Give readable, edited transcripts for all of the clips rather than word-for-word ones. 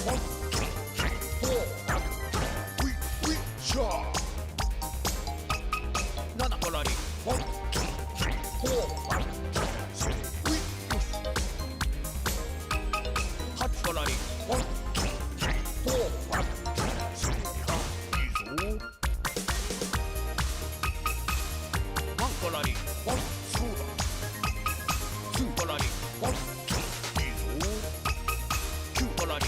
7コラリ8コラリ1コラリそうだ2コラリいいぞ9コラリ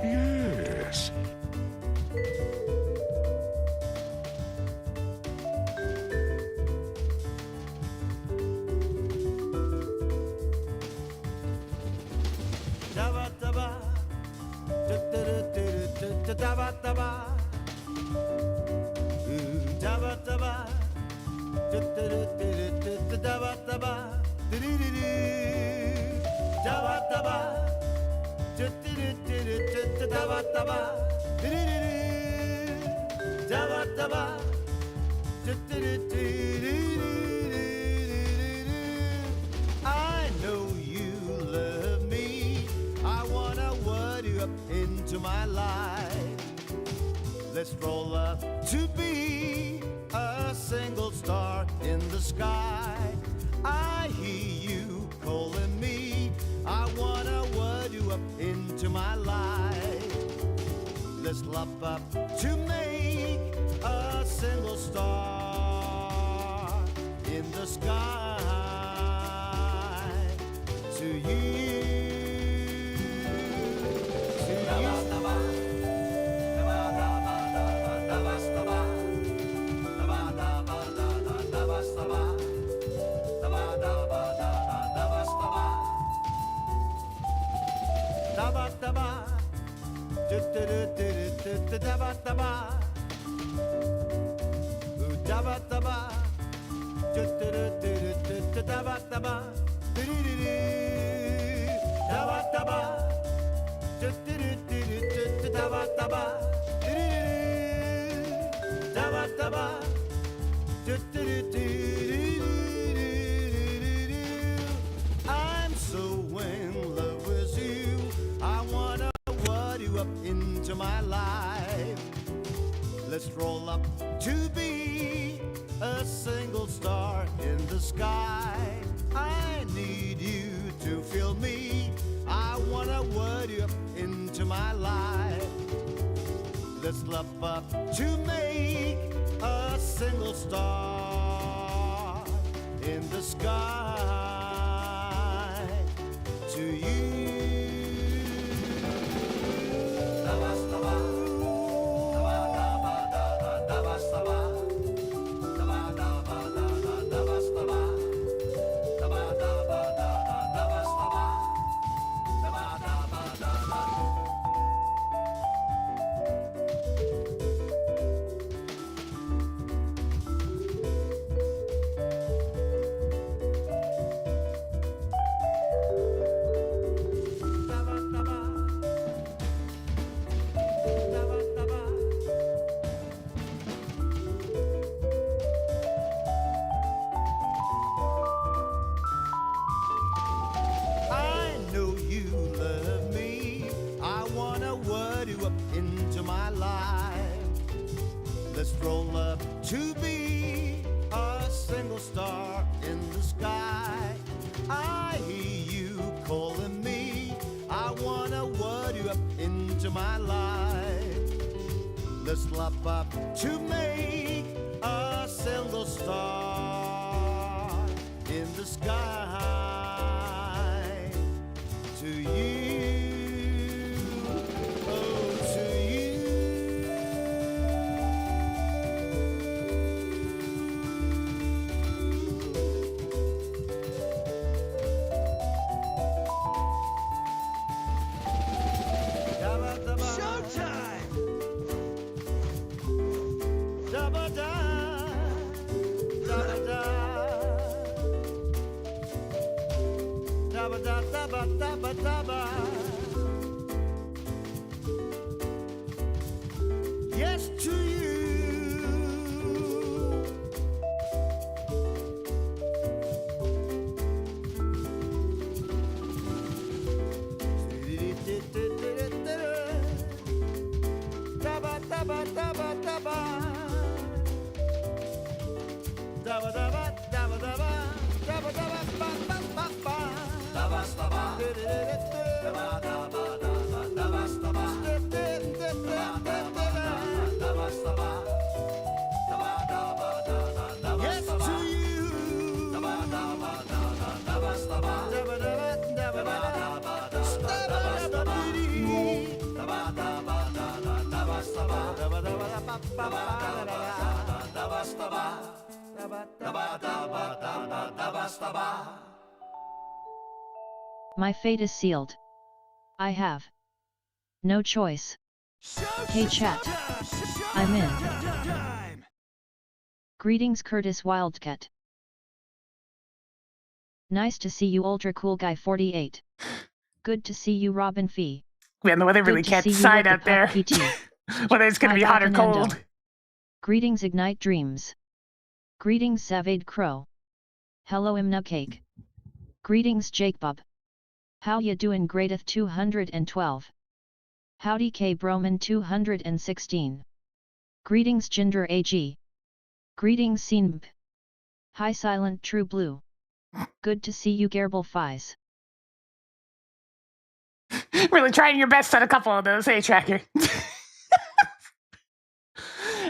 Yes. I know you love me. I wanna word you up into my life. Let's roll up to be a single star in the sky. I hear you calling me. I wanna word you up into my life. Let's love up to make a single star in the sky. To you. I'm so in love with you. I wanna word you up into my life. Let's roll up to be a single star in the sky. I need you to feel me. I wanna word you up into my life. Let's love up to make a single star in the sky. To you. into my life. Let's roll up to be a single star in the sky. I hear you calling me. I wanna word you up into my life. Let's lop up to make a single star in the sky. To you, oh, to you. Showtime! Da-ba-da, da-ba-da. Da-ba-da, da-ba-da-ba-da-ba. Yes to you. Da-ba-da-ba-da-ba-da-ba. Da-ba-da-ba, da-ba-da-ba, da-ba-da-ba-ba-ba-ba-ba. Da-ba-sta-ba. Da-ba-da-ba-da-ba-da-ba-sta-ba. Da-ba-sta-ba. Da-ba-da-ba-da-ba-da-ba-sta-ba. Yes to you. Da-ba-da-ba-da-ba-da-ba-sta-ba. My fate is sealed. I have no choice. Hey chat, I'm in. Greetings Curtis Wildcat. Nice to see you Ultra Cool Guy 48. Good to see you Robin Fee. Man, the weather really can't decide out there. Whether it's going to be hot or cold. Greetings Ignite Dreams. Greetings Savade Crow. Hello Imna Cake. Greetings Jake Bob. How ya doin' Greateth 212. Howdy K Broman 216. Greetings Ginger AG. Greetings Seenb. Hi Silent True Blue. Good to see you Gerbil Fies. Really trying your best on a couple of those, hey Tracker?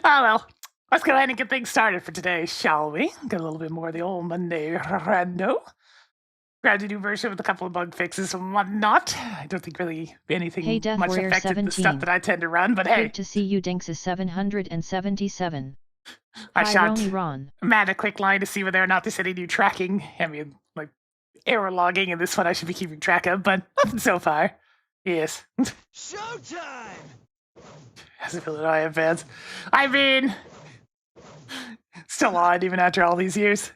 Oh well, let's go ahead and get things started for today, shall we? Get a little bit more of the old Monday rando. Grabbed a new version with a couple of bug fixes and whatnot. I don't think really anything Hey, Death much Warrior affected 17. the stuff that I tend to run, but hey. Good to see you Dinks is 777. I Hi, shot Roni Ron. Matt a quick line to see whether or not there's any new tracking. I mean, like, error logging in this one I should be keeping track of, but nothing so far. Yes. Showtime! As a villain I have fans. I mean, still odd even after all these years.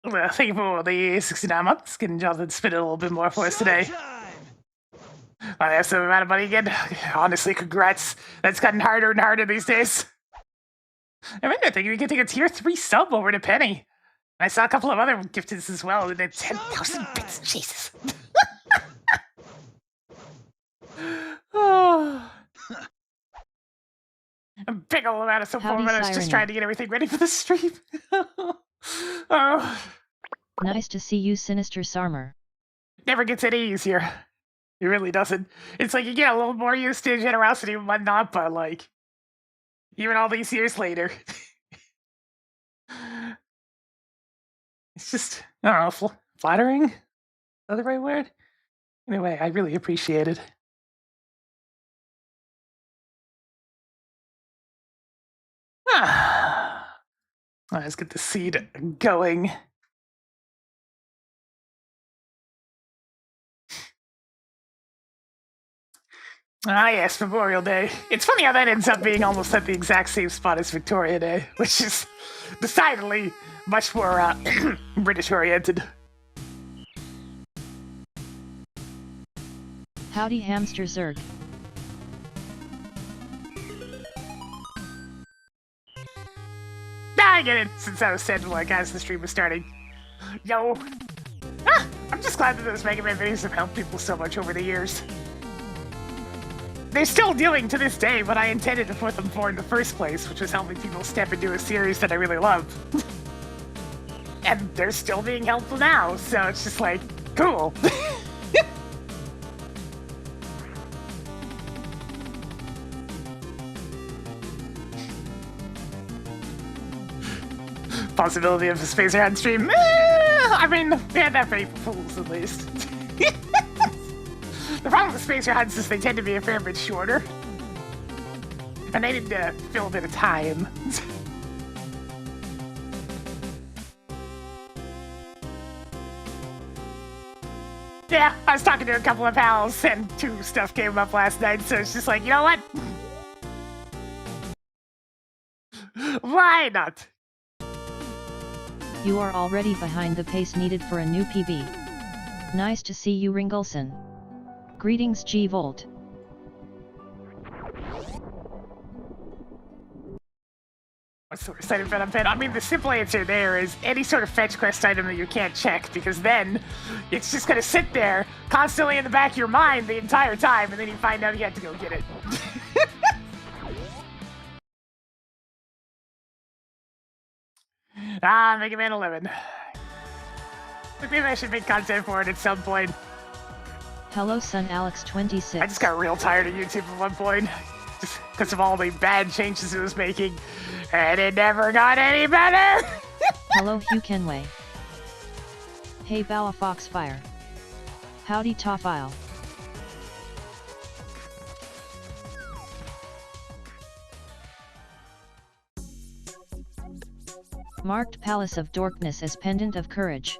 Well, thank you for the 69 months. Getting Jonathan spin it a little bit more for us today. I have some amount of money again. Honestly, congrats. That's gotten harder and harder these days. I mean, I think we could take a tier 3 sub over to Penny. I saw a couple of other gifteds as well, and then 10,000 bits. Jesus. Oh. A big old amount of support when I was just trying to get everything ready for the stream. Oh. Nice to see you, Sinister Sarmer. Never gets any easier. It really doesn't. It's like you get a little more used to generosity and whatnot, but like, even all these years later, it's just, I don't know, flattering? Is that the right word? Anyway, I really appreciate it. Let's get the seed going. Ah yes, Memorial Day. It's funny how that ends up being almost at the exact same spot as Victoria Day, which is decidedly much more British-oriented. Howdy Hamster Zerg. I get it, since I was saying like as the stream was starting. Yo! I'm just glad that those Mega Man videos have helped people so much over the years. they're still doing to this day what I intended to put them for in the first place, which was helping people step into a series that I really love. And they're still being helpful now, so it's just like, cool. Possibility of a Spacer Hunt stream? I mean, we had that for April Fools at least. The problem with Spacer Hunts is they tend to be a fair bit shorter. And they need to fill a bit of time. Yeah, I was talking to a couple of pals and 2 stuff came up last night, so it's just like, you know what? Why not? You are already behind the pace needed for a new PB. Nice to see you, Ringleson. Greetings, G-Volt. I'm so excited for that. I mean, the simple answer there is any sort of fetch quest item that you can't check, because then it's just gonna sit there constantly in the back of your mind the entire time, and then you find out you have to go get it. Mega Man 11. Maybe I should make content for it at some point. Hello, Son Alex 26. I just got real tired of YouTube at one point, just because of all the bad changes it was making, and it never got any better! Hello, Hugh Kenway. Hey, Boa Foxfire. Howdy, Toffile. Marked Palace of Darkness as Pendant of Courage.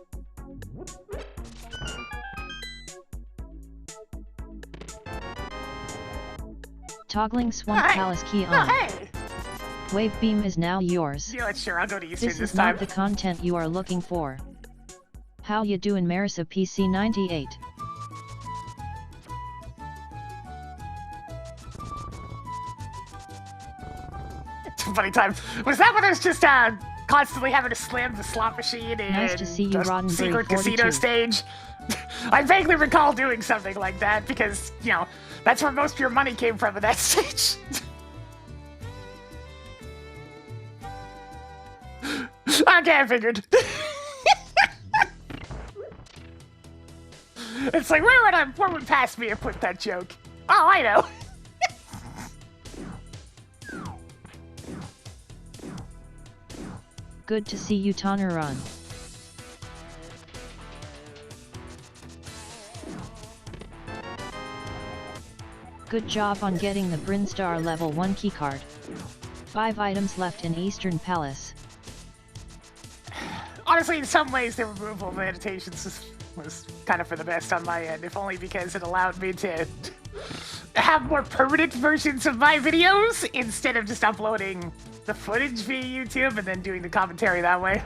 Toggling Swamp Palace key on. Hey! Wave Beam is now yours. You know what, sure, I'll go to Eastern This this is time. not the content you are looking for. How you doing, Marissa PC 98? It's a funny time. Was that when I was just constantly having to slam the slot machine in Nice to see you, the Roddenberry secret 42. casino stage? I vaguely recall doing something like that because, you know, that's where most of your money came from at that stage. Okay, I figured. It's like, where would past me have put that joke? Oh, I know. Good to see you, Toneron. Good job on getting the Brinstar level 1 keycard. 5 items left in Eastern Palace. Honestly, in some ways, the removal of meditations was kind of for the best on my end, if only because it allowed me to have more permanent versions of my videos instead of just uploading the footage via YouTube and then doing the commentary that way.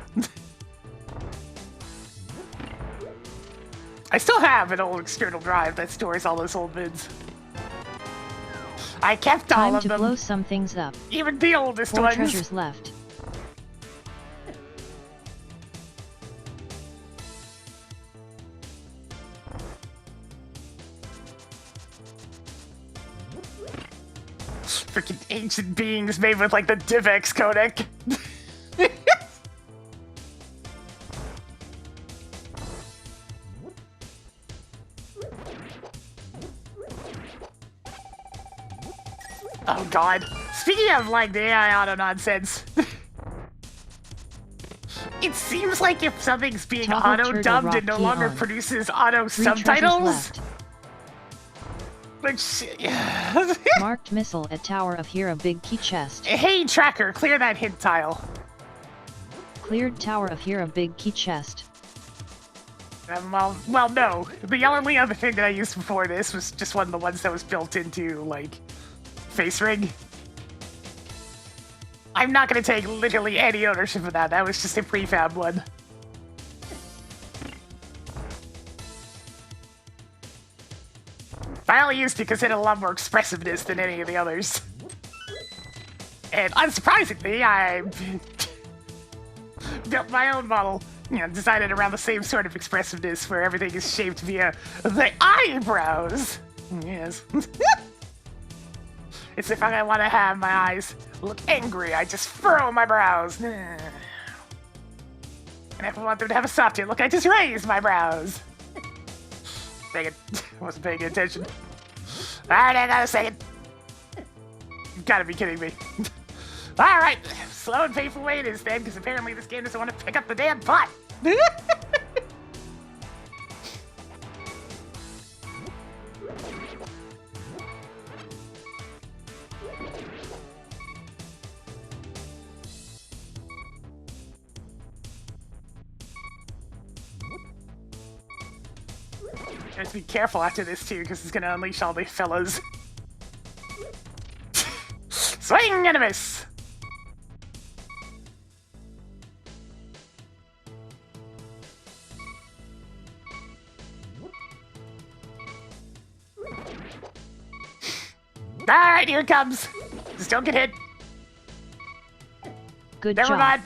I still have an old external drive that stores all those old vids. I kept all of them. Time to blow some things up. Even the oldest 4 ones. treasures left. Freaking ancient beings made with like the DivX codec. Oh god. Speaking of like the AI auto nonsense. It seems like if something's being auto-dubbed, it no longer produces auto 3 subtitles. left. Which, Marked missile at Tower of Hero big key chest. Hey tracker, clear that hint tile. Cleared Tower of Hero big key chest. Well, no. The only other thing that I used before this was just one of the ones that was built into, like, face rig. I'm not gonna take literally any ownership of that. That was just a prefab one. I only used it because it had a lot more expressiveness than any of the others. And unsurprisingly, I built my own model, you know, designed around the same sort of expressiveness where everything is shaped via the eyebrows. Yes. It's if I want to have my eyes look angry, I just furrow my brows. And if I want them to have a softer look, I just raise my brows. Dang it, I wasn't paying attention. Alright, I got a second. You gotta be kidding me. Alright, slow and painful way it is then, because apparently this game doesn't want to pick up the damn pot. Just be careful after this too, because it's gonna unleash all the fellas. Swing and a miss! Alright, here it comes. Just don't get hit. Good Never job. mind.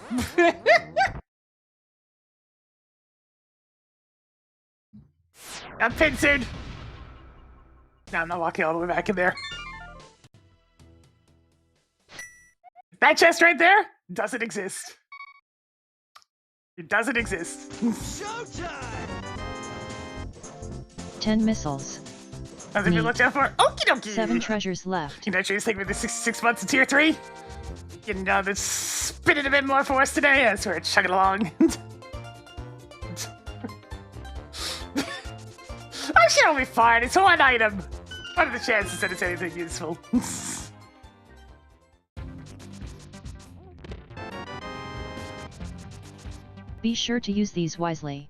I'm pincered. No, I'm not walking all the way back in there. That chest right there doesn't exist. It doesn't exist. Showtime! 10 missiles. Nothing to Neat. look out for. Okie dokie. 7 treasures left. You know, she's taking me the six months in tier 3. Getting this spinning a bit more for us today. That's where it's chugging along. I'm sure it'll be fine. It's one item. What are the chances that it's anything useful? Be sure to use these wisely.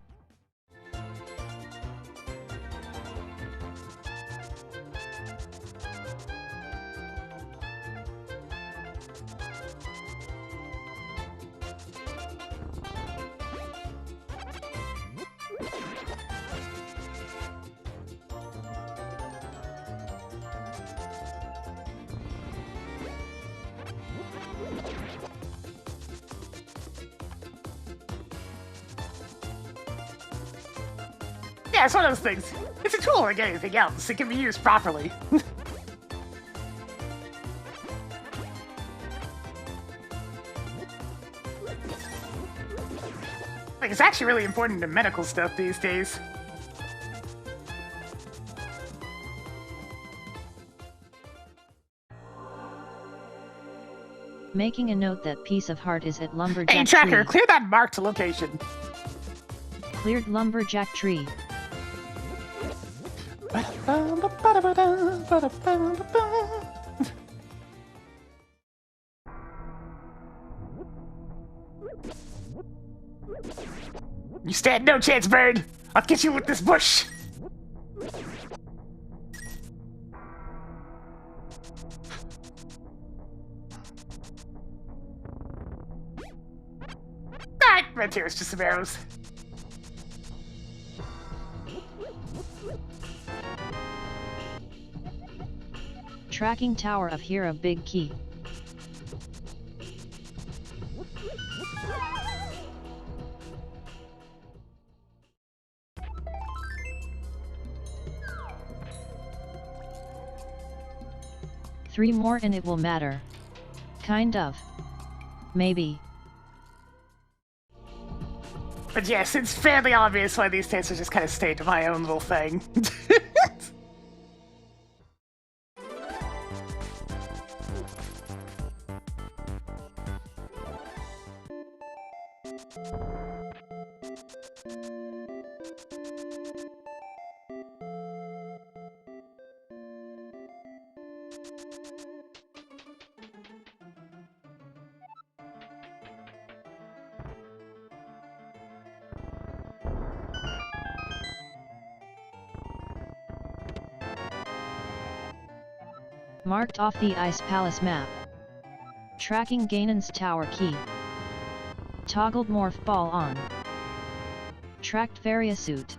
Yeah, it's one of those things. It's a tool like anything else. It can be used properly. Like, it's actually really important to medical stuff these days. Making a note that piece of heart is at lumberjack Hey, tracker, tree. clear that marked location. Cleared lumberjack tree. You stand no chance, bird. I'll get you with this bush. Alright, red tears, just some arrows. Tracking tower of Hera big key. Three more and it will matter. Kind of. Maybe. But yes, it's fairly obvious why these tastes are just kind of stayed to my own little thing. Marked off the Ice Palace map. Tracking Ganon's tower key. Toggled morph ball on. Tracked Varia suit.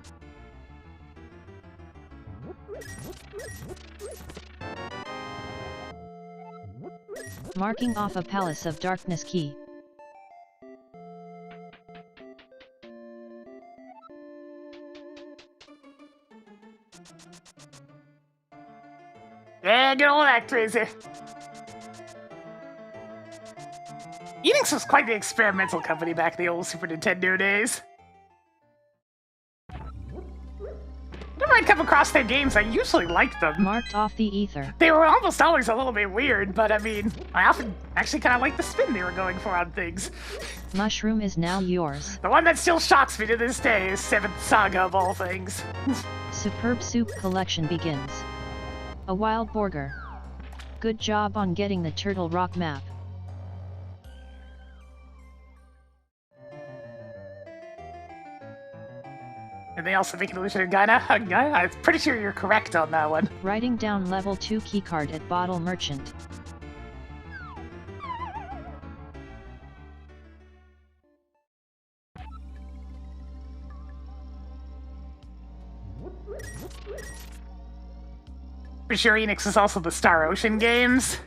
Marking off a Palace of Darkness key. Yeah, get all that crazy. Enix was quite the experimental company back in the old Super Nintendo days. Whenever I'd come across their games, I usually liked them. Marked off the ether. They were almost always a little bit weird, but I mean, I often actually kind of liked the spin they were going for on things. Mushroom is now yours. The one that still shocks me to this day is 7th Saga of all things. Superb soup collection begins. A wild burger. Good job on getting the Turtle Rock map. And they also make an illusion of Gaina. I'm pretty sure you're correct on that one. Writing down level 2 keycard at Bottle Merchant. Pretty sure Enix is also the Star Ocean games.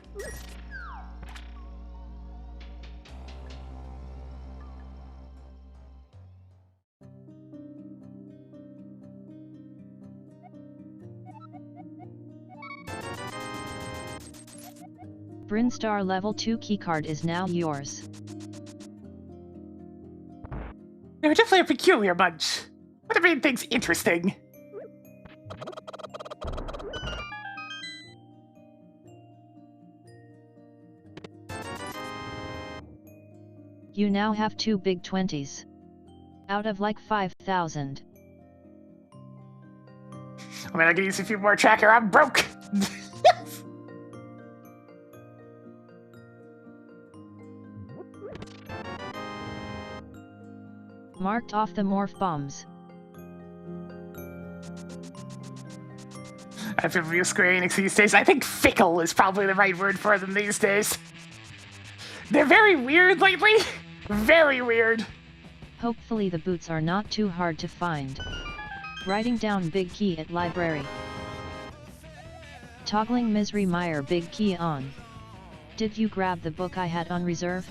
Brinstar level 2 keycard is now yours. They were definitely a peculiar bunch. What made things interesting? You now have 2 big 20s. Out of like 5,000. I mean, I could use a few more tracker. I'm broke. Marked off the morph bombs. I've been real Square Enix these days. I think fickle is probably the right word for them these days. They're very weird lately. Very weird. Hopefully the boots are not too hard to find. Writing down big key at library. Toggling Misery Meyer big key on. Did you grab the book I had on reserve?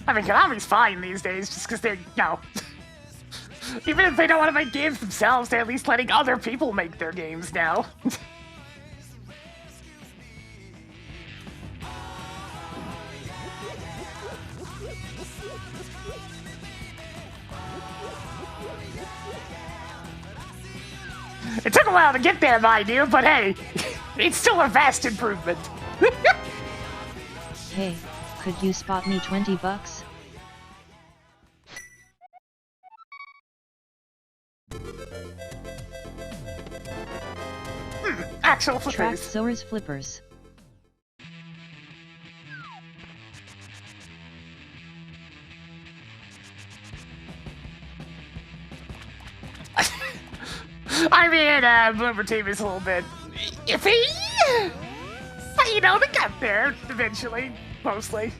I mean, Konami's fine these days just because they're, even if they don't want to make games themselves, they're at least letting other people make their games now. It took a while to get there, mind you, but hey, it's still a vast improvement. Hey, could you spot me $20? Actual Track flippers. Sora's flippers. I mean, Bloomer Team is a little bit iffy. But, they got there eventually, mostly.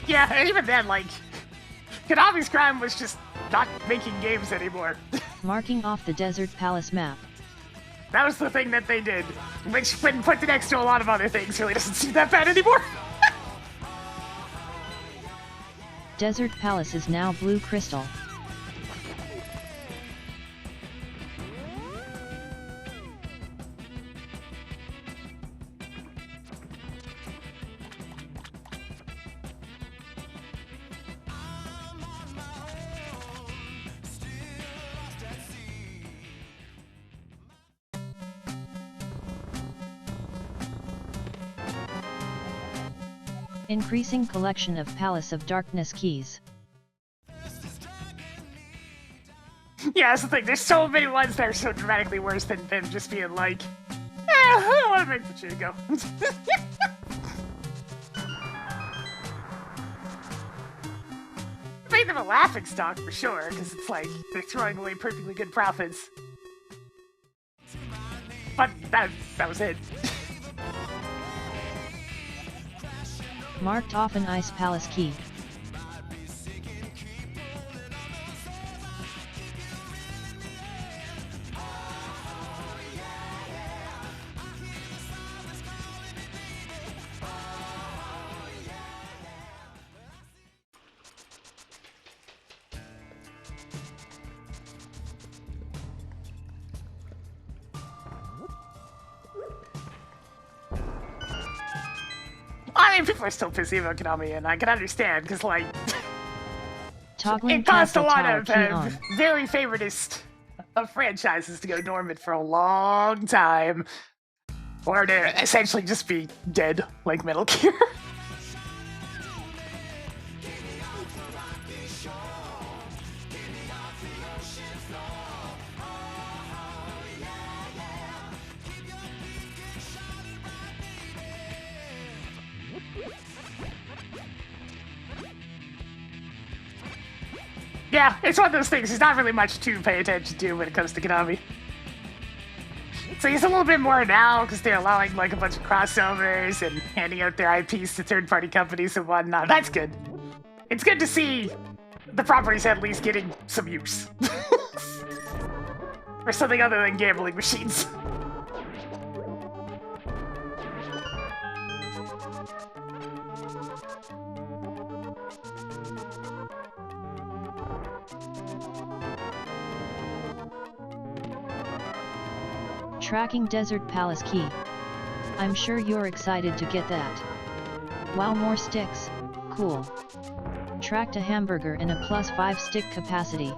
Yeah, even then, Konami's crime was just not making games anymore. Marking off the Desert Palace map. That was the thing that they did, which, when put next to a lot of other things, really doesn't seem that bad anymore. Desert Palace is now Blue Crystal. Increasing collection of Palace of Darkness keys. Yeah, that's the thing. There's so many ones that are so dramatically worse than just being like, I don't want to make Pachinko. Made them a laughing stock for sure, because it's like they're throwing away perfectly good profits. But that was it. Marked off an Ice Palace key. mean, people are still pissy about Konami, and I can understand, because, like, Toggling it cost a castle lot tower of key on. very favoritist of franchises to go dormant for a long time, or to essentially just be dead, like Metal Gear. Yeah, it's one of those things. There's not really much to pay attention to when it comes to Konami. So he's a little bit more now because they're allowing like a bunch of crossovers and handing out their IPs to third-party companies and whatnot. That's good. It's good to see the properties at least getting some use. For something other than gambling machines. Tracking Desert Palace Key. I'm sure you're excited to get that. Wow, more sticks. Cool. Tracked a hamburger in a +5 stick capacity.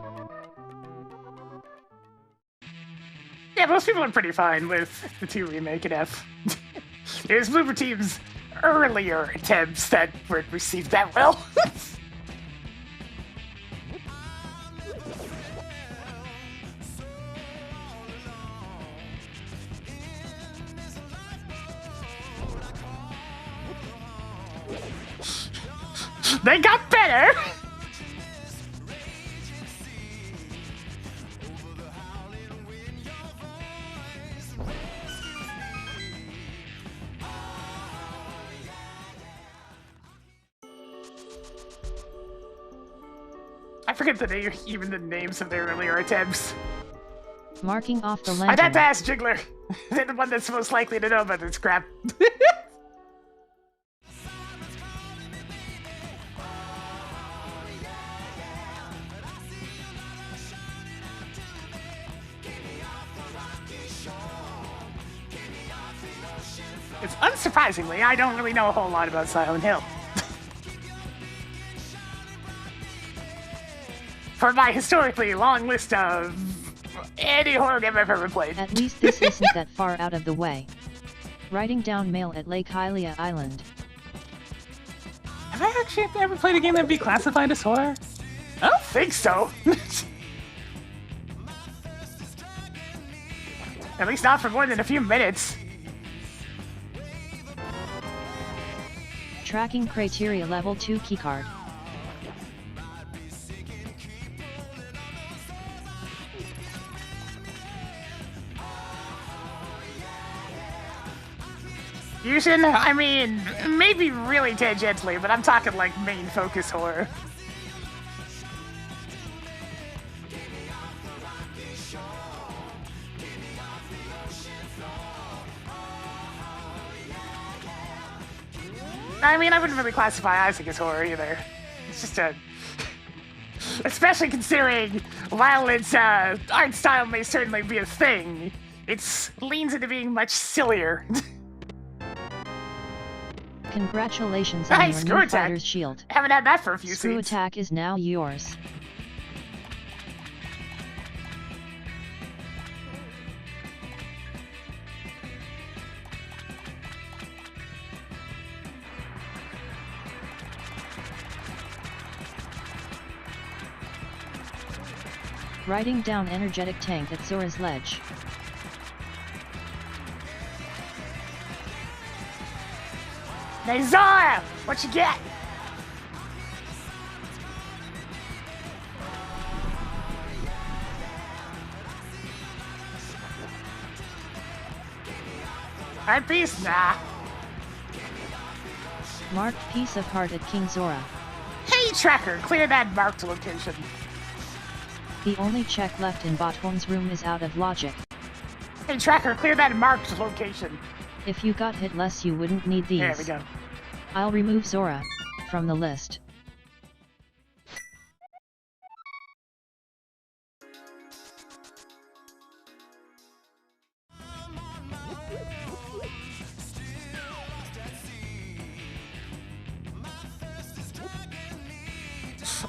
Yeah, most people are pretty fine with the 2 remake and F. It was Bloober Team's earlier attempts that weren't received that well. They got better! I forget even the names of their earlier attempts. Marking off the I'd lantern. have to ask Jiggler. They're the one that's most likely to know about this crap. It's unsurprisingly, I don't really know a whole lot about Silent Hill. For my historically long list of any horror game I've ever played. At least this isn't that far out of the way. Writing down mail at Lake Hylia Island. Have I actually ever played a game that'd be classified as horror? I don't think so. At least not for more than a few minutes. Tracking criteria level 2 keycard. Fusion? I mean, maybe really tangentially, but I'm talking like main focus horror. I mean, I wouldn't really classify Isaac as horror either. It's just a... Especially considering, while its art style may certainly be a thing, it leans into being much sillier. Congratulations on Hey, your Screw new Attack. fighter's shield. Haven't had that for a few Screw seasons. Attack is now yours. Riding down energetic tank at Zora's Ledge. Hey, Zora! What you get? Alright, peace. Nah. Marked piece of heart at King Zora. Hey, Tracker, clear that marked location. The only check left in Botholm's room is out of logic. Hey, Tracker, clear that marked location. If you got hit less you wouldn't need these. There we go. I'll remove Zora from the list.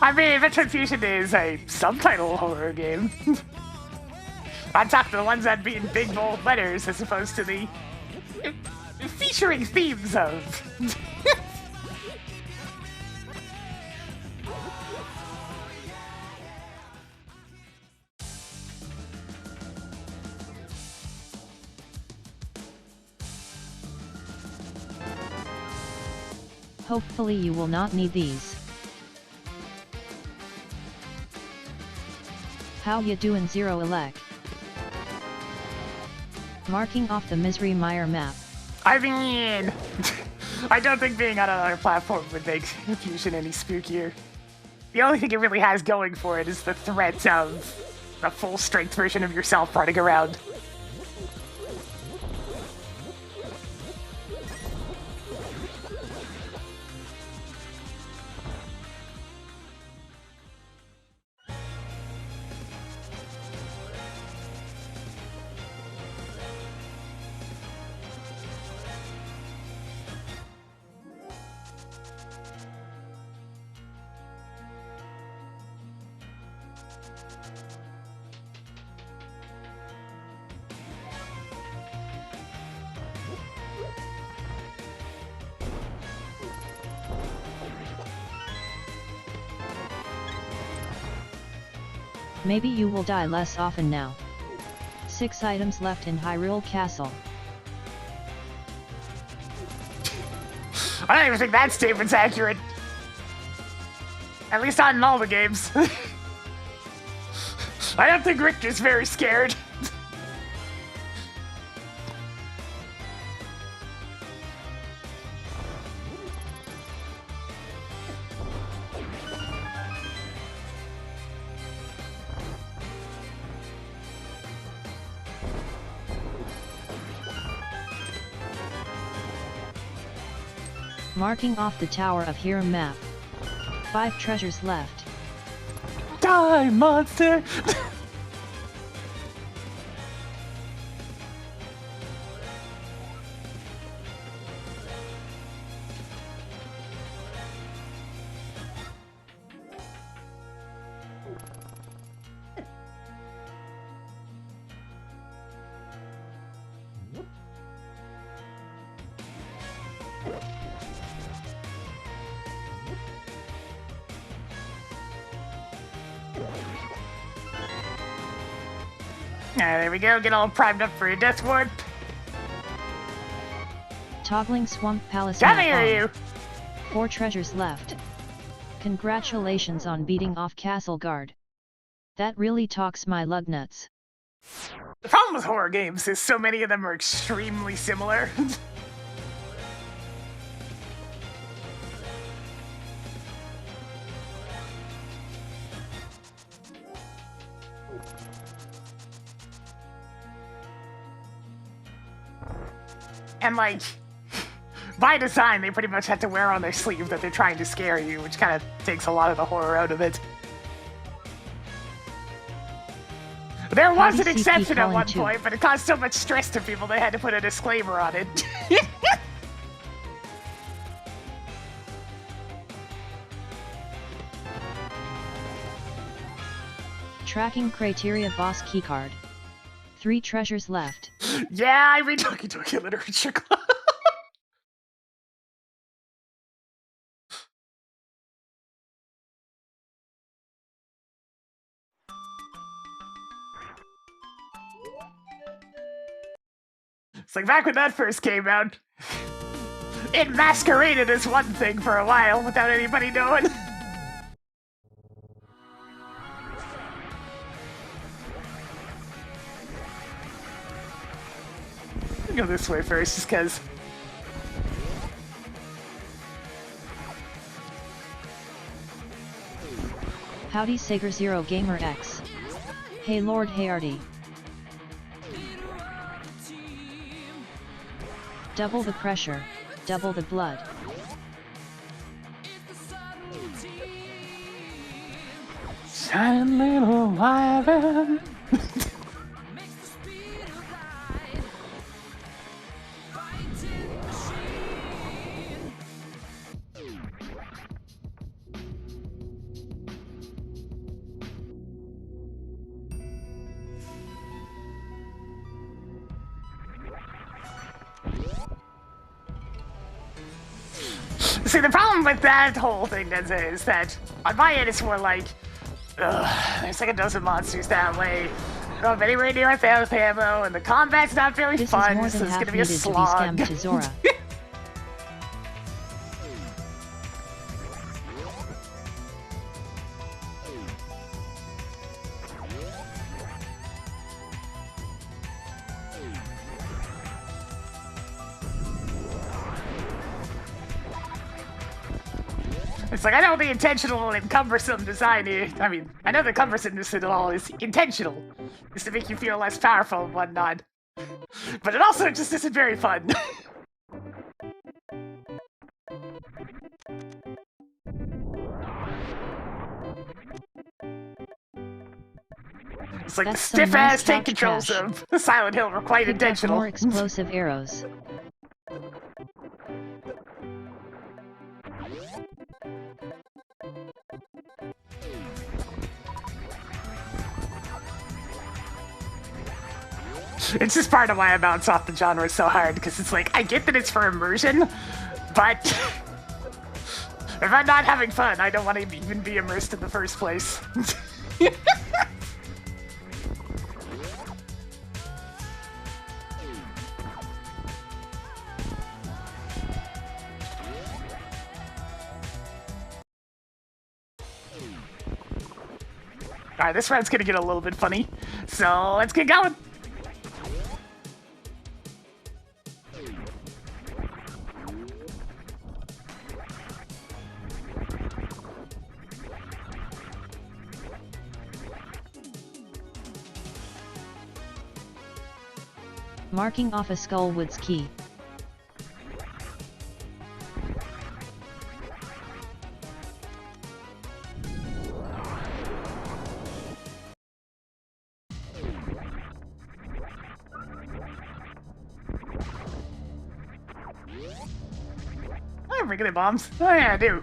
I mean, Retribution is a subtitle horror game. I'm talking the ones that be in big bold letters as opposed to the featuring themes of. Hopefully you will not need these. How ya doin' Zero Elec? Marking off the Misery Mire map. I mean, I don't think being on another platform would make Fusion any spookier. The only thing it really has going for it is the threat of a full-strength version of yourself running around. Maybe you will die less often now. 6 items left in Hyrule Castle. I don't even think that statement's accurate. At least not in all the games. I don't think Rick is very scared. Marking off the Tower of Hiram map. 5 treasures left. Die, monster! There we go, get all primed up for your death ward. Toggling Swamp Palace Come map here, on. you! 4 treasures left. Congratulations on beating off Castle Guard. That really talks my lug nuts. The problem with horror games is so many of them are extremely similar. And like, by design, they pretty much have to wear on their sleeve that they're trying to scare you, which kind of takes a lot of the horror out of it. There was an exception at one point, but it caused so much stress to people they had to put a disclaimer on it. Tracking Criteria Boss Keycard. 3 treasures left. Yeah, I read Doki Doki Literature Club. It's like back when that first came out, it masqueraded as one thing for a while without anybody knowing. Go this way first, just cause. Howdy Sager Zero Gamer X. Hey Lord Hayardy. Double the pressure, double the blood. Shining little lion. See, the problem with that whole thing is that on my end it's more like, there's like a dozen monsters that way. I don't have anywhere near my ammo, and the combat's not very This fun, is more so than it's half gonna be a needed to be slog. scammed to Zora. It's like, I know the intentional and cumbersome design here. I mean, I know the cumbersomeness of it all is intentional. It's to make you feel less powerful and whatnot. But it also just isn't very fun. It's like That's the some nice stiff-ass tank couch controls trash. of Silent Hill were quite Pick up intentional. more explosive arrows. It's just part of why I bounce off the genre so hard, because it's like, I get that it's for immersion, but if I'm not having fun, I don't want to even be immersed in the first place. Alright, this round's gonna get a little bit funny, so let's get going. Marking off a Skullwoods key. I'm bringing in bombs. Oh yeah, I do.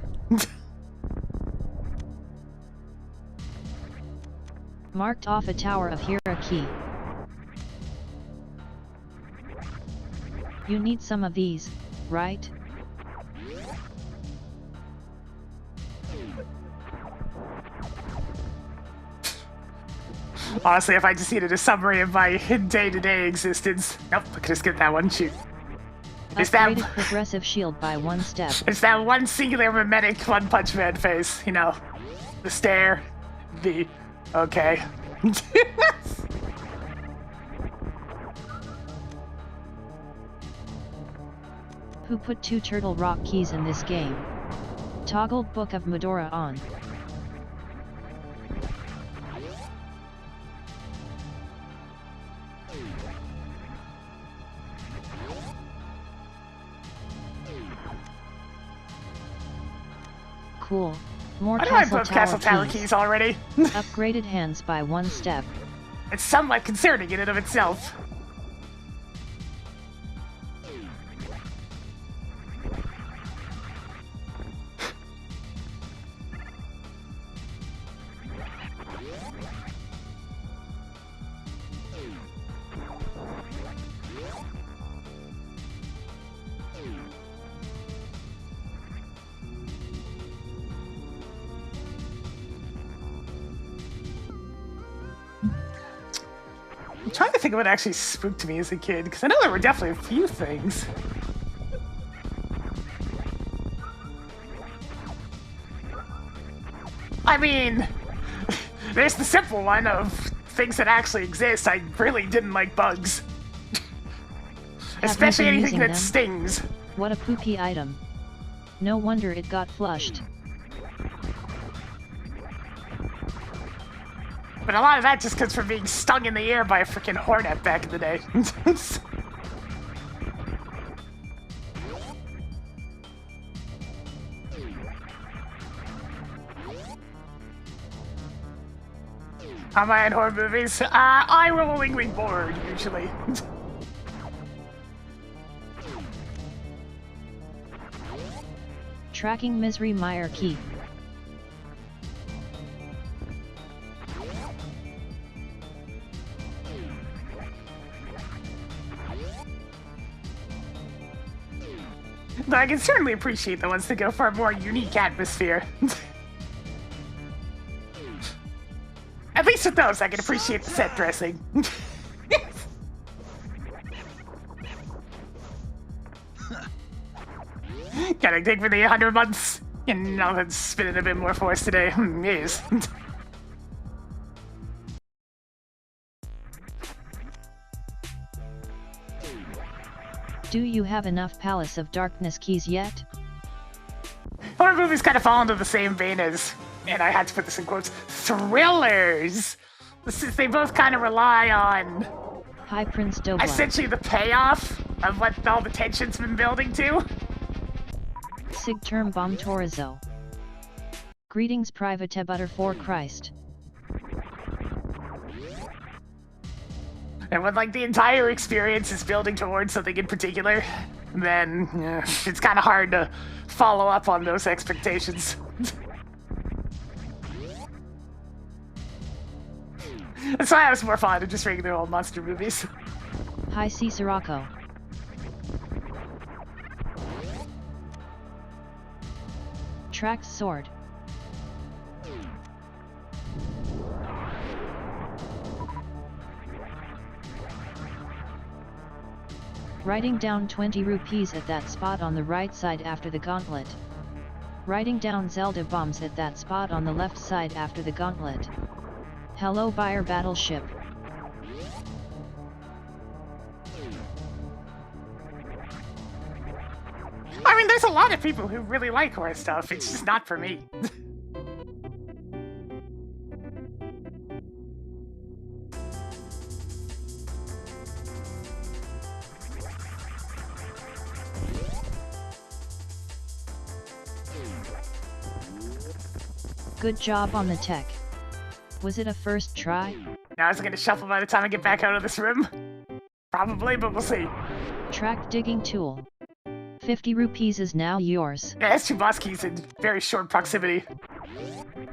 Marked off a Tower of Hera key. You need some of these, right? Honestly, if I just needed a summary of my day-to-day existence. Nope, I could just get that one. Shoot. It's that, Upgraded progressive shield by 1 step. it's that one singular mimetic One Punch Man face, you know. The stare. The... okay. Who put 2 Turtle Rock keys in this game? Toggled Book of Medora on. Cool. More Why do I Castle put Tower Castle Tower keys. keys already? Upgraded hands by 1 step. It's somewhat concerning in and of itself. I'm trying to think of what actually spooked me as a kid, because I know there were definitely a few things. I mean, there's the simple one of things that actually exist. I really didn't like bugs. Especially been anything using that them? stings. What a poopy item. No wonder it got flushed. But a lot of that just comes from being stung in the ear by a freaking hornet back in the day. Am I in horror movies? I'm willingly bored, usually. Tracking Misery Meyer key. Though I can certainly appreciate the ones that go for a more unique atmosphere. At least with those, I can appreciate the set dressing. Gotta dig for the 100 months. And now that's spinning a bit more for us today. Yes. Do you have enough Palace of Darkness keys yet? Horror movies kind of fall into the same vein as, and I had to put this in quotes, thrillers. Since they both kind of rely on Hi Prince Dobla. essentially the payoff of what all the tension's been building to. Sig term bomb Torizo. Greetings Private Butter for Christ. And when like the entire experience is building towards something in particular, then it's kind of hard to follow up on those expectations. That's why I was more fond of just regular old monster movies. Hi C. Sirocco. Tracked sword. Writing down 20 rupees at that spot on the right side after the gauntlet. Writing down Zelda bombs at that spot on the left side after the gauntlet. Hello buyer battleship. I mean, there's a lot of people who really like horror stuff, it's just not for me. Good job on the tech. Was it a first try? Now is it gonna shuffle by the time I get back out of this room? Probably, but we'll see. Track digging tool. 50 rupees is now yours. Yeah, that's two boss keys in very short proximity.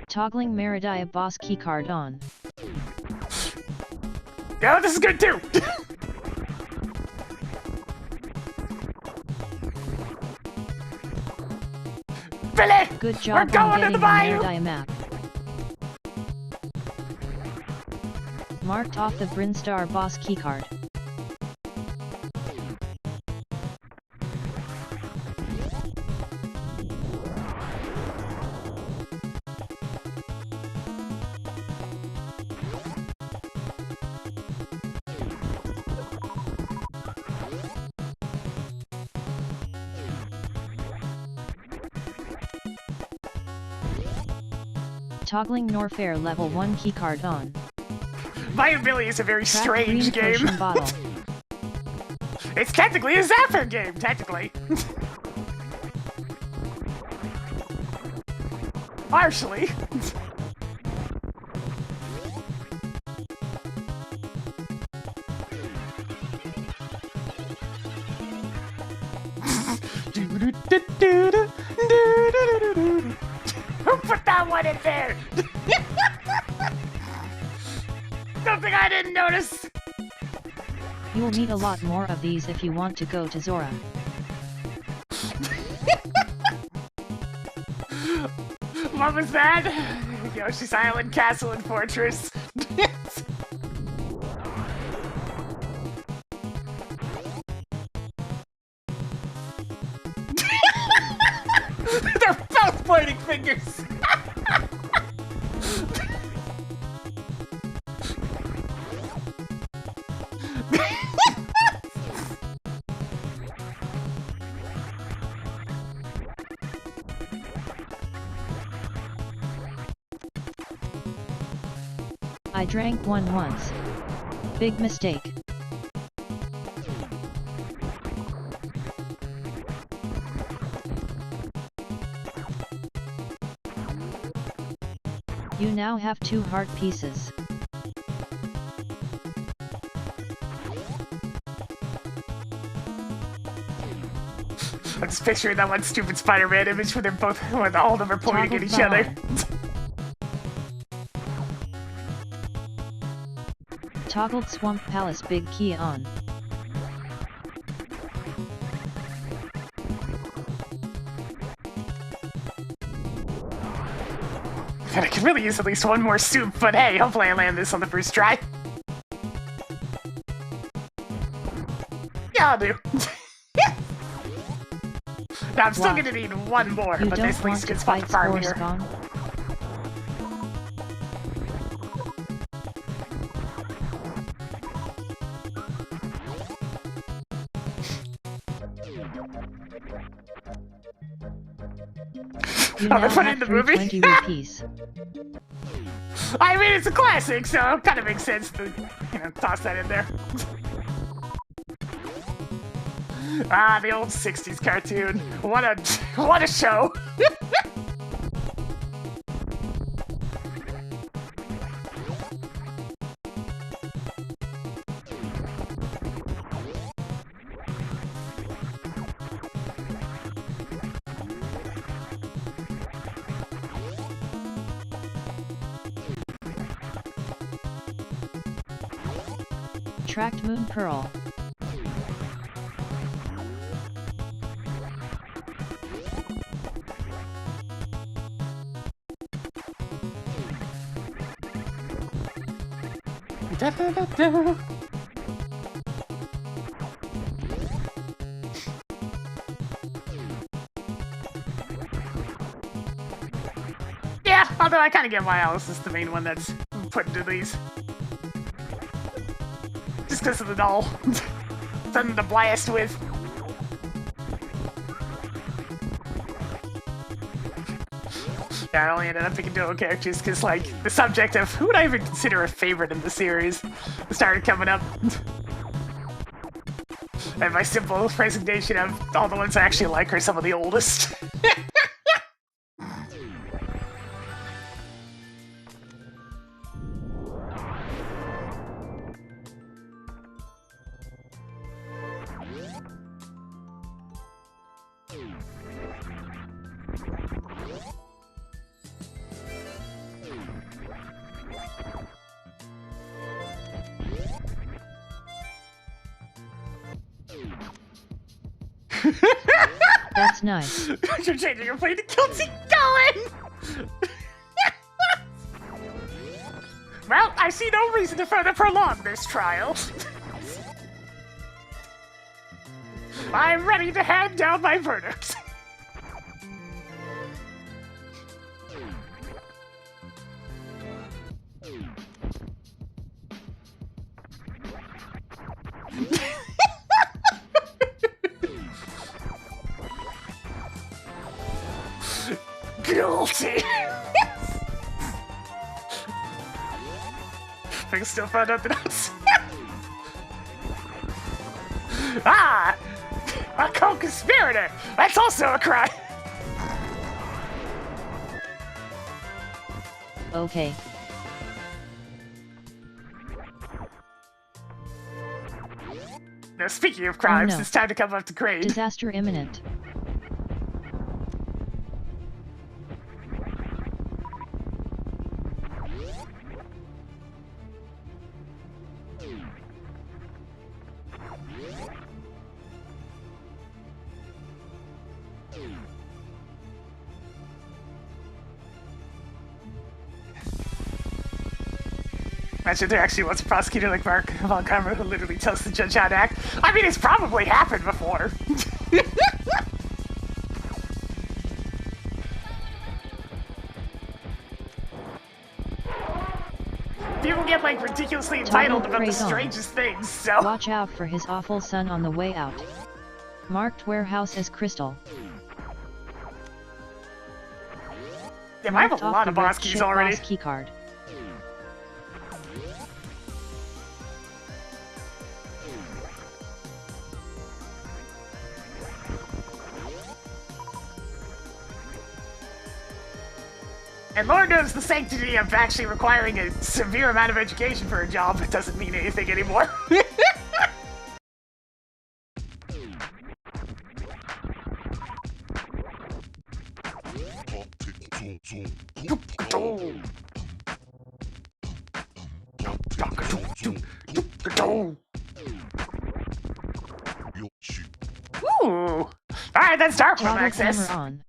Toggling Meridia boss keycard on. Yeah, this is good too! Billy! Good We're job going on to the getting the bayou! Meridia map. Marked off the Brinstar boss keycard. Toggling Norfair level 1 keycard on. Viability is a very Track strange green game. potion bottle. It's technically a Zapper game, technically. Partially. Who put that one in there? Something I didn't notice. You'll need a lot more of these if you want to go to Zora. What was that? Yoshi's Island Castle and Fortress. They're both pointing fingers. I drank one once. Big mistake. You now have 2 heart pieces. I'm just picturing that one stupid Spider-Man image where they're both, where all of them are pointing at each other. Toggled Swamp Palace big key on. And I could really use at least one more soup, but hey, hopefully I land this on the first try. Yeah, I'll do. Now, I'm still gonna need one more, You but don't this at want least to gets fun fight to farm Spore here. Spawn? You Oh, now they put it in have the movie? 320 rupees. I mean, it's a classic, so it kind of makes sense to, toss that in there. Ah, the old 60s cartoon. What a show. Tracked Moon Pearl. Da, da, da, da. Yeah, although I kind of get why Alice is the main one that's put into these. Just because of the doll. Something to blast with. Yeah, I only ended up picking duo characters because, like, the subject of who would I even consider a favorite in the series started coming up. And my simple presentation of all the ones I actually like are some of the oldest. That's nice. You're changing your plane to Guilty Going! Well, I see no reason to further prolong this trial. I'm ready to hand down my verdict. Guilty. I can still find out the notes. Ah! A co-conspirator! That's also a crime! Okay. Now, speaking of crimes, Oh, no. it's time to come up to grade. Disaster imminent. Imagine there actually was a prosecutor like Mark Von Karma who literally tells the judge how to act. I mean, it's probably happened before. People get like ridiculously entitled Toggle about the praise on. strangest things, so. Watch out for his awful son on the way out. Marked warehouse as crystal. Damn, I have Marked a off lot the of red boss keys ship already. boss keycard. And Lord knows the sanctity of actually requiring a severe amount of education for a job doesn't mean anything anymore. Ooh! Alright, that's dark room Toggle access. camera on.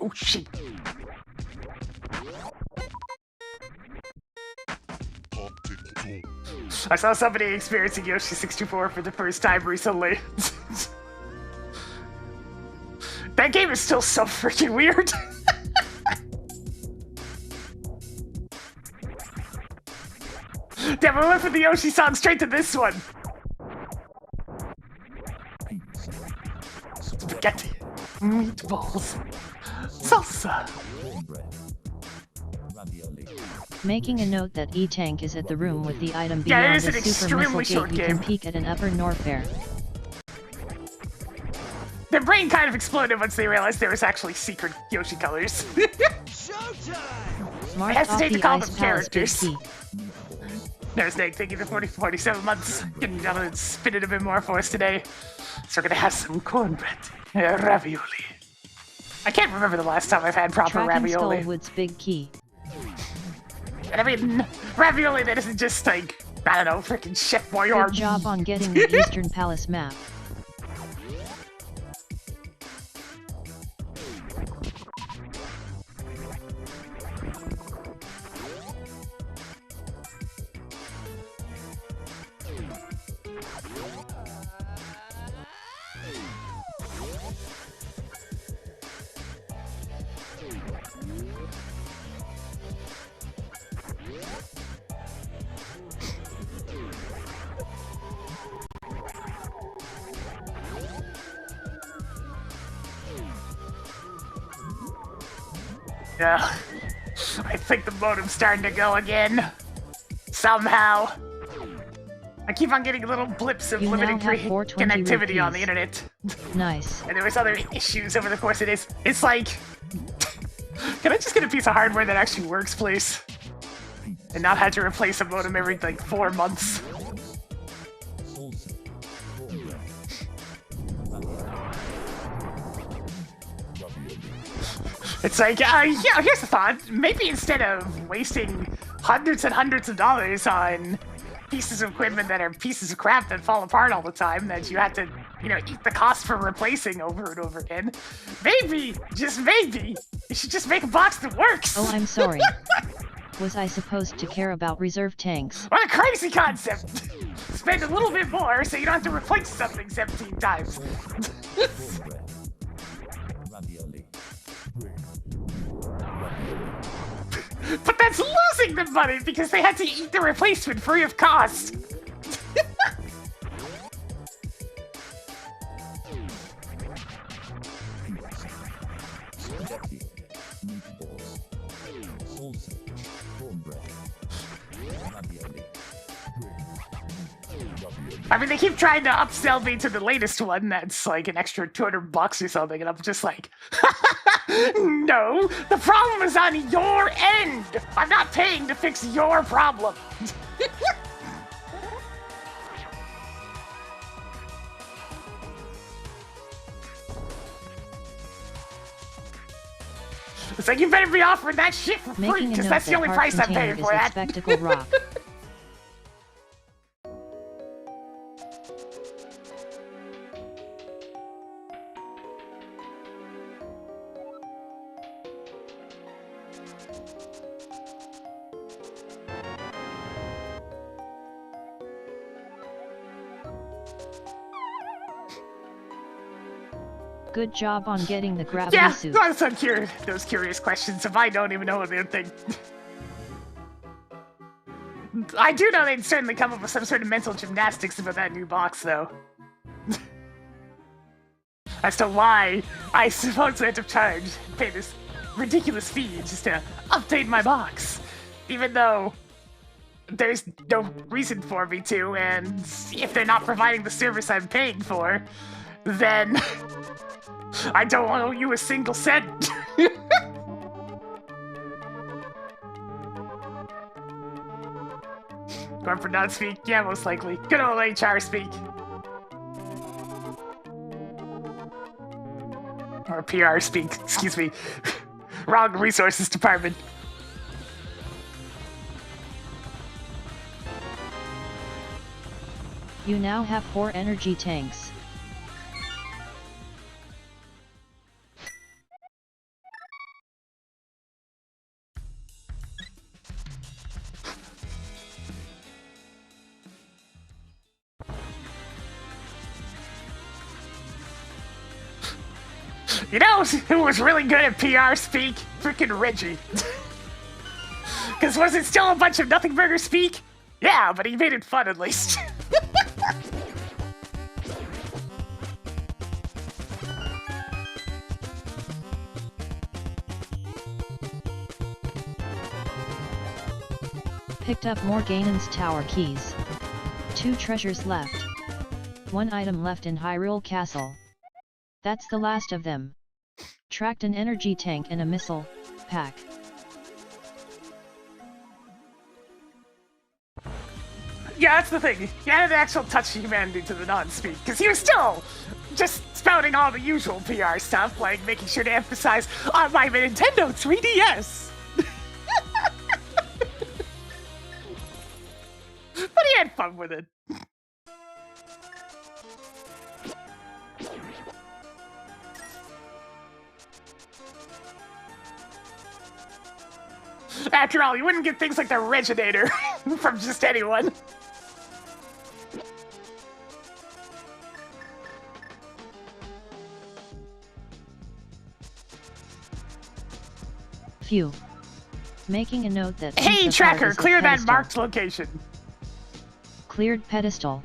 Oh shit. I saw somebody experiencing Yoshi 64 for the first time recently. That game is still so freaking weird. Damn, we went from the Yoshi song straight to this one. Spaghetti, meatballs, salsa. Making a note that E-Tank is at the room with the item Yeah, beyond it is the an super missile extremely short gate. You game. can peek at an upper Norfair. Their brain kind of exploded once they realized there was actually secret Yoshi colors. Showtime! Smart I off hesitate to the call ice them palace big characters. key. There's Snake, thank you for 47 months. Getting down and spin it a bit more for us today. So we're gonna have some cornbread, ravioli. I can't remember the last time I've had proper Tracking ravioli. Skullwood's big key. And I mean, ravioli that isn't just like, I don't know, freaking Chef Good Boyardee. job on getting the Eastern Palace map. Yeah, I think the modem's starting to go again. Somehow. I keep on getting little blips of You now limited have 420 connectivity on the rupees. internet. Nice. And there was other issues over the course of this. It's like, can I just get a piece of hardware that actually works, please? And not have to replace a modem every, like, 4 months. It's like, yeah, here's the thought. Maybe instead of wasting hundreds and hundreds of dollars on pieces of equipment that are pieces of crap that fall apart all the time, that you have to, you know, eat the cost for replacing over and over again, maybe, just maybe, you should just make a box that works. Oh, I'm sorry. Was I supposed to care about reserve tanks? What a crazy concept! Spend a little bit more so you don't have to replace something 17 times. But that's losing the money because they had to eat the replacement free of cost. I mean, they keep trying to upsell me to the latest one that's like an extra $200 or something, and I'm just like, no, the problem is on your end. I'm not paying to fix your problem. It's like, you better be offering that shit for free, Making a because note that's the that only heart price I'm container paying is for a that. spectacle rock. Good job on getting the gravity Yeah, suit. those curious questions if I don't even know what they're thinking. I do know they'd certainly come up with some sort of mental gymnastics about that new box, though. As to why I suppose I had to pay this ridiculous fee just to update my box. Even though there's no reason for me to, and if they're not providing the service I'm paying for, then I don't owe you a single cent. Corporate not speak? Yeah, most likely. Good old HR speak. Or PR speak, excuse me. Wrong resources department. You now have 4 energy tanks. You know who was really good at PR speak? Freaking Reggie. Because was it still a bunch of nothing burger speak? Yeah, but he made it fun at least. Picked up more Ganon's tower keys. 2 treasures left. 1 item left in Hyrule Castle. That's the last of them. Tracked an energy tank and a missile pack. Yeah, that's the thing. He added an actual touch of humanity to the non-speak, because he was still just spouting all the usual PR stuff, like making sure to emphasize on my Nintendo 3DS. But he had fun with it. After all, you wouldn't get things like the Reginator from just anyone. Phew. Making a note that... Hey, Tracker, clear that marked location. Cleared pedestal.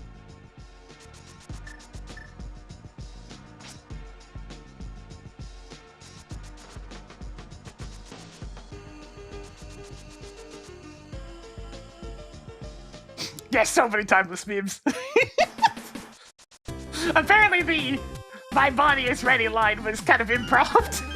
Yes, so many timeless memes. Apparently the "my body is ready" line was kind of improv.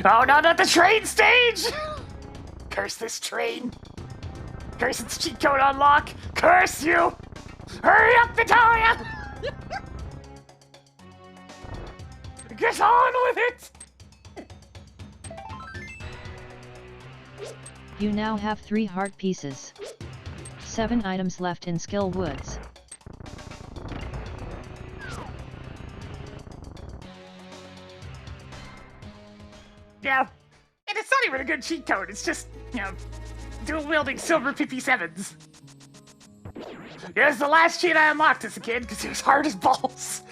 Oh no, not the train stage! Curse this train. Curse its cheat code unlock. Curse you! Hurry up, Natalia! Get on with it! You now have 3 heart pieces. 7 items left in Skill Woods. Yeah, and it's not even a good cheat code, it's just, you know, dual-wielding silver 57s. It was the last cheat I unlocked as a kid, because it was hard as balls.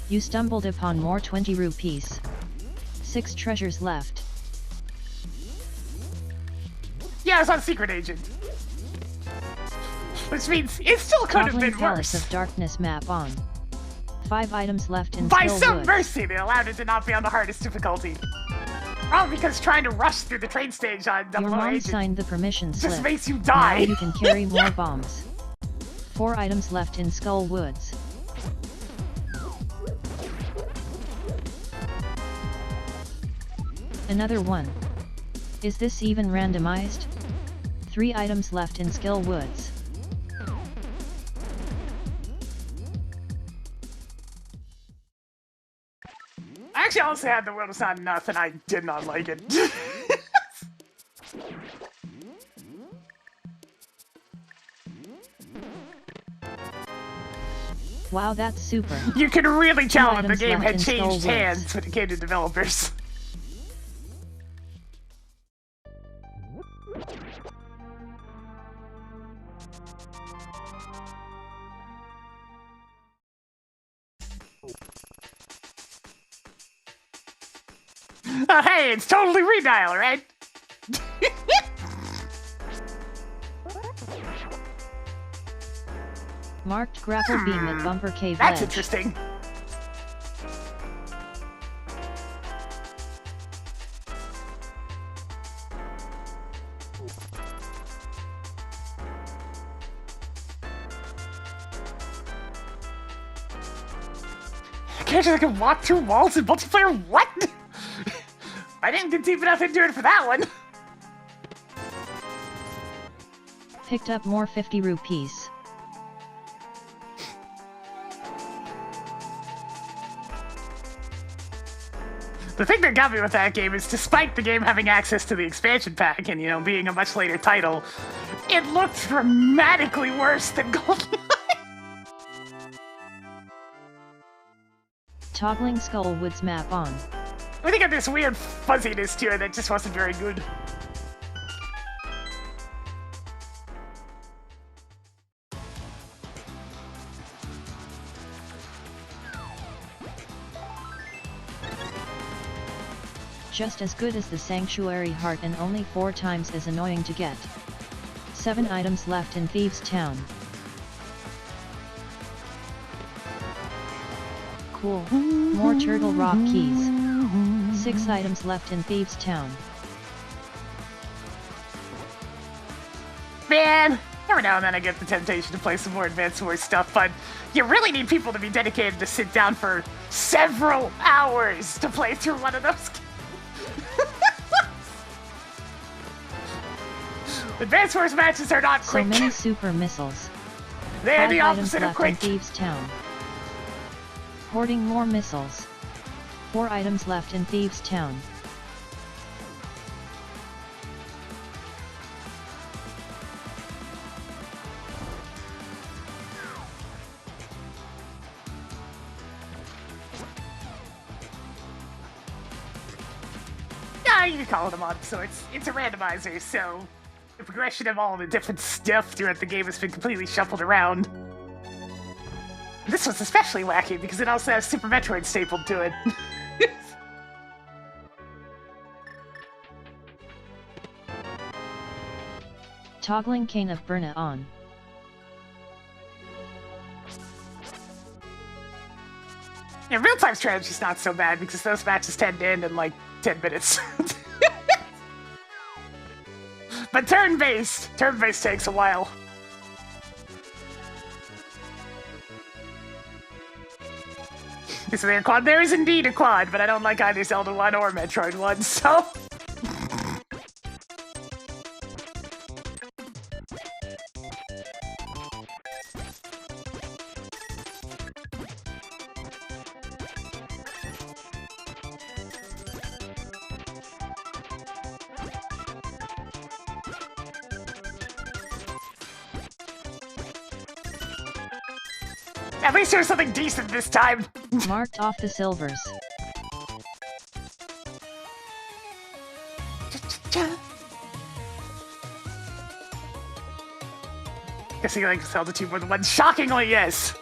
You stumbled upon more 20 rupees. 6 treasures left. Yeah, I was on Secret Agent. Which means it still could have been Palace worse. of Darkness map on. 5 items left in By Skill some Woods. mercy, they allowed it to not be on the hardest difficulty. Probably because trying to rush through the train stage on Your Double O mom Agent signed the permission slip. just makes you Now die. you can carry more bombs. 4 items left in Skull Woods. Another one. Is this even randomized? 3 items left in Skill Woods. I actually also had the world was not enough, and I did not like it. Wow, that's super. You can really tell that the items game left had in Skull changed Woods. hands when it came to developers. Oh, hey, it's totally redial, right? Marked grapple beam at Bumper Cave That's Ledge. interesting. character that can walk through walls in multiplayer? What? I didn't get deep enough into it for that one. Picked up more 50 rupees. The thing that got me with that game is, despite the game having access to the expansion pack and, you know, being a much later title, it looked dramatically worse than GoldenEye. Toggling Skullwood's map on. I think of this weird fuzziness to it that just wasn't very good. Just as good as the Sanctuary Heart and only 4 times as annoying to get. 7 items left in Thieves' Town. Cool. More Turtle Rock keys. 6 items left in Thieves' Town. Man, every now and then I get the temptation to play some more Advance Wars stuff, but you really need people to be dedicated to sit down for several hours to play through one of those games. Advance Wars matches are not quick. So many super missiles. They are 5 the items opposite of left quick. in Thieves' Town. Hoarding more missiles. 4 items left in Thieves' Town. Yeah, you can call it a mod of sorts. It's a randomizer, so the progression of all the different stuff throughout the game has been completely shuffled around. This was especially wacky because it also has Super Metroid stapled to it. Toggling Cane of Burna on. Yeah, real-time strategy's not so bad because those matches tend to end in like 10 minutes. But turn-based takes a while. Is there a quad? There is indeed a quad, but I don't like either Zelda 1 or Metroid 1, so... At least there's something decent this time. Marked off the silvers. Guess he likes Zelda 2 more than 1. Shockingly, yes.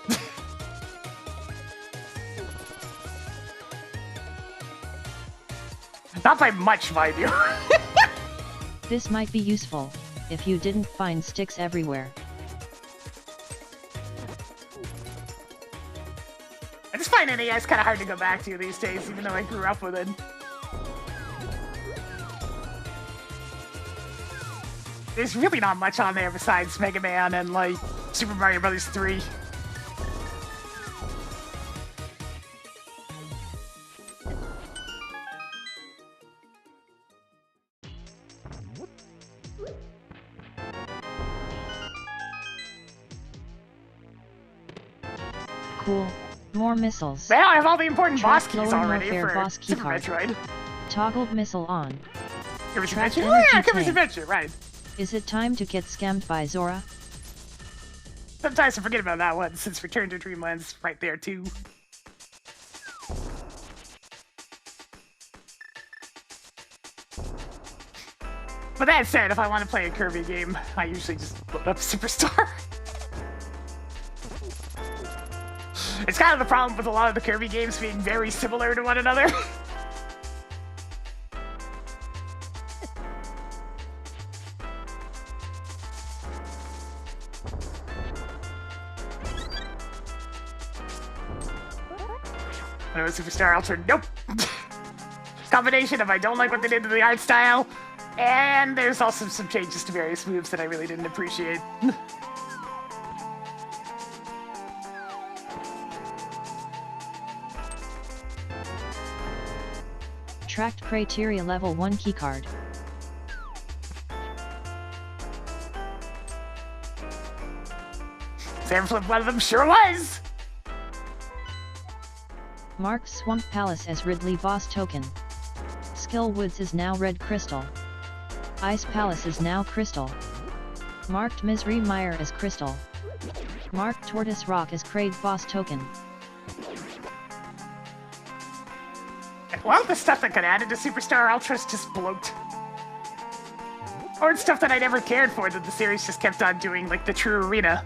Not by much, mind you. This might be useful, if you didn't find sticks everywhere. I just find NES kind of hard to go back to these days, even though I grew up with it. There's really not much on there besides Mega Man and, like, Super Mario Bros. 3. Cool. More missiles. Well, I have all the important boss Track keys lower already warfare for boss key Super card. Metroid. Toggled missile on. Kirby's Track Adventure? Oh energy yeah, Kirby's tank. Adventure, right. Is it time to get scammed by Zora? Sometimes I forget about that one, since Return to Dreamland's right there, too. But that said, if I want to play a Kirby game, I usually just load up Superstar. It's kind of the problem with a lot of the Kirby games being very similar to one another. I know Superstar Ultra, nope. Combination of I don't like what they did to the art style, and there's also some changes to various moves that I really didn't appreciate. Tracked criteria level 1 keycard. Sam Flip, one of them sure was! Marked Swamp Palace as Ridley boss token. Skill Woods is now red crystal. Ice Palace is now crystal. Marked Misery Mire as crystal. Marked Tortoise Rock as Craig boss token. Well, the stuff that got added to Superstar Ultra's just bloat. Or it's stuff that I never cared for that the series just kept on doing, like the True Arena.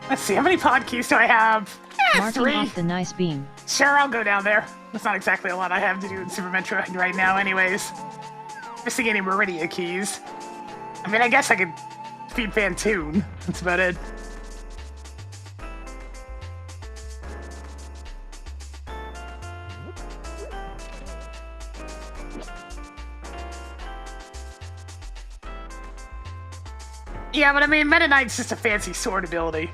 Let's see, how many pod keys do I have? Marking 3. off the nice beam. Sure, I'll go down there. That's not exactly a lot I have to do in Super Metroid right now anyways. Missing any Meridia keys. I mean, I guess I could feed Phantoon. That's about it. Yeah, but I mean, Meta Knight's just a fancy sword ability.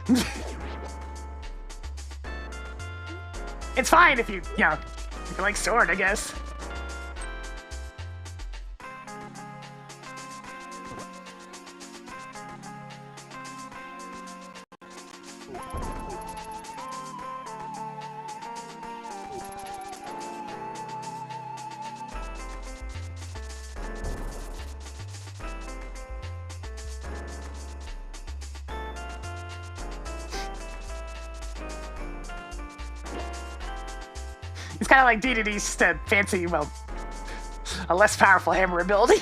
It's fine if you like sword, I guess. It's kind of like DDD's just a fancy, well, a less powerful hammer ability.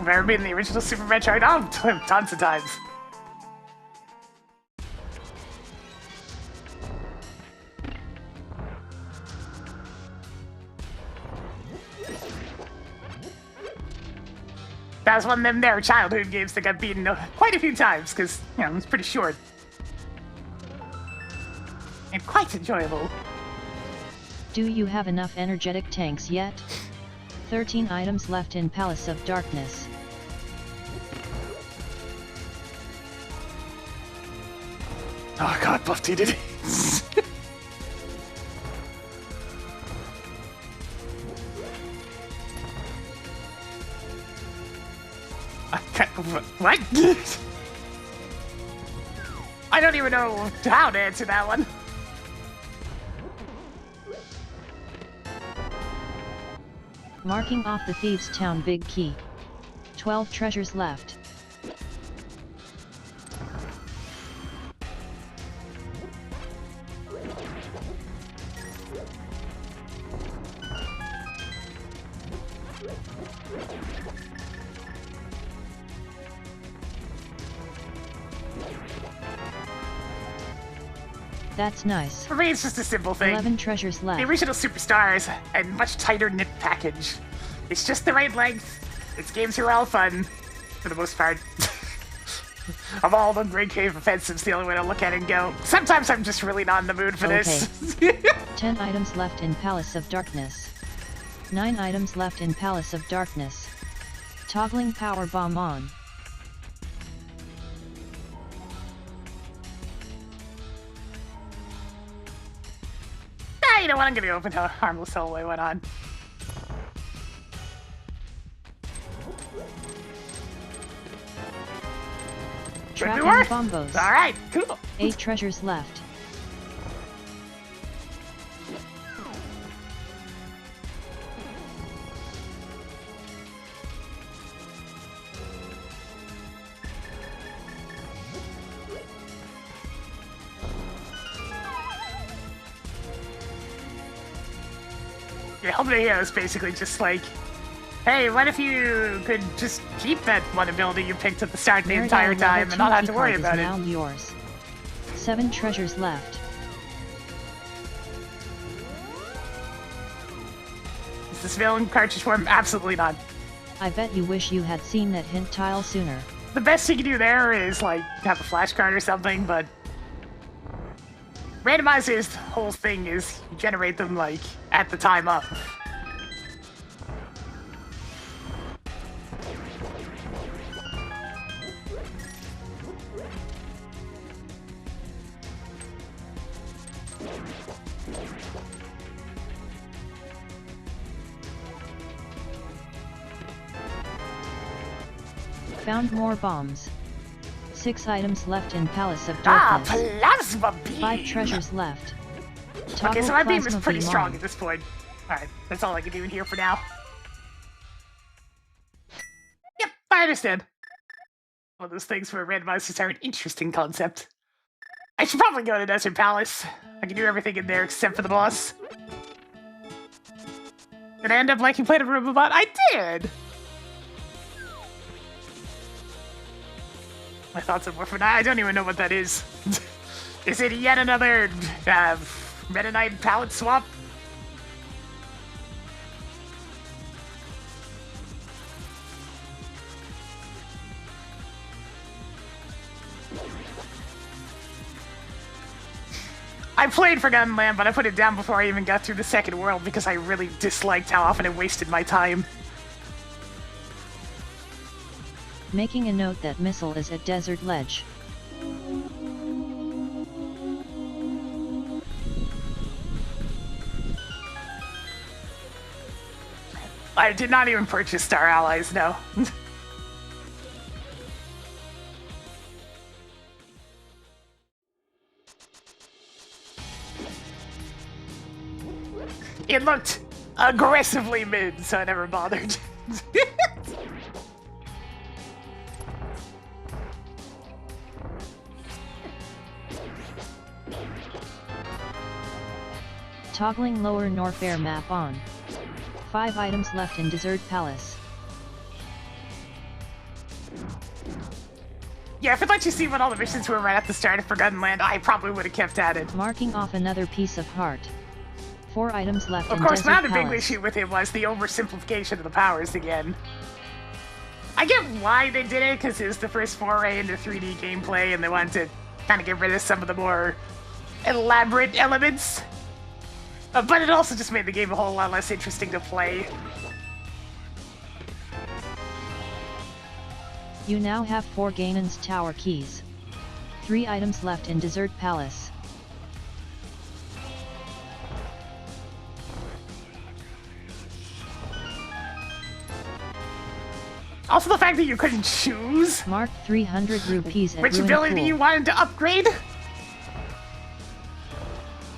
I've ever been in the original Super Metroid? Oh, tons of times. That was one of them there childhood games that got beaten quite a few times, because, it was pretty short. And quite enjoyable. Do you have enough energetic tanks yet? 13 items left in Palace of Darkness. Oh god, buff DDD. What? I don't even know how to answer that one. Marking off the Thieves' Town Big Key. 12 treasures left. That's nice. For me, it's just a simple thing. 11 treasures left. The original Superstar is a much tighter knit package. It's just the right length. Its games are all fun, for the most part. Of all the Great Cave Offensives, the only way to look at it and go, sometimes I'm just really not in the mood for this. 10 items left in Palace of Darkness. 9 items left in Palace of Darkness. Toggling Power Bomb on. You know what? I'm gonna open how Harmless Hallway went on. Tracking bombos. Alright, cool. 8 treasures left. Yeah, Helmet Hero is basically just like Hey, what if you could just keep that one ability you picked at the start the Meridell entire level time and 2 not have key to worry card is about now it? yours. 7 treasures left. Is this villain cartridge form? Absolutely not. I bet you wish you had seen that hint tile sooner. The best you can do there is, like, have a flashcard or something, but... Randomizer's whole thing is you generate them, like, at the time up. Found more bombs. 6 items left in Palace of Ah, Darkness. plasma beam! 5 treasures left. Okay, Toggle so my beam is plasma pretty beam strong on. at this point. Alright, that's all I can do in here for now. Yep, I understand. One of those things where randomizers are an interesting concept. I should probably go to Desert Palace. I can do everything in there except for the boss. Did I end up liking playing a Robobot? I did! My thoughts are more for now. I don't even know what that is. Is it yet another Meta Knight palette swap? I played Forgotten Land, but I put it down before I even got through the second world because I really disliked how often it wasted my time. Making a note that missile is at Desert Ledge. I did not even purchase Star Allies, no. It looked aggressively mid, so I never bothered. Toggling lower Norfair map on. 5 items left in Desert Palace. Yeah, if it let you see what all the missions were right at the start of Forgotten Land, I probably would have kept at it. Marking off another piece of heart. 4 items left Of in course, Desert my other big Palace. issue with it was the oversimplification of the powers again. I get why they did it, because it was the first foray into 3D gameplay, and they wanted to kind of get rid of some of the more elaborate elements. But it also just made the game a whole lot less interesting to play. You now have 4 Ganon's Tower keys. 3 items left in Desert Palace. Also, the fact that you couldn't choose Mark 300 rupees at which Ruined ability Pool. you wanted to upgrade.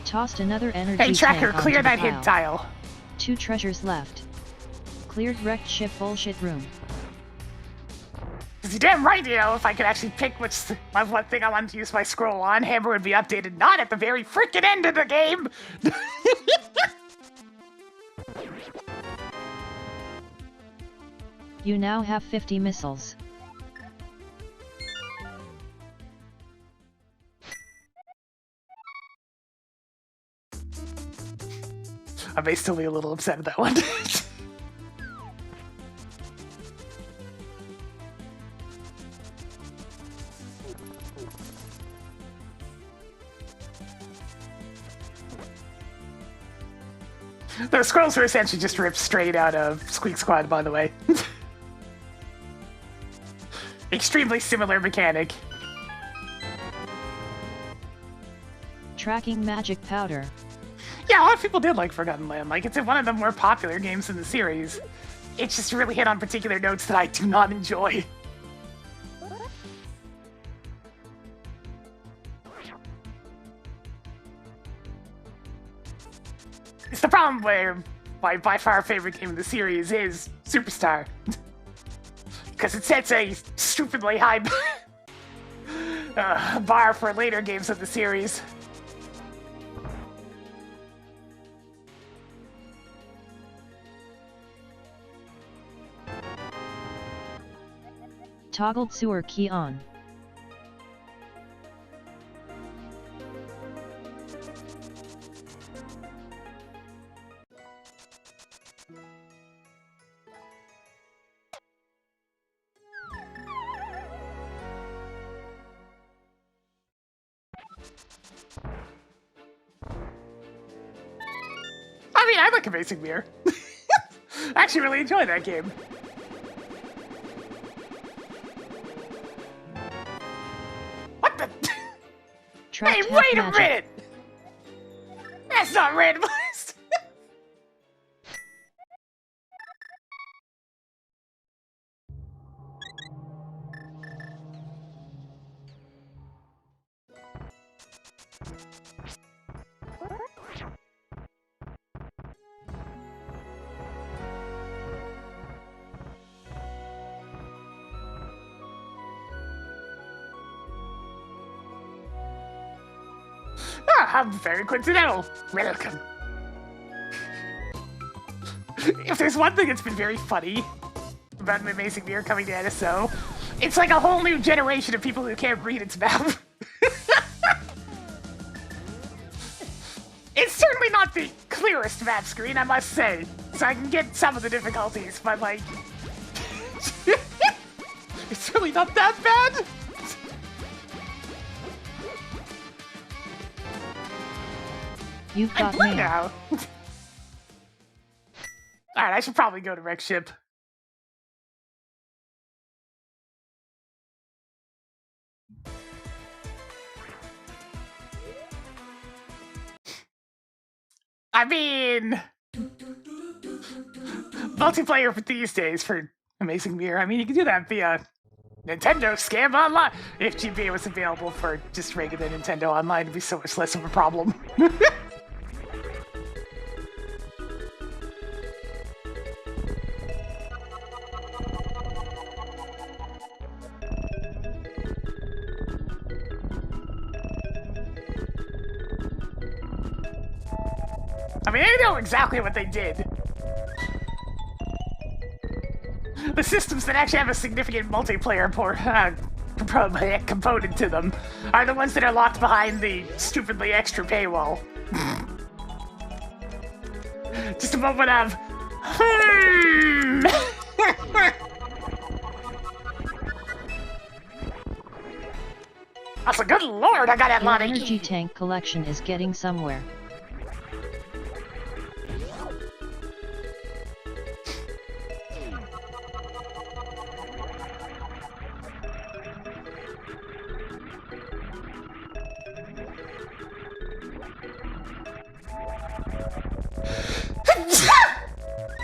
Tossed another energy Hey, Tracker, tank clear onto the that hit tile. 2 treasures left. Cleared wrecked ship bullshit room. Because you're damn right, you know, if I could actually pick what thing I wanted to use my scroll on, Hammer would be updated not at the very freaking end of the game! You now have 50 missiles. I may still be a little upset at that one. Those scrolls were essentially just ripped straight out of Squeak Squad, by the way. Extremely similar mechanic. Tracking magic powder. Yeah, a lot of people did like Forgotten Land. Like, it's one of the more popular games in the series. It just really hit on particular notes that I do not enjoy. It's the problem where my by far favorite game of the series is Superstar. Because it sets a stupidly high bar for later games of the series. Toggled sewer key on. I mean, I like Amazing Mirror. I actually really enjoy that game. What the? Hey, wait a minute! That's not randomized! Ah, I'm very coincidental. Welcome. If there's one thing that's been very funny about an Amazing Mirror coming to NSO, it's like a whole new generation of people who can't read its map. It's certainly not the clearest map screen, I must say, so I can get some of the difficulties, but like... it's really not that bad! You've got I'm blue mail. now. Alright, I should probably go to Wreck Ship. I mean... multiplayer for these days for Amazing Mirror. I mean, you can do that via Nintendo Scam Online. If GBA was available for just regular Nintendo Online, it'd be so much less of a problem. I mean, I know exactly what they did. The systems that actually have a significant multiplayer component to them are the ones that are locked behind the stupidly extra paywall. Just a moment of... Also, good lord, I got a lot of... Your energy tank collection is getting somewhere.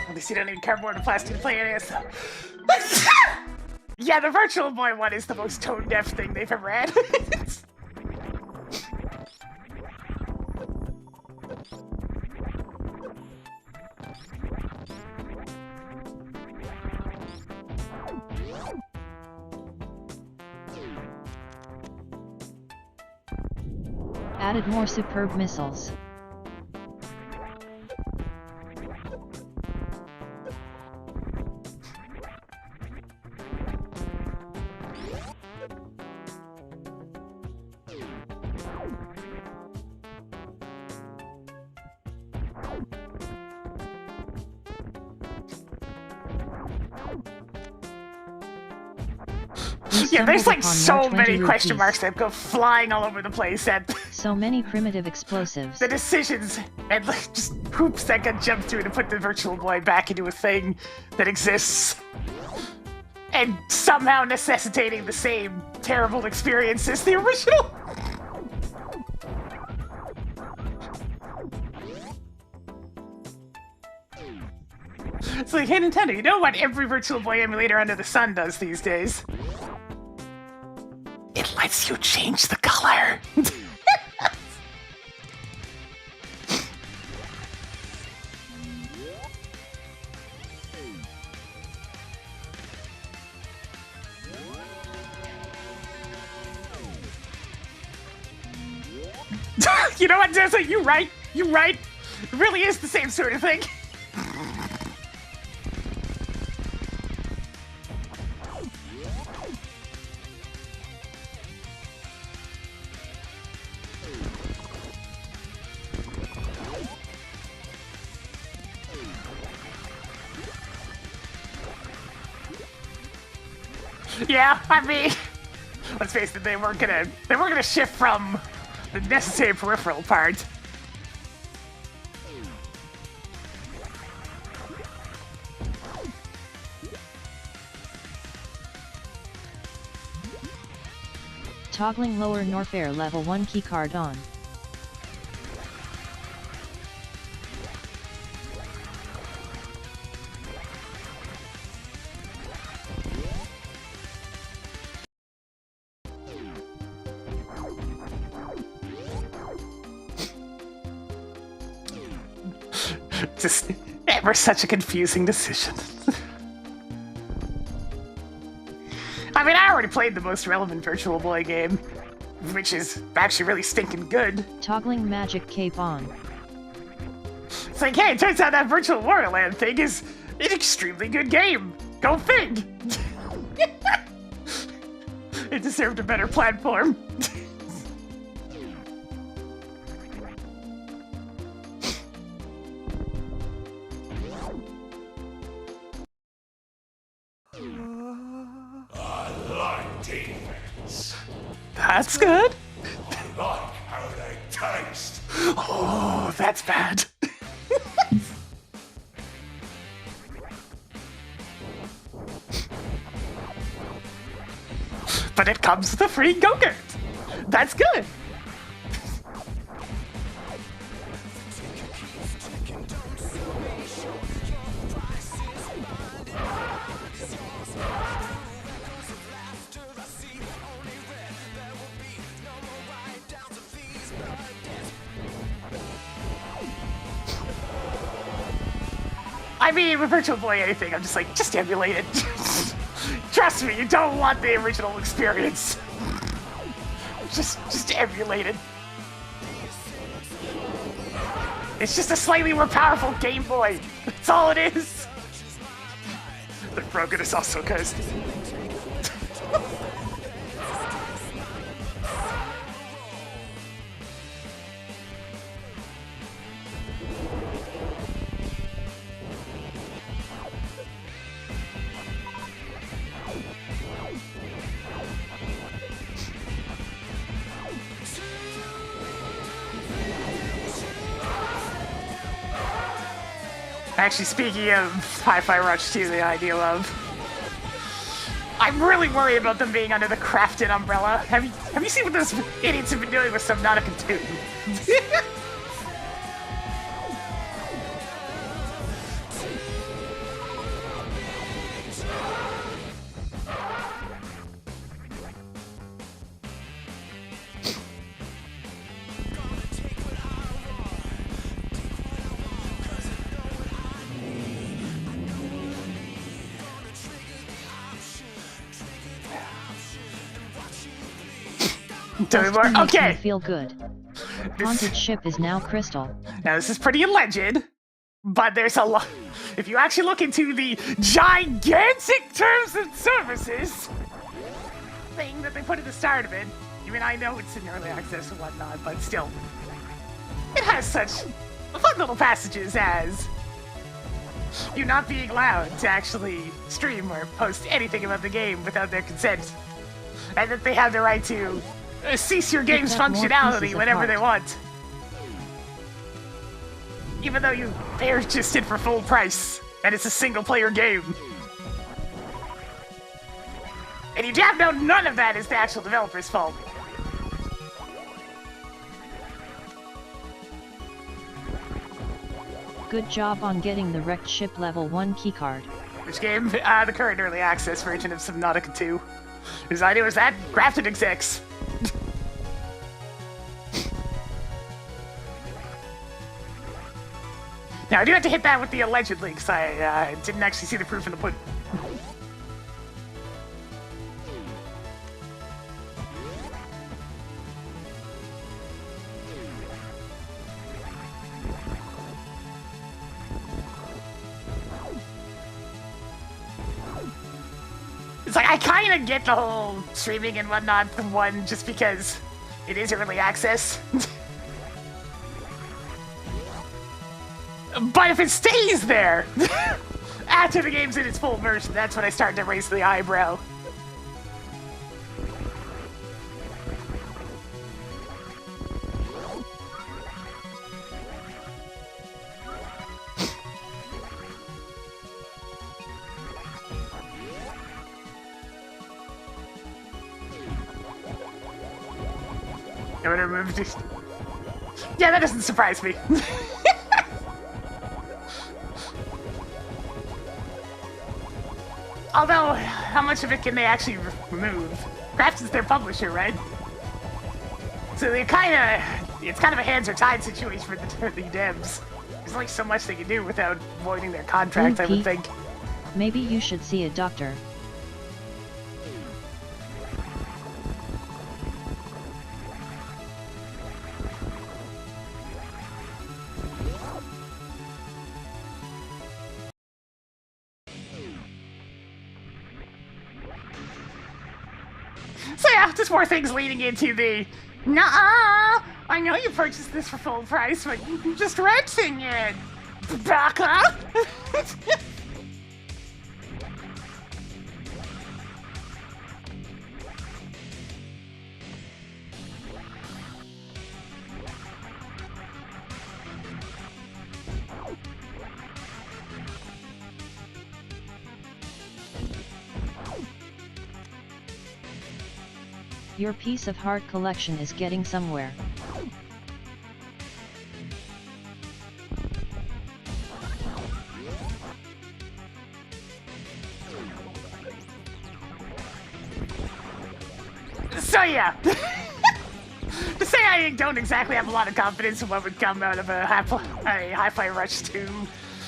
At least you don't need cardboard and plastic to play NES. Yeah, the Virtual Boy one is the most tone-deaf thing they've ever had. Added more superb missiles. Yeah, there's like upon so March many 20 question rupees. marks that go flying all over the place, and So many primitive explosives. the decisions and like just hoops that got jumped through to put the Virtual Boy back into a thing that exists, and somehow necessitating the same terrible experience as the original. It's like, hey Nintendo, you know what every Virtual Boy emulator under the sun does these days? It lets you change the color. You know what, Dessa? You right. You right. It really is the same sort of thing. Yeah, I mean, let's face it, they weren't gonna shift from the necessary peripheral part. Toggling lower Norfair level 1 keycard on. Just ever such a confusing decision. I mean, I already played the most relevant Virtual Boy game, which is actually really stinking good. Toggling magic cape on. It's like, hey, it turns out that Virtual Warland thing is an extremely good game. Go fig! It deserved a better platform. That's good. I like how they taste. Oh, that's bad. But it comes with a free go-kart. That's good. I mean, with Virtual Boy anything, I'm just like, just emulate it. Trust me, you don't want the original experience. Just emulate it. It's just a slightly more powerful Game Boy. That's all it is. The broken is also good. Actually, speaking of Hi-Fi Rush 2, the idea of, I'm really worried about them being under the crafted umbrella. Have you seen what those idiots have been doing with Subnautica 2? Okay. Feel good. Haunted ship is now crystal. Now this is pretty alleged, but there's a lot. If you actually look into the gigantic terms and services thing that they put at the start of it, I mean, I know it's in early access and whatnot, but still, it has such fun little passages as you not being allowed to actually stream or post anything about the game without their consent, and that they have the right to cease your game's functionality whenever they want. Even though you purchased it for full price, and it's a single-player game. And you have known none of that is the actual developer's fault. Good job on getting the wrecked ship level 1 keycard. Which game? The current early access version of Subnautica 2. Whose idea was that? Grafted execs. Now, I do have to hit that with the alleged links. I didn't actually see the proof in the pudding. It's like, I kind of get the whole streaming and whatnot from one just because it is early access. But if it stays there after the game's in its full version, that's when I start to raise the eyebrow. I'm gonna remove this. Yeah, that doesn't surprise me. Although, how much of it can they actually remove? Perhaps it's their publisher, right? So it's kind of a hands are tied situation for the devs. There's only so much they can do without voiding their contract, I would think. Maybe you should see a doctor. So yeah, just more things leading into the nuh-uh! I know you purchased this for full price, but you're just renting it, baka! Your piece of heart collection is getting somewhere. So yeah, to say I don't exactly have a lot of confidence in what would come out of a Hi-Fi Rush 2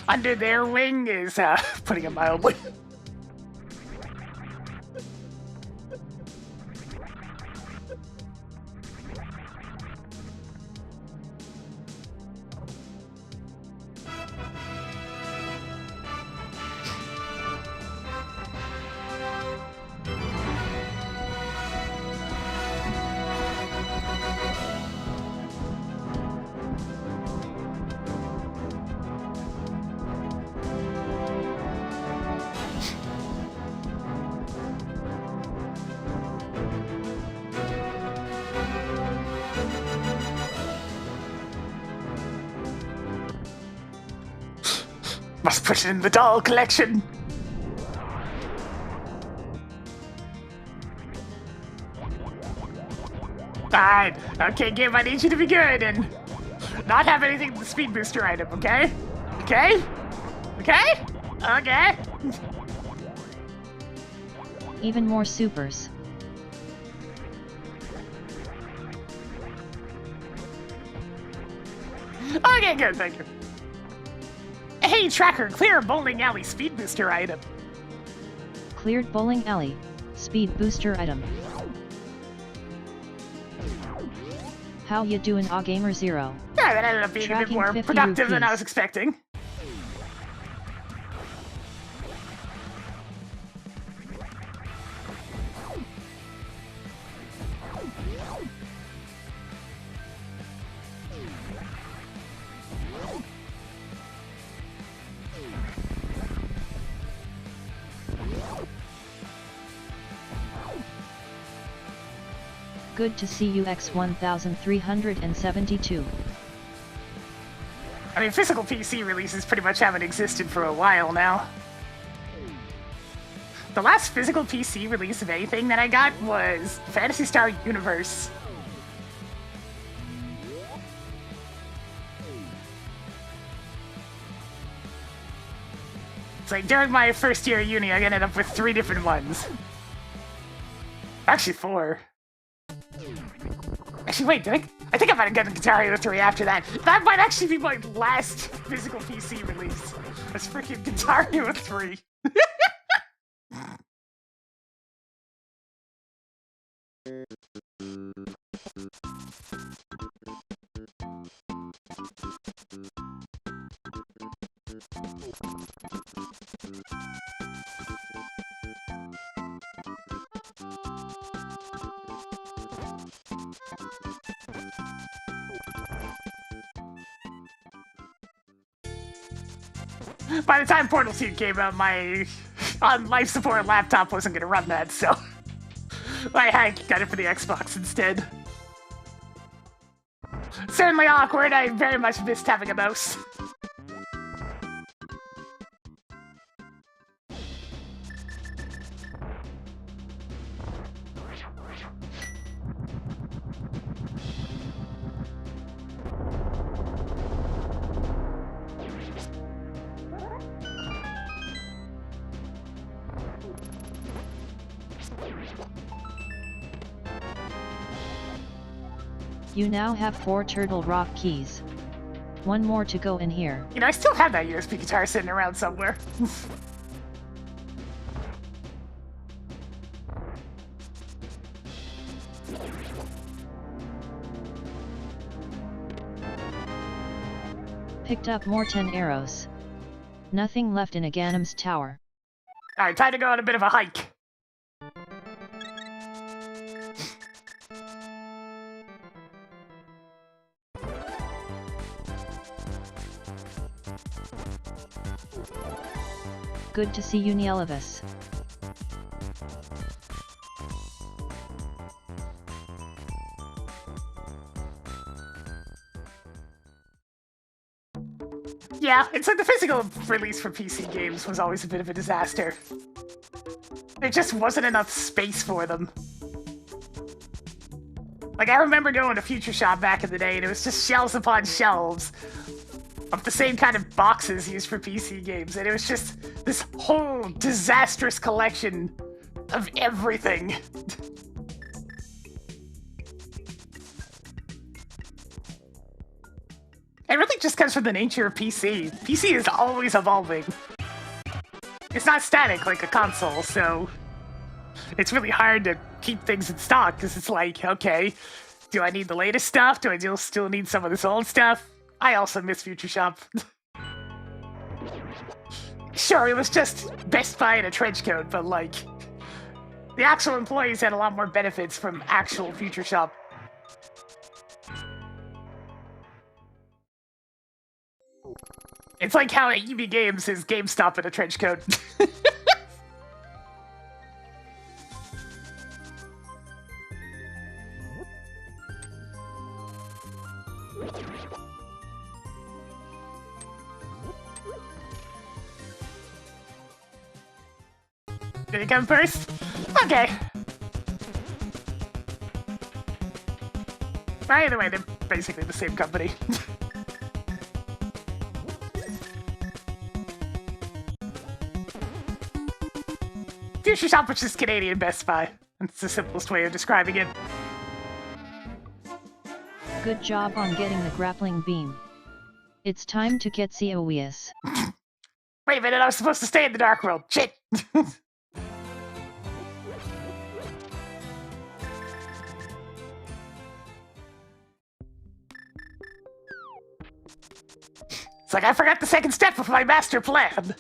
under their wing is putting it mildly. Must put it in the doll collection. Alright, okay, game, I need you to be good and not have anything with the speed booster item, okay? Okay? Okay? Okay? Even more supers. Okay, good, thank you. Hey, Tracker, clear a bowling alley speed booster item. Cleared bowling alley. Speed booster item. How ya doing, Gamer Zero? Yeah, that ended up being a bit more productive than I was expecting. Good to see you X1372. I mean, physical PC releases pretty much haven't existed for a while now. The last physical PC release of anything that I got was Phantasy Star Universe. It's like during my first year of uni, I ended up with 3 different ones. Actually, 4. Actually, wait, I think I might have gotten Guitar Hero 3 after that. That might actually be my last physical PC release. That's freaking Guitar Hero 3. By the time Portal 2 came out, my on life support laptop wasn't going to run that, so I got it for the Xbox instead. Certainly awkward, I very much missed having a mouse. You now have 4 Turtle Rock keys. 1 more to go in here. You know, I still have that USB guitar sitting around somewhere. Picked up more 10 arrows. Nothing left in Aganim's tower. Alright, time to go on a bit of a hike. Good to see you, Nielevis. Yeah, it's like the physical release for PC games was always a bit of a disaster. There just wasn't enough space for them. Like, I remember going to Future Shop back in the day, and it was just shelves upon shelves of the same kind of boxes used for PC games, and it was just this whole disastrous collection of everything. It really just comes from the nature of PC. PC is always evolving. It's not static like a console, so it's really hard to keep things in stock, because it's like, okay, do I need the latest stuff? Do I still need some of this old stuff? I also miss Future Shop. Sure, it was just Best Buy in a trench coat, but like, the actual employees had a lot more benefits from actual Future Shop. It's like how EB Games is GameStop in a trench coat. Did he come first? Okay. Either way, they're basically the same company. Future Shop, which is Canadian Best Buy. That's the simplest way of describing it. Good job on getting the grappling beam. It's time to get COES. Wait a minute, I was supposed to stay in the Dark World. Shit! It's like I forgot the second step of my master plan.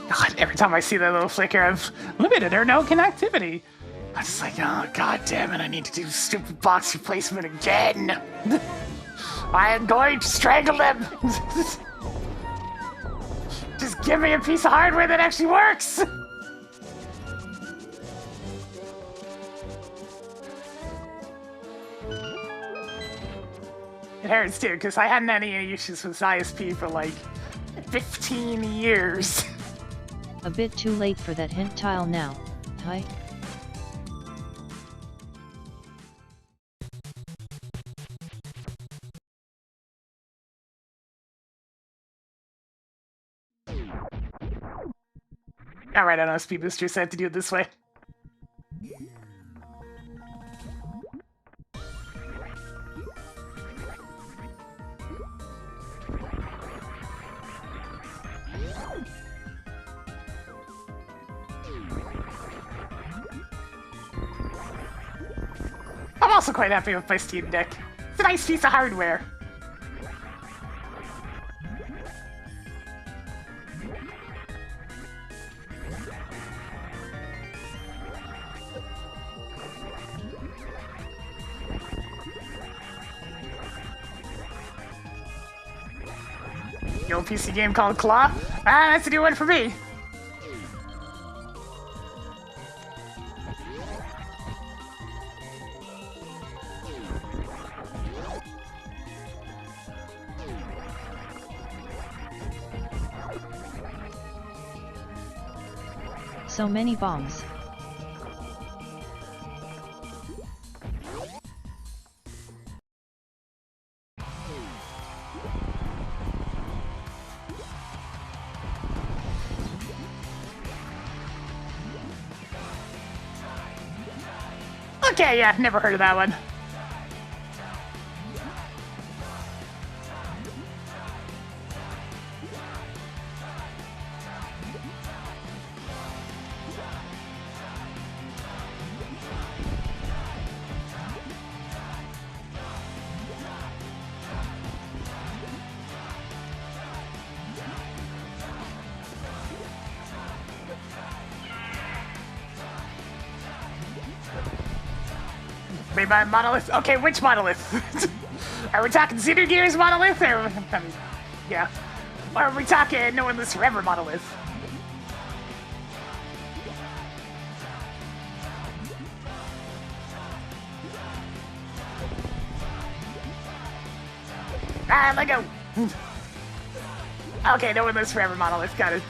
God, every time I see that little flicker of limited or no connectivity, I'm just like, oh, god damn it, I need to do stupid box replacement again. I am going to strangle them. Just give me a piece of hardware that actually works. It hurts too, because I hadn't had any issues with ISP for like 15 years. A bit too late for that hint tile now, hi? Alright, I know speed boosters, so I have to do it this way. I'm also quite happy with my Steam Deck. It's a nice piece of hardware. The old PC game called Claw? Ah, that's a new one for me. So many bombs. Okay, yeah, never heard of that one. Made by Monolith? Okay, which Monolith? Are we talking Xenogears Monolith? Or, I mean, yeah. Or are we talking No One Lives Forever Monolith? Ah, let go! Okay, No One Lives Forever Monolith, got it.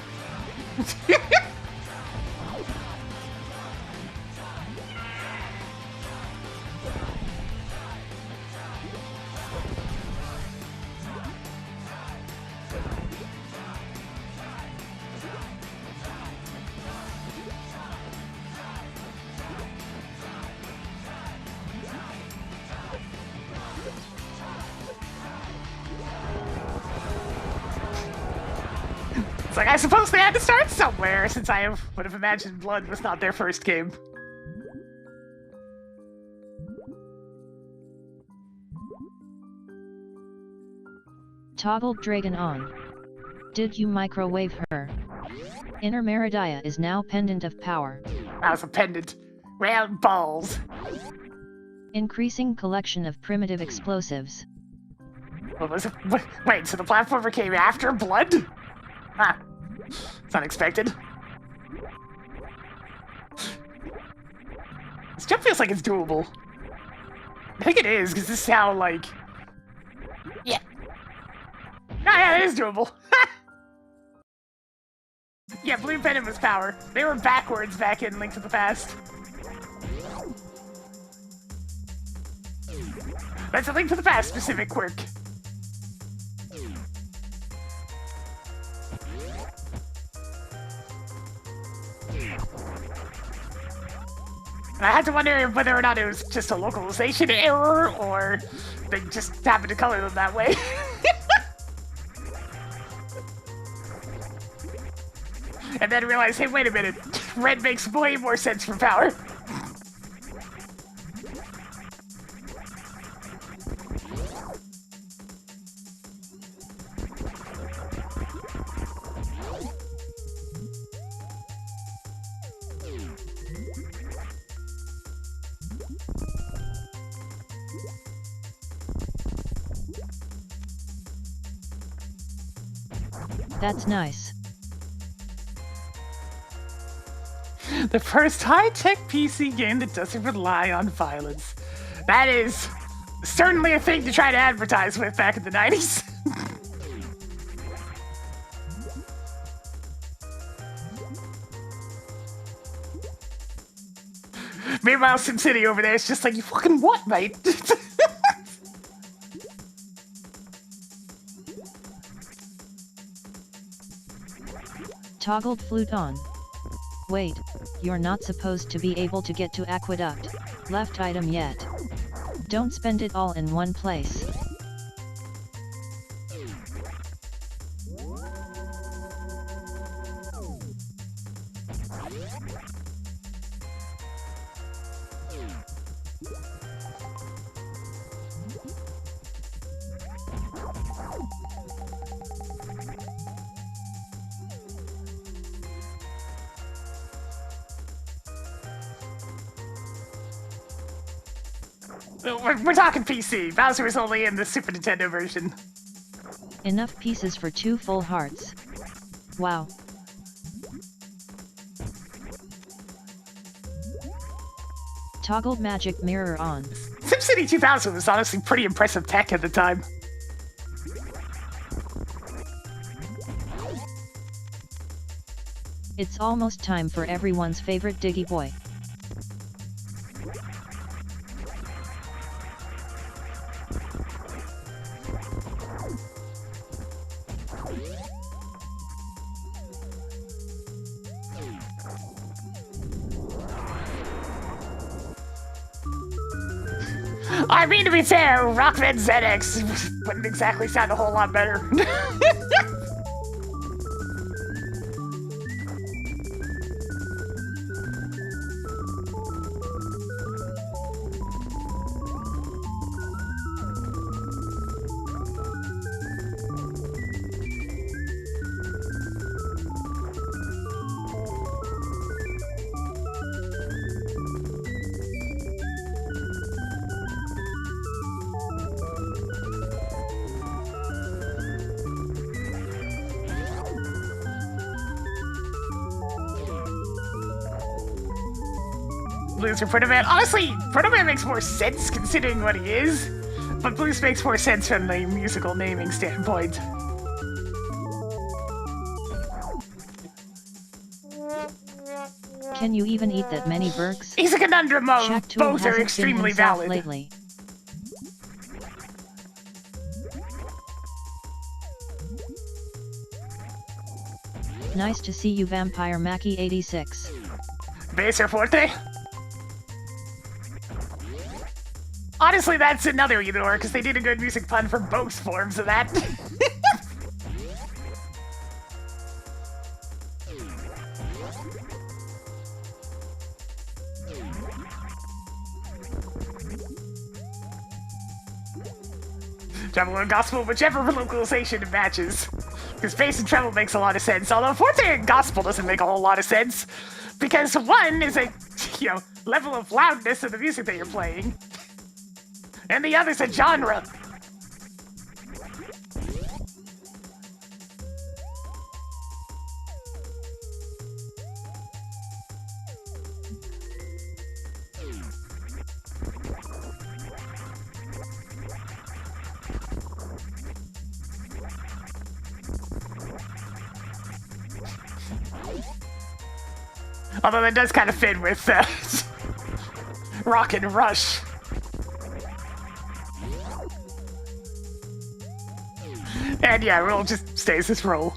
It's like, I suppose they had to start somewhere, since I would have imagined Blood was not their first game. Toggled Dragon on. Did you microwave her? Inner Meridia is now pendant of power. That was a pendant. Round balls. Increasing collection of primitive explosives. What was it? Wait, so the platformer came after Blood? Huh. It's unexpected. This jump feels like it's doable. I think it is, because this is how, like... Yeah. Yeah, it is doable. Yeah, Blue Pendant was power. They were backwards back in Link to the Past. That's a Link to the Past specific quirk. And I had to wonder whether or not it was just a localization error, or they just happened to color them that way. And then realized, hey, wait a minute, red makes way more sense for power. That's nice. The first high-tech PC game that doesn't rely on violence. That is certainly a thing to try to advertise with back in the 90s. Meanwhile, SimCity over there is just like, you fucking what, mate? Toggled flute on. Wait, you're not supposed to be able to get to Aqueduct, left item yet. Don't spend it all in one place. We're talking PC. Bowser was only in the Super Nintendo version. Enough pieces for 2 full hearts. Wow. Toggle magic mirror on. SimCity 2000 was honestly pretty impressive tech at the time. It's almost time for everyone's favorite Diggy Boy. I mean, to be fair, Rockman ZX wouldn't exactly sound a whole lot better. Blues for Protoman. Honestly, Protoman makes more sense considering what he is, but Blues makes more sense from the musical naming standpoint. Can you even eat that many Berks? He's a conundrum of Check to both are hasn't extremely been himself valid. lately. Nice to see you, Vampire Mackie 86. Bass or Forte? Honestly, that's another either or, because they did a good music pun for both forms of that. Treble and Gospel, whichever localization it matches. Because bass and treble makes a lot of sense, although Forte and Gospel doesn't make a whole lot of sense. Because one is a, level of loudness of the music that you're playing. And the other's a genre. Although that does kind of fit with Rock and Rush. And yeah, we'll just stay as this roll.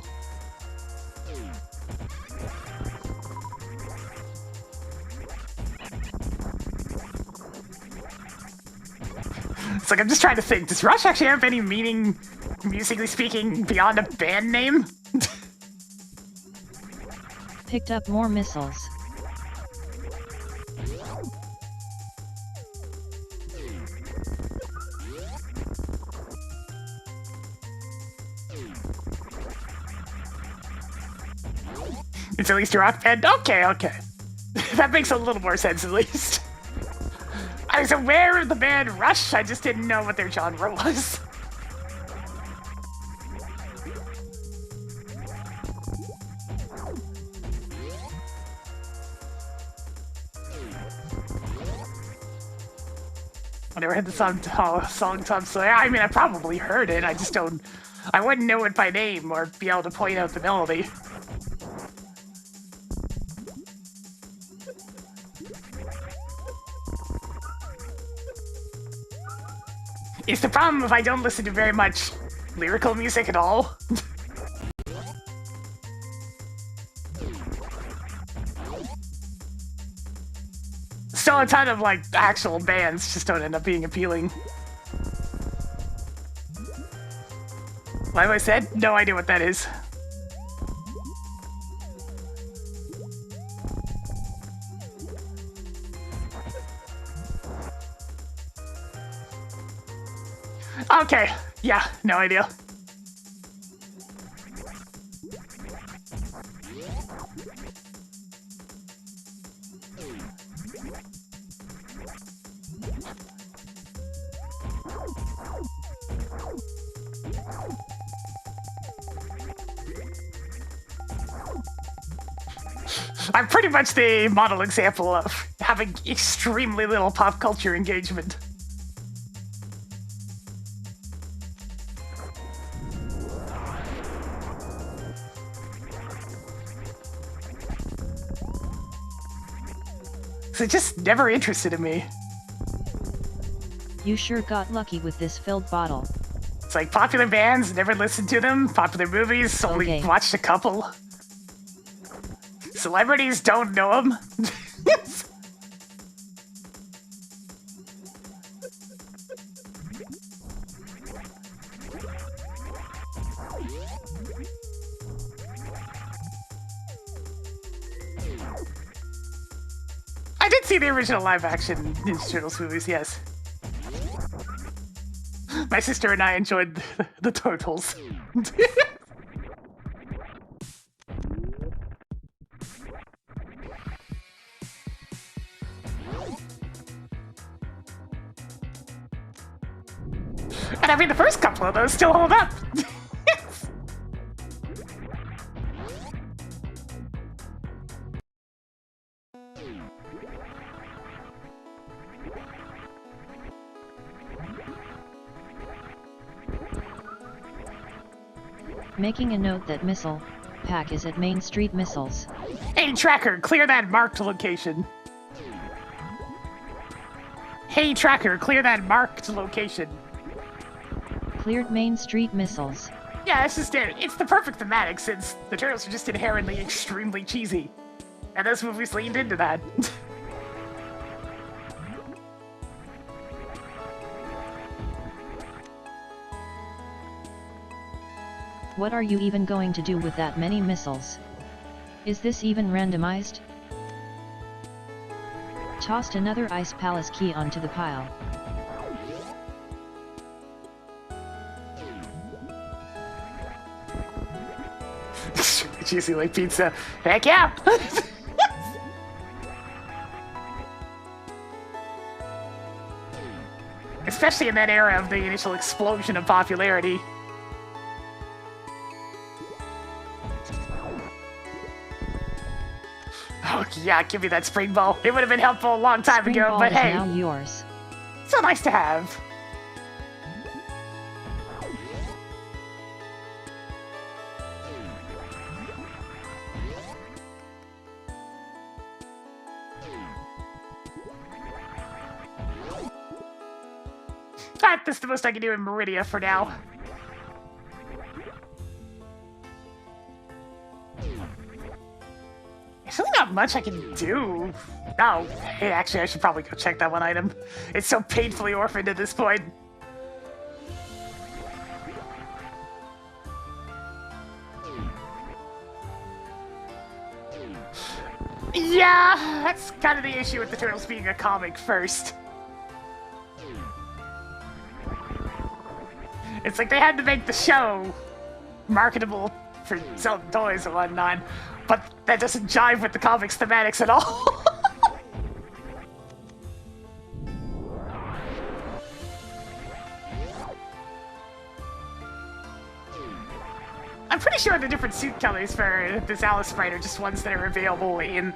It's like, I'm just trying to think, does Rush actually have any meaning, musically speaking, beyond a band name? Picked up more missiles. It's at least a rock band? Okay, okay. That makes a little more sense, at least. I was aware of the band Rush, I just didn't know what their genre was. I never heard the song Tom Sawyer. I mean, I probably heard it, I just don't... I wouldn't know it by name or be able to point out the melody. It's the problem if I don't listen to very much lyrical music at all. Still a ton of, like, actual bands just don't end up being appealing. Like I said, no idea what that is. Okay, yeah, no idea. I'm pretty much the model example of having extremely little pop culture engagement. So it just never interested in me. You sure got lucky with this filled bottle. It's like popular bands, never listened to them. Popular movies, only Okay. watched a couple. Celebrities, don't know them. I did see the original live-action Ninja Turtles movies, yes. My sister and I enjoyed the Turtles. And I mean, the first couple of those still hold up. Making a note that missile pack is at Main Street Missiles. Hey, Tracker, clear that marked location. Hey, Tracker, clear that marked location. Cleared Main Street Missiles. Yeah, it's just it. It's the perfect thematic since the Turtles are just inherently extremely cheesy. And those movies leaned into that. What are you even going to do with that many missiles? Is this even randomized? Tossed another Ice Palace key onto the pile. Cheesy like pizza. Heck yeah! Especially in that era of the initial explosion of popularity. Oh yeah, give me that spring ball. It would have been helpful a long time Spring ago, ball but is hey, now yours. so nice to have. That's the most I can do in Meridia for now. There's really not much I can do. Oh, hey, actually, I should probably go check that one item. It's so painfully orphaned at this point. Yeah, that's kind of the issue with the Turtles being a comic first. It's like they had to make the show marketable for selling toys and whatnot, but that doesn't jive with the comics thematics at all. I'm pretty sure the different suit colors for this Alice sprite are just ones that are available in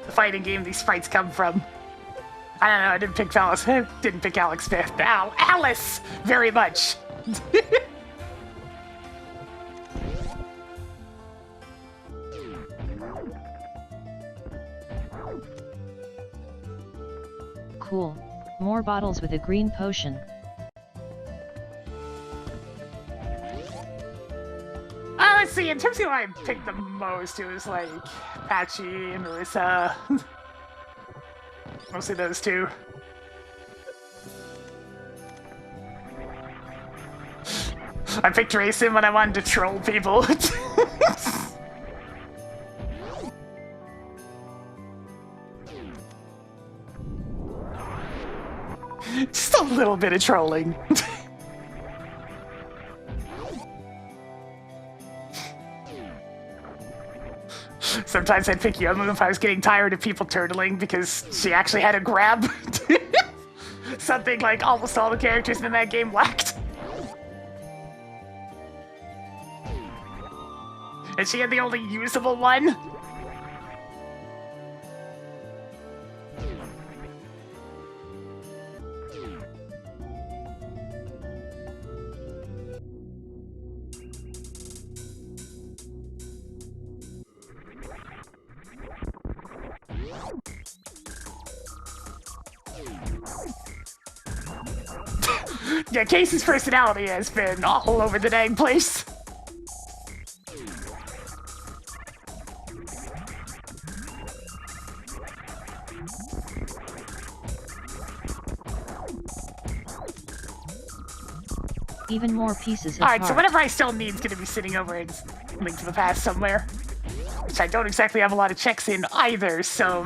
the fighting game these sprites come from. I don't know, I didn't pick Alice. Didn't pick Alex Smith. Ow, Alice! Very much. Cool. More bottles with a green potion. Let's see, in terms of who I picked the most, it was like Patchy and Marissa. Mostly those two. I picked Racing when I wanted to troll people. Just a little bit of trolling. Sometimes I'd pick Yomu if I was getting tired of people turtling because she actually had a grab. Something like almost all the characters in that game lacked. And she had the only usable one. Yeah, Casey's personality has been all over the dang place. Even more pieces of Alright, heart. so whatever I still need is going to be sitting over in Link to the Past somewhere. Which I don't exactly have a lot of checks in either, so,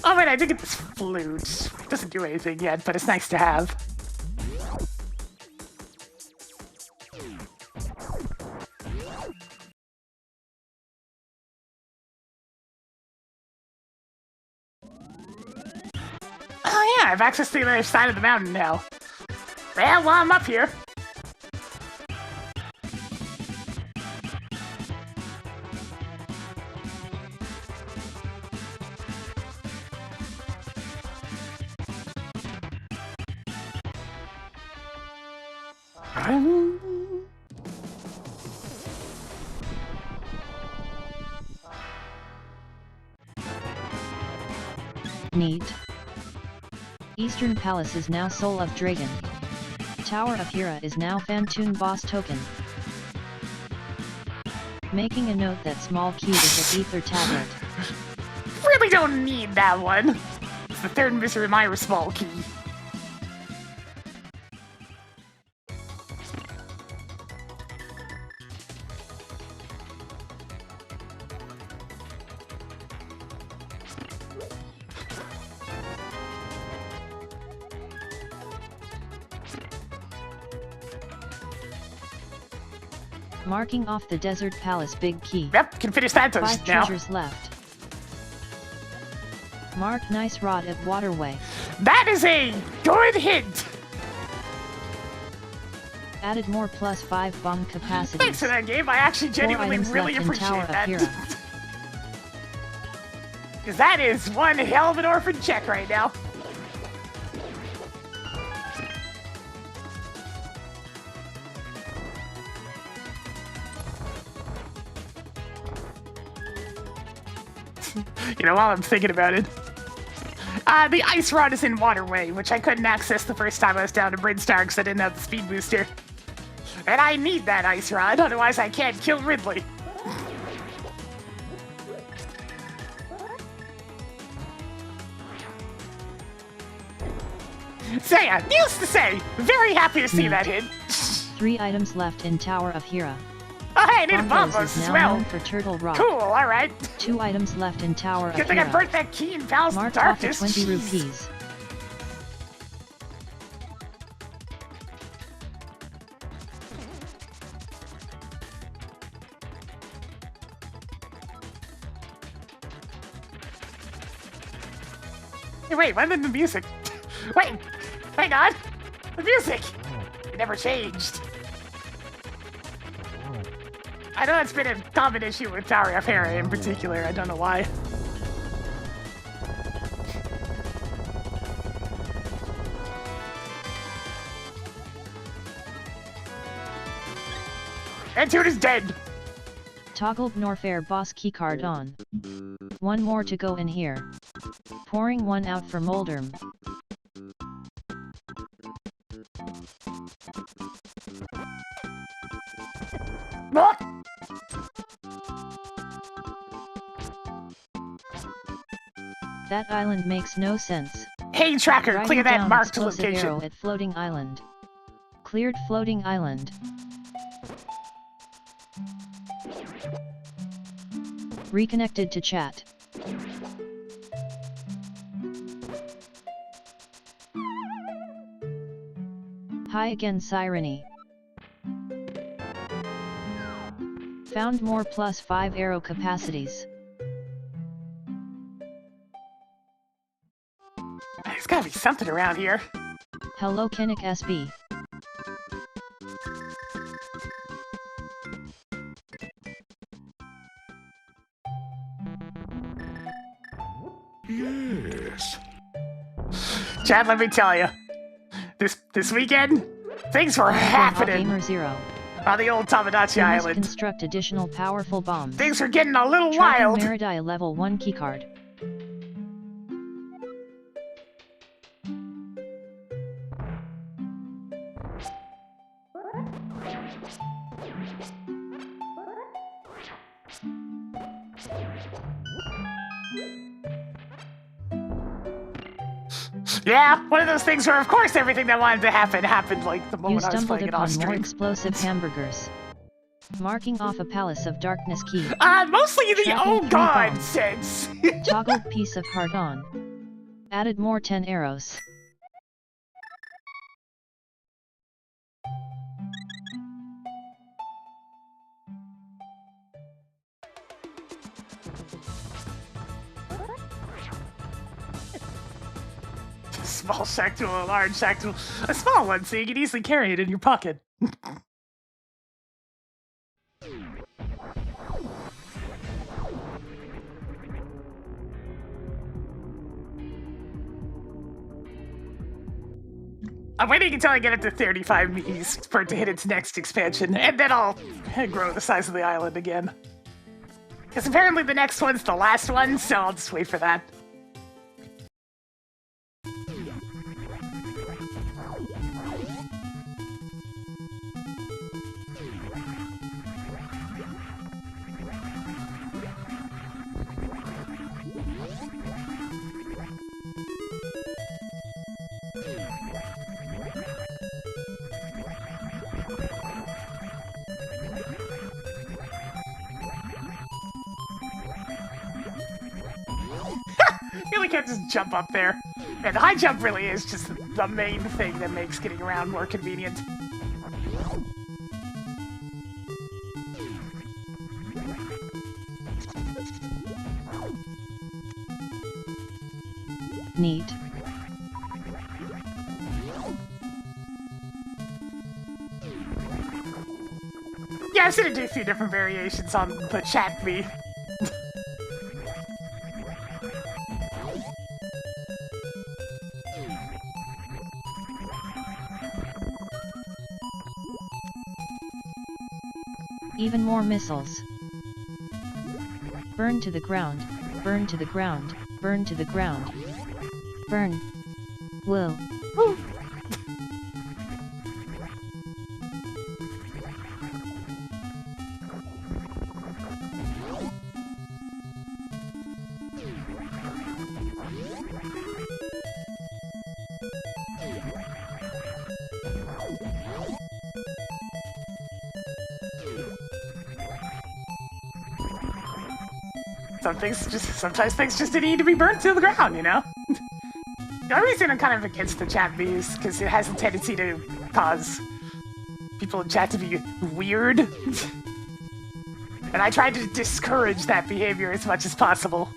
Oh, wait, I did get this flute. Doesn't do anything yet, but it's nice to have. Oh yeah, I have access to the other side of the mountain now. Well, while I'm up here. Neat. Eastern Palace is now Soul of Dragon. Tower of Hera is now Fantoon Boss Token. Making a note that small key is an ether tablet. Really don't need that one. It's the third Mr. Myra small key. Marking off the Desert Palace big key. Yep, can finish that 5 toast now. treasures left. Mark nice rod at Waterway. That is a good hint. Added more plus 5 bomb capacity. Thanks for that game. I actually genuinely items really left in Tower appreciate of that. Hera. Because that is one hell of an orphan check right now. You know, while I'm thinking about it. The ice rod is in Waterway, which I couldn't access the first time I was down to Brinstar because I didn't have the speed booster. And I need that ice rod, otherwise I can't kill Ridley. So yeah, needless to say, very happy to see that hit. 3 items left in Tower of Hera. Oh hey, I need a Bombos Bombos is as now well. known for Turtle Rock. Cool, alright. 2 items left in Tower of Good thing I Hera. burnt that key in Palace of Marked off the Darkness. 20 Jeez. rupees. Hey, wait, when did the music? Wait, hang on. The music! It never changed. I know that's been a common issue with Tower of Hera in particular. I don't know why. And Toon is dead. Toggled Norfair boss keycard on. 1 more to go in here. Pouring 1 out for Moldorm. What? That island makes no sense. Hey, Tracker, Riding clear that down marked explosive location. arrow at Floating Island. Cleared Floating Island. Reconnected to chat. Hi again, Sireny. Found more plus 5 arrow capacities. There's gotta be something around here. Hello Kinnick SB. Yes. Chad, let me tell you. This weekend, things were happening Gamer 0. on the old Tamagotchi You must Island. construct additional powerful bombs. Things were getting a little Tracking wild. Meridai level 1 keycard. Yeah, one of those things where, of course, everything that wanted to happen happened like the You moment I was stumbled playing it off upon more stream. explosive hamburgers. Marking off a palace of darkness key. Mostly the Tracking oh 3 god bombs. sense. Toggled piece of heart on. Added more 10 arrows. A small sack tool, a large sack tool. A small one, so you can easily carry it in your pocket. I'm waiting until I get up to 35 Mies for it to hit its next expansion, and then I'll grow the size of the island again. Because apparently the next one's the last one, so I'll just wait for that. You really can't just jump up there. And the high jump really is just the main thing that makes getting around more convenient. Neat. Yeah, I've seen it do a few different variations on the chat me. Even more missiles. Burn to the ground, burn to the ground, burn to the ground. Burn. Whoa. Woo. Sometimes things just need to be burnt to the ground, you know? The only reason I'm kind of against the chat bee is because it has a tendency to cause people in chat to be weird. And I try to discourage that behavior as much as possible.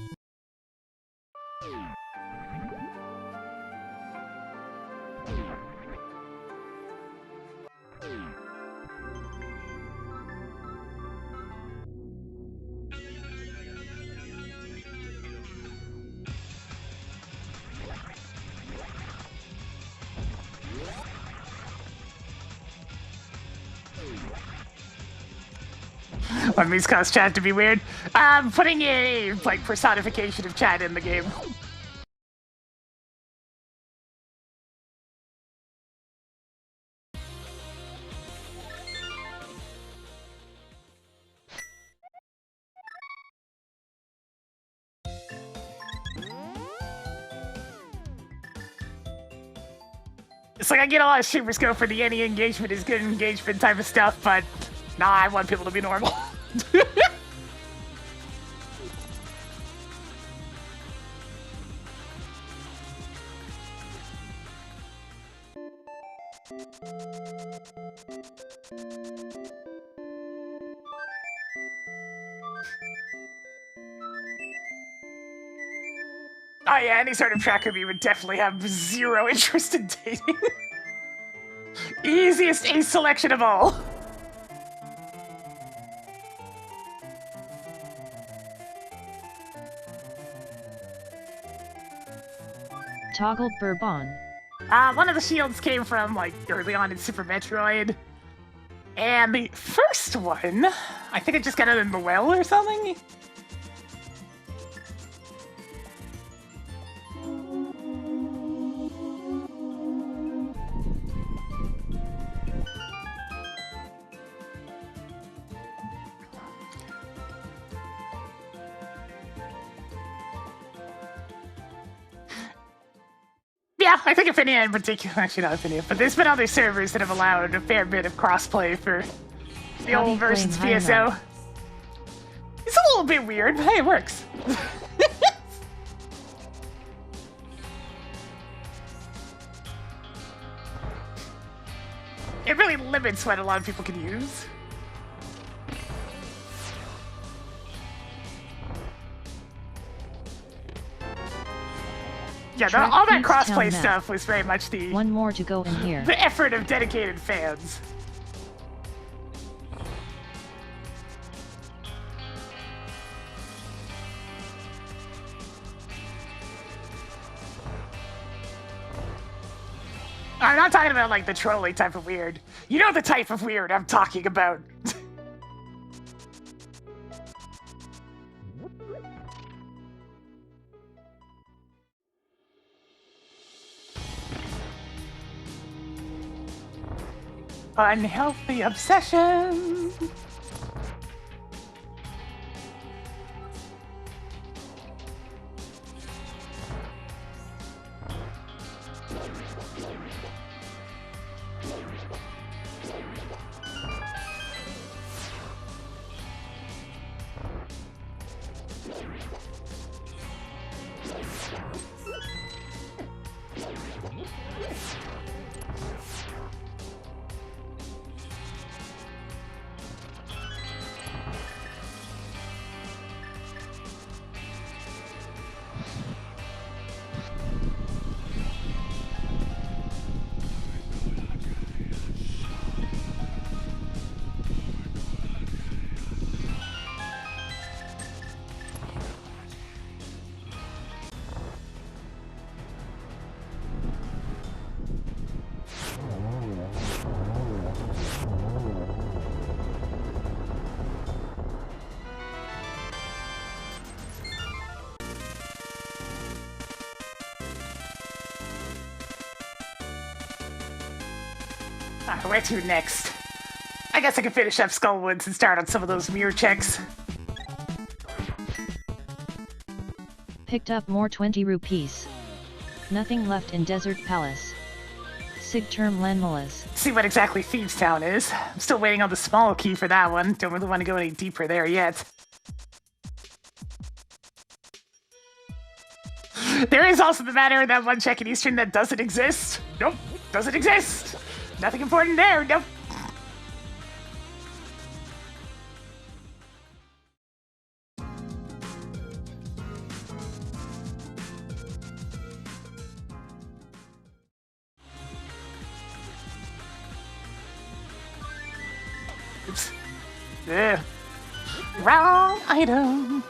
What means cause chat to be weird? Putting a like personification of chat in the game. It's like I get a lot of streamers go for the any engagement is good engagement type of stuff, but nah, I want people to be normal. Oh yeah, any sort of tracker bee would definitely have zero interest in dating. Easiest ace selection of all. Toggled Bourbon. One of the shields came from, like, early on in Super Metroid. And the first one, I think I just got it in the well or something? Yeah, I think Affinia in particular, actually not Affinia, but there's been other servers that have allowed a fair bit of crossplay for the How do old you claim version's high PSO. rank? It's a little bit weird, but hey, it works. It really limits what a lot of people can use. Yeah, Track all that Pete's Town crossplay map. stuff was very much the One more to go in here. effort of dedicated fans. I'm not talking about like the trolling type of weird. You know the type of weird I'm talking about. Unhealthy obsession. Where to next? I guess I can finish up Skullwoods and start on some of those mirror checks. Picked up more 20 rupees. Nothing left in Desert Palace. Sig term Landmalas. See what exactly Thieves Town is. I'm still waiting on the small key for that one. Don't really want to go any deeper there yet. There is also the matter of that one check in Eastern that doesn't exist. Nope, doesn't exist. Nothing important there, nope. Oops. Ugh. Wrong item.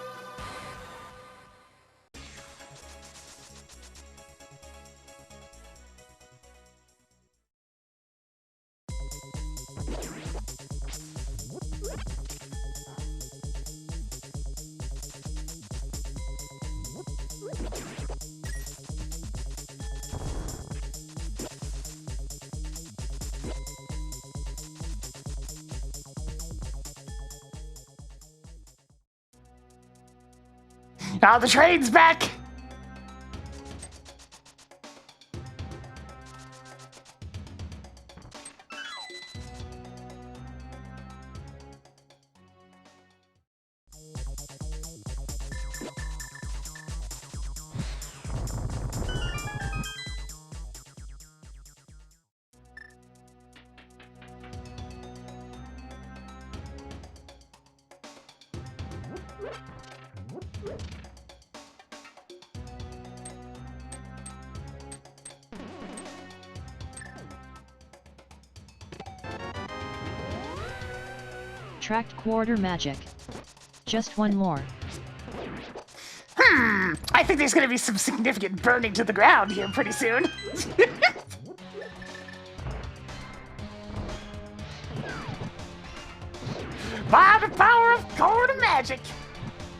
Oh, the train's back! Tracked quarter magic. Just one more. I think there's gonna be some significant burning to the ground here pretty soon. By the power of quarter magic,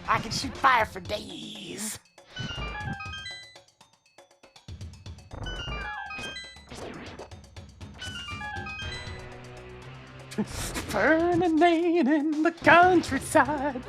I can shoot fire for days. Burning lane in the countryside.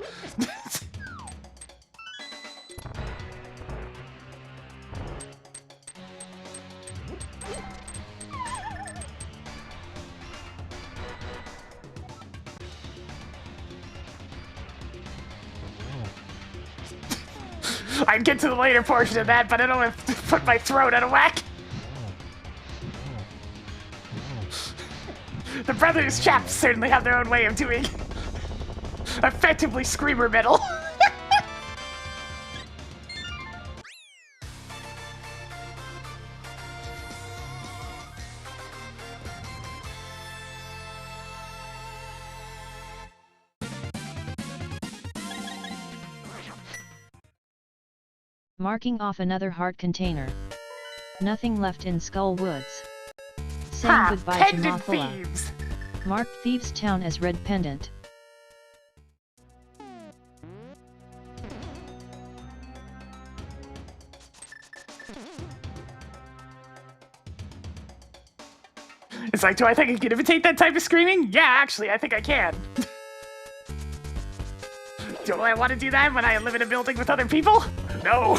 I'd get to the later portion of that, but I don't want to put my throat out of whack. The Brothers chaps certainly have their own way of doing effectively screamer metal. Marking off another heart container. Nothing left in Skull Woods. Saying goodbye to Pendant Mothula. thieves. Marked Thieves Town as red pendant. It's like, do I think I can imitate that type of screaming? Yeah, actually, I think I can. Do I want to do that when I live in a building with other people? No.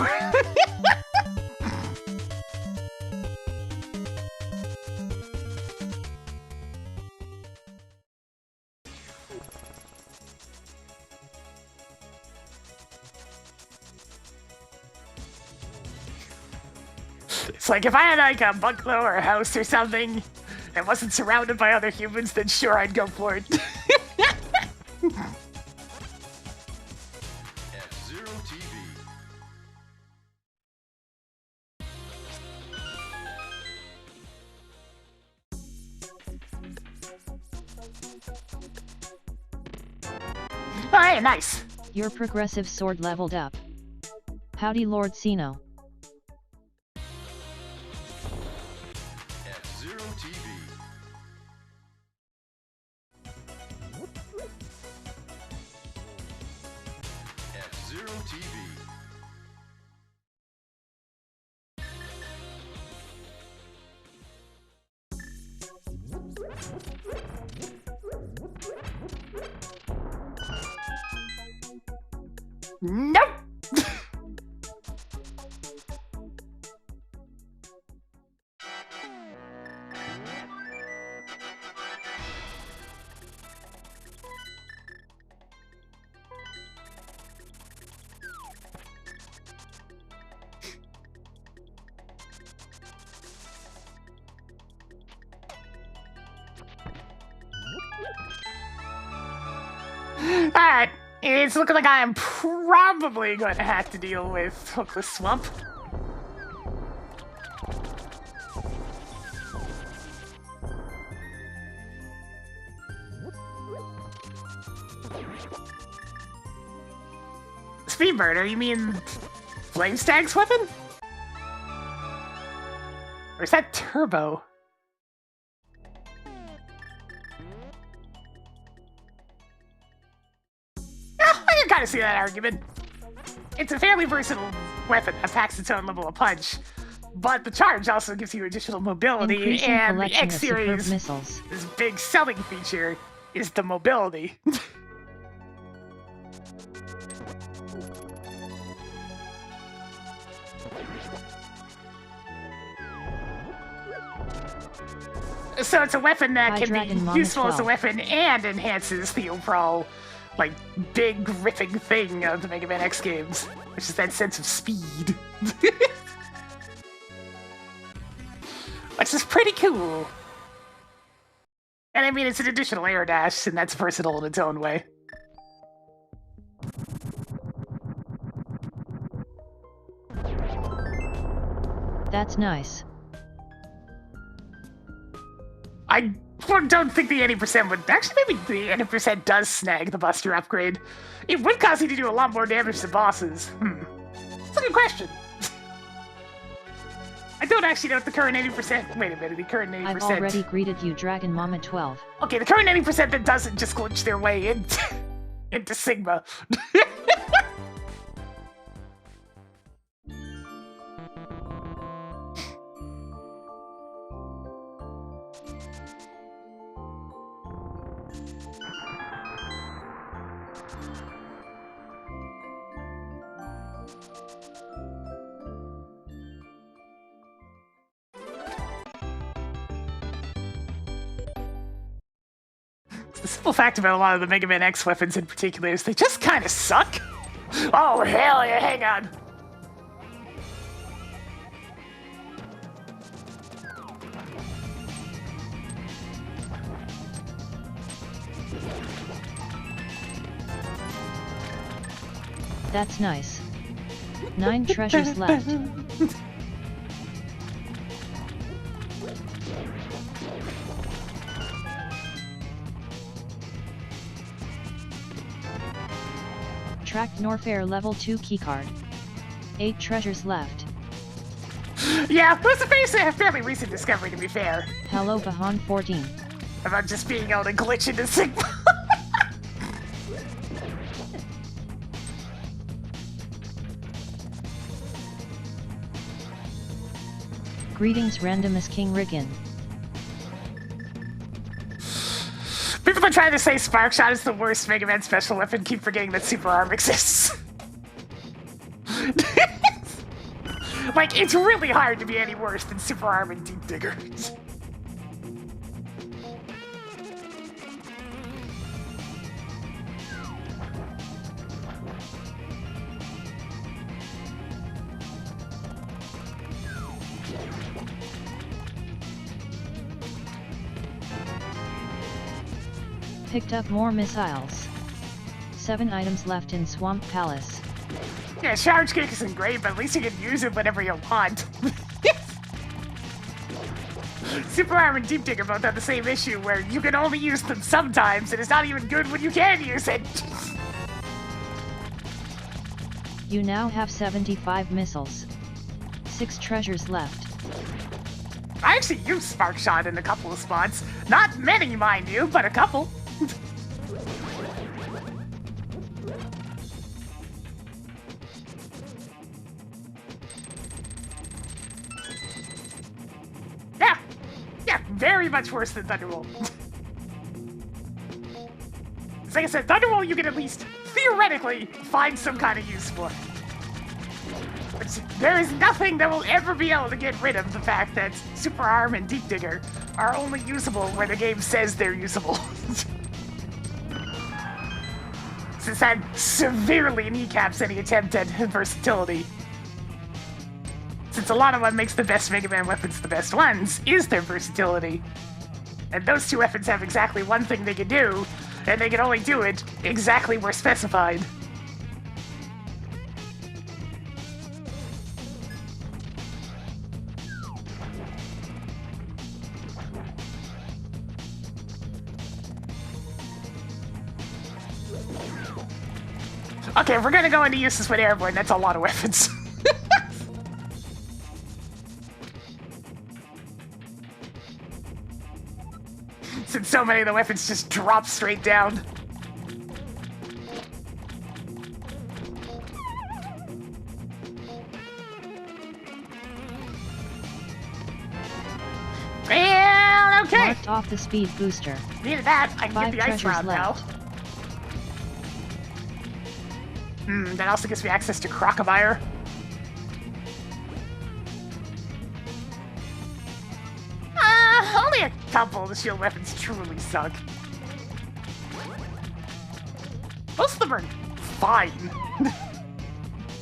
It's like if I had like a bungalow or a house or something and wasn't surrounded by other humans, then sure, I'd go for it. F-Zero TV. Oh, hey, nice. Your progressive sword leveled up. Howdy Lord Sino. F-Zero TV. F-Zero TV. Nope. Alright, it's looking like I am probably going to have to deal with Hookless Swamp. Speedburner, you mean Flamestag's weapon? Or is that Turbo? I can kind of see that argument. It's a fairly versatile weapon that packs its own level of punch, but the charge also gives you additional mobility, Increasing and the collection X of superb series, missiles. this big selling feature is the mobility. So it's a weapon that High can Dragon be Mama useful as a 12. weapon and enhances the overall, like, big gripping thing of the Mega Man X games, which is that sense of speed. Which is pretty cool. And I mean, it's an additional air dash, and that's versatile in its own way. That's nice. I don't think the 80% would... Actually, maybe the 80% does snag the Buster upgrade. It would cause you to do a lot more damage to bosses. It's a good question. I don't actually know what the current 80%... Wait a minute, the current 80%... I've already greeted you, Dragon Mama 12. Okay, the current 80% that doesn't just glitch their way into Sigma. The simple fact about a lot of the Mega Man X weapons in particular is they just kind of suck. Oh, hell yeah, hang on. That's nice. 9 treasures left. Tracked Norfair level 2 keycard. 8 treasures left. Yeah, it was a fairly recent discovery, to be fair. Hello Bahan 14. About just being able to glitch into Sigma. Greetings Randomized King Riggin. People that try to say Sparkshot is the worst Mega Man special weapon keep forgetting that Super Arm exists. Like, it's really hard to be any worse than Super Arm and Deep Digger. Picked up more missiles. 7 items left in Swamp Palace. Yeah, Charge Kick isn't great, but at least you can use it whenever you want. Super Arm and Deep Digger both have the same issue where you can only use them sometimes, and it's not even good when you can use it. You now have 75 missiles. 6 treasures left. I actually used Sparkshot in a couple of spots. Not many, mind you, but a couple. Yeah, very much worse than Thunderbolt. Like I said, Thunderbolt you can at least, theoretically, find some kind of use for. But there is nothing that will ever be able to get rid of the fact that Super Arm and Deep Digger are only usable where the game says they're usable. Since that severely kneecaps any attempt at versatility. Since a lot of what makes the best Mega Man weapons the best ones is their versatility. And those two weapons have exactly one thing they can do, and they can only do it exactly where specified. Okay, if we're gonna go into uses with Airborne, that's a lot of weapons. Since so many of the weapons just drop straight down. And okay! Marked off the speed booster. Needed that. I can 5 get the ice treasures round now. left. That also gives me access to Crocomire. Only a couple of the shield weapons truly suck. Most of them are fine.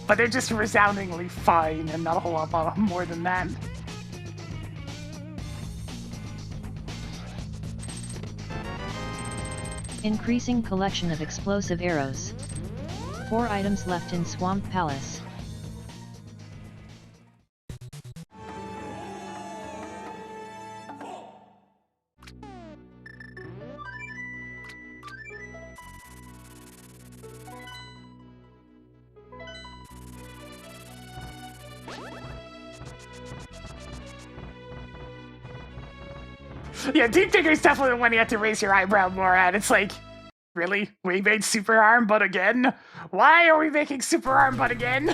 But they're just resoundingly fine and not a whole lot more than that. Increasing collection of explosive arrows. 4 items left in Swamp Palace. Yeah, Deep Digger's definitely the one you have to raise your eyebrow more at. It's like, really? We made Super Arm Butt again? Why are we making Super Arm Butt again?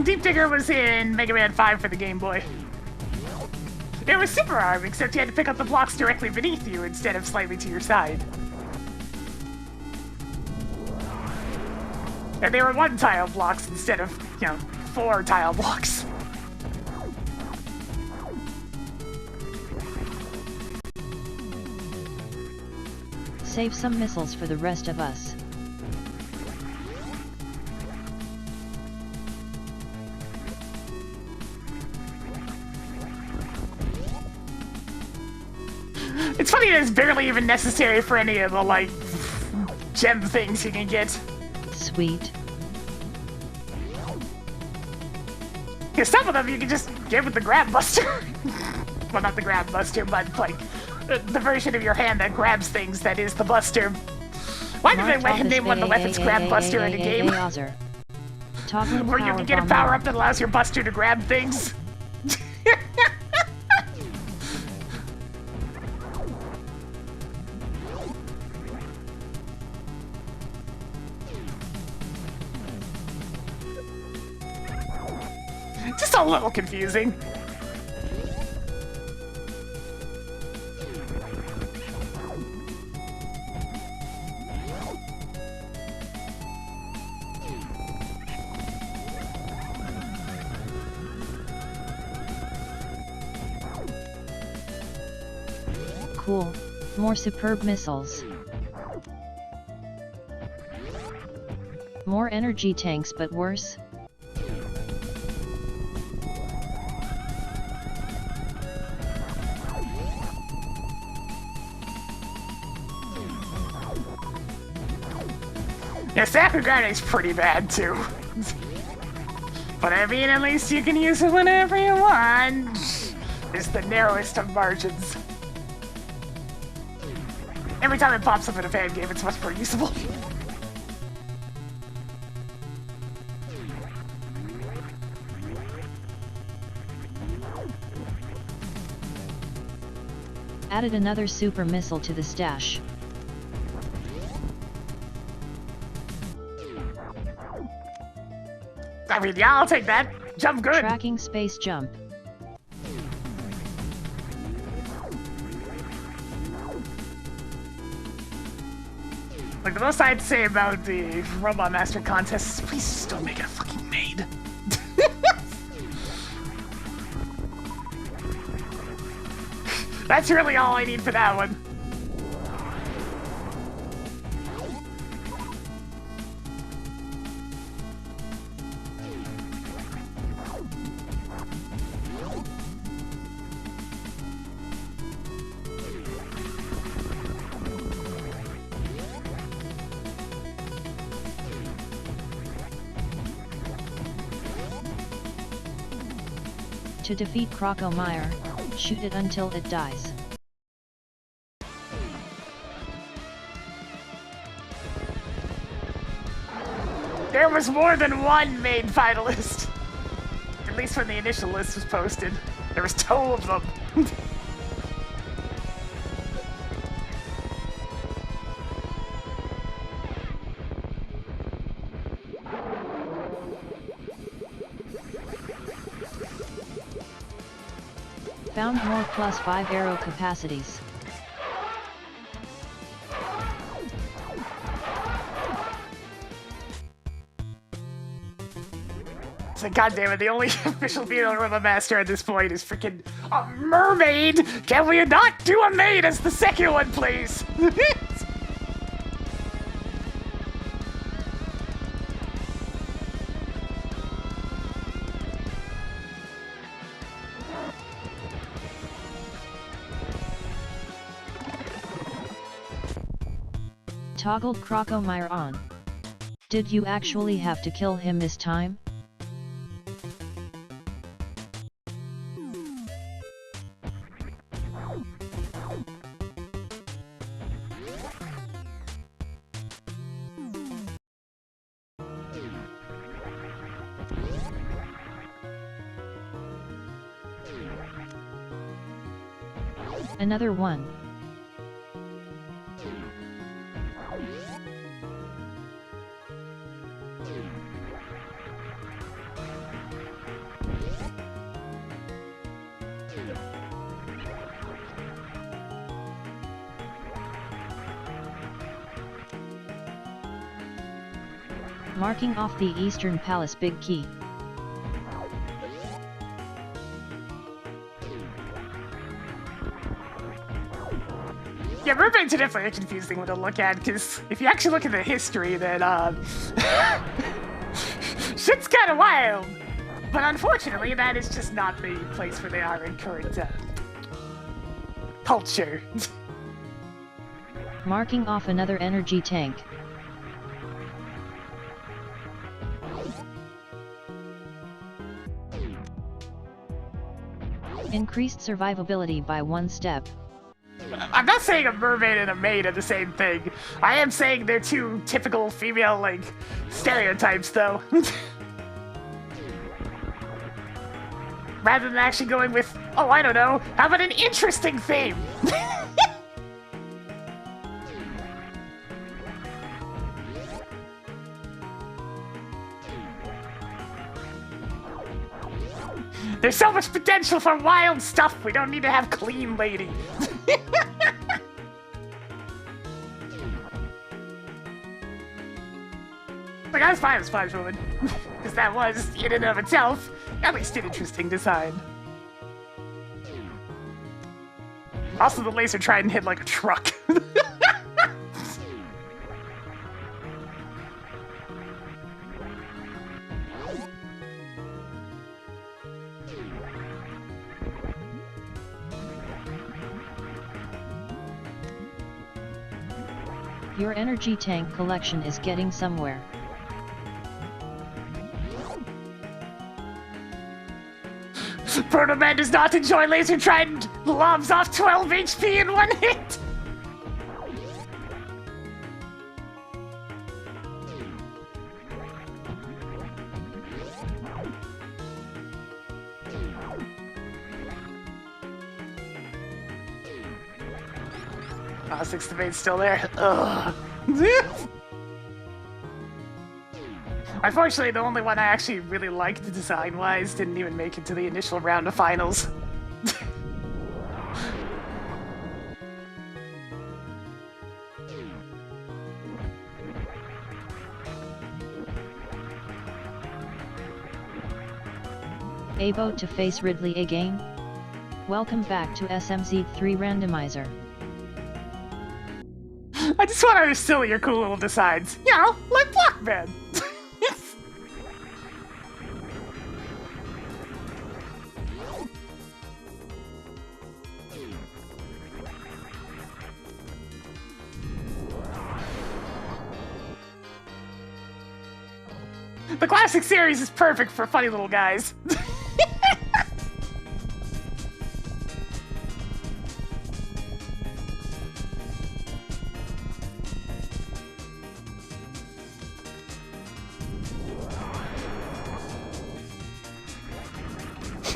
Deep Digger was in Mega Man 5 for the Game Boy. It was Super Arm, except you had to pick up the blocks directly beneath you instead of slightly to your side. And they were 1-tile blocks instead of, 4-tile blocks. Save some missiles for the rest of us. It's funny that it's barely even necessary for any of the, like, gem things you can get. Sweet. Because some of them you can just get with the grab buster. Well, not the grab buster, but, like, the version of your hand that grabs things that is the buster. Why did they name one of the weapons grab buster in a game? Where you can get a power-up that allows your buster to grab things. Just a little confusing. Cool. More superb missiles. More energy tanks, but worse. Yeah, Saku Garde's pretty bad too. But I mean, at least you can use it whenever you want. It's the narrowest of margins. Every time it pops up in a fan game, it's much more usable. Added another super missile to the stash. I mean, yeah, I'll take that. Jump good. Tracking space jump. Like, the most I'd say about the Robot Master contest is please just don't make it a fucking maid. That's really all I need for that one. To defeat Crocomire, shoot it until it dies. There was more than one main finalist. At least when the initial list was posted. There was 2 of them. Found more +5 arrow capacities. It's like, goddammit, the only official female Robot Master at this point is freaking a mermaid! Can we not do a maid as the second one, please? Toggled Crocomire on. Did you actually have to kill him this time? Another one. Marking off the Eastern Palace Big Key. Yeah, mermaids are definitely a confusing one to look at, because if you actually look at the history, then, shit's kind of wild. But unfortunately, that is just not the place where they are in current culture. Marking off another energy tank. Increased survivability by 1 step. I'm not saying a mermaid and a maid are the same thing. I am saying they're two typical female, like, stereotypes, though. Rather than actually going with, oh, I don't know, how about an interesting theme? There's so much potential for wild stuff, we don't need to have clean lady. Like, I was fine with Splash Woman. Because that was, in and of itself, at least an interesting design. Also, the laser trident hit like a truck. Your energy tank collection is getting somewhere. Proto Man does not enjoy laser trident. Lobs off 12 HP in 1 hit. Ah, 6th of 8's still there. Ugh. Unfortunately, the only one I actually really liked design-wise didn't even make it to the initial round of finals. Abo to face Ridley again? Welcome back to SMZ3 Randomizer. I just want other sillier, cool little designs. You know, like Blockman. The classic series is perfect for funny little guys.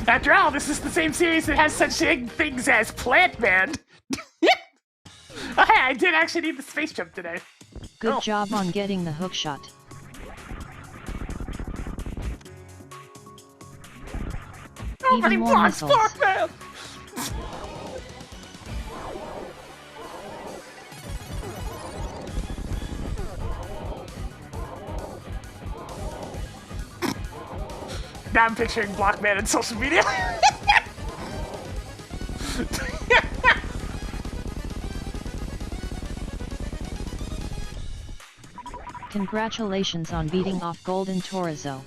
After all, this is the same series that has such big things as Plant Man. Oh, hey, I did actually need the space jump today. Good job on getting the hook shot. Nobody Even more blocks missiles. Blockman! Now I'm picturing Blockman in social media. Congratulations on beating off Golden Torizo.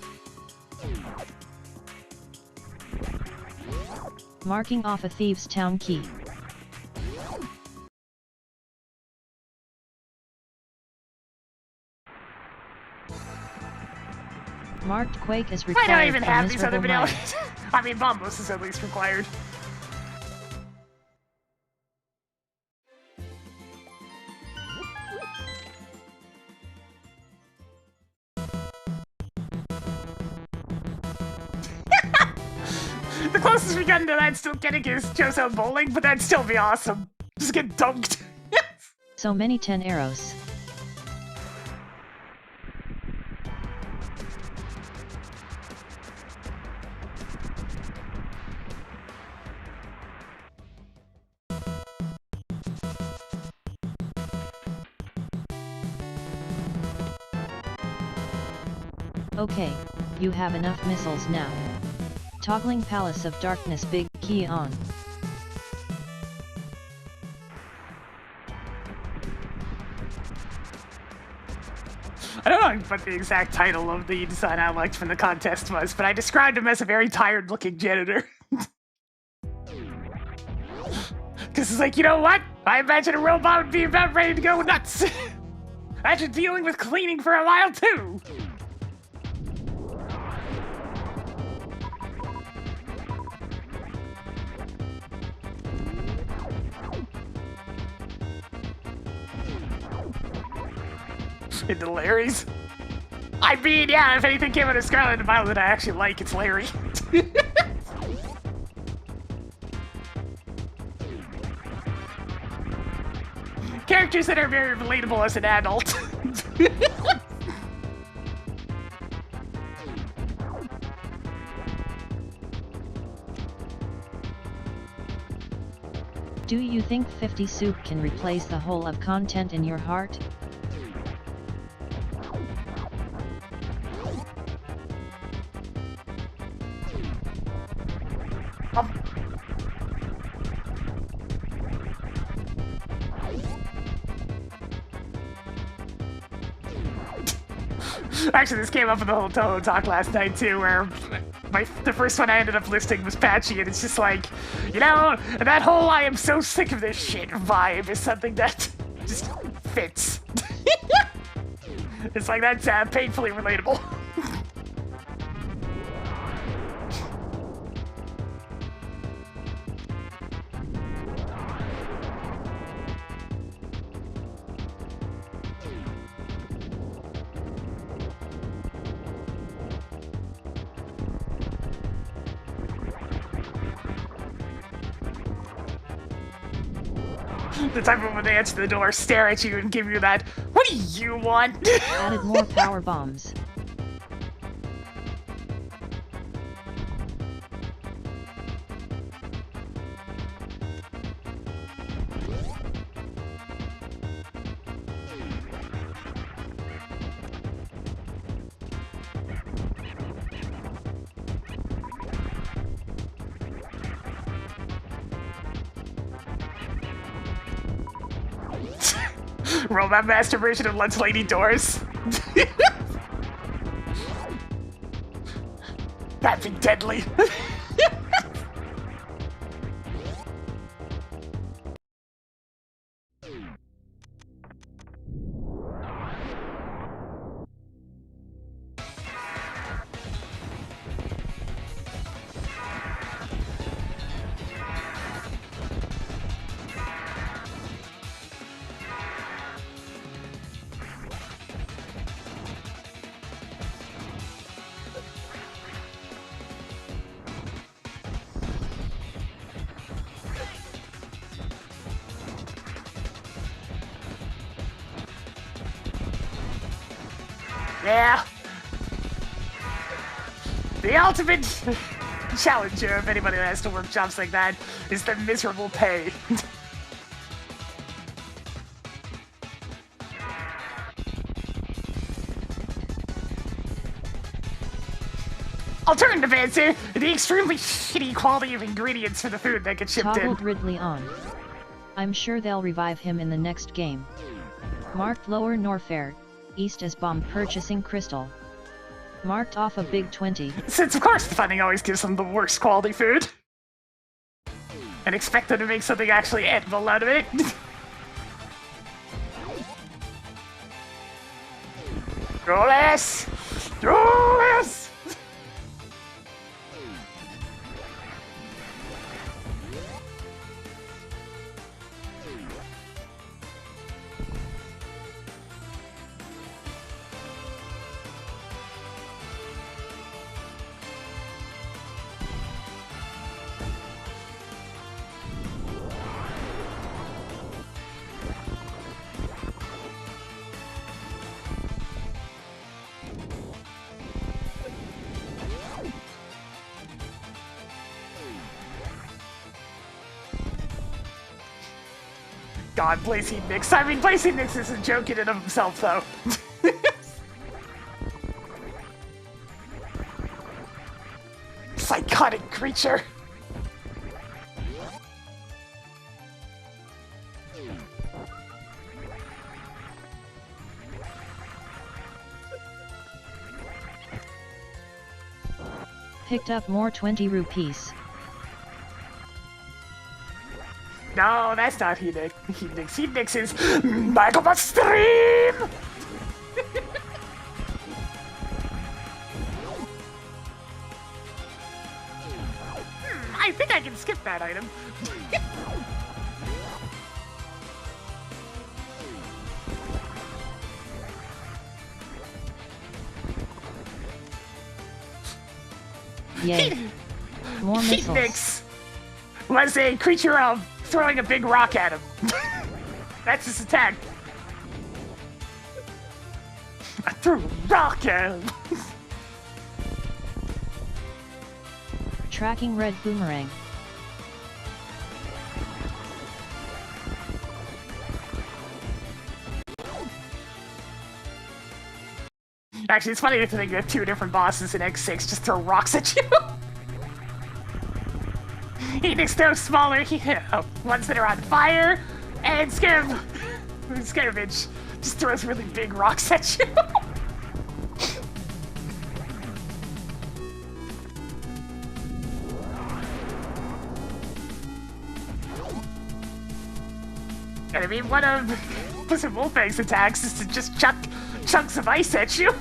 Marking off a Thieves' Town key. Marked Quake is I required don't even for have these other miserable vanilla. minds. I mean, Bombos is at least required. The closest we gotten to that still getting is Joso bowling, but that'd still be awesome. Just get dunked. So many 10 arrows. Okay, you have enough missiles now. Toggling Palace of Darkness big key on. I don't know what the exact title of the design I liked from the contest was, but I described him as a very tired-looking janitor. Because it's like, you know what? I imagine a robot would be about ready to go nuts. Imagine dealing with cleaning for a while, too. Into Larry's. I mean, yeah, if anything came out of Scarlet and Violet that I actually like, it's Larry. Characters that are very relatable as an adult. Do you think 50 soup can replace the whole of content in your heart? Actually, this came up in the whole Toho talk last night too, where the first one I ended up listing was Patchy, and it's just like, you know, that whole "I am so sick of this shit" vibe is something that just fits. It's like that's painfully relatable. The type of when they answer the door, stare at you and give you that, "What do you want?" Added more power bombs. Robot masturbation of lunch lady doors. That'd be deadly. Yeah. The ultimate challenger of anybody that has to work jobs like that is the miserable pay. Alternative answer, the extremely shitty quality of ingredients for the food that gets shipped Toggled in. Ridley on. I'm sure they'll revive him in the next game. Marked Lower Norfair, East as bomb purchasing crystal. Marked off a big 20. Since of course the funding always gives them the worst quality food. And expect them to make something actually edible out of it. Roll S! Roll S! God, Blazy Nix. I mean, Blazy Nix is a joke in and of himself, though. Psychotic creature. Picked up more 20 rupees. No, that's not Heatnix. Heatnix is Michael Stream! I think I can skip that item. Yay. More missiles. Heatnix was a creature of throwing a big rock at him. That's his attack. I threw a rock at him. Tracking red boomerang. Actually, it's funny to think that two different bosses in X6 just throw rocks at you. Heatnix throws smaller ones that are on fire, and Skirmish just throws really big rocks at you. And I mean, one of Blizzard Wolfang's attacks is to just chuck chunks of ice at you.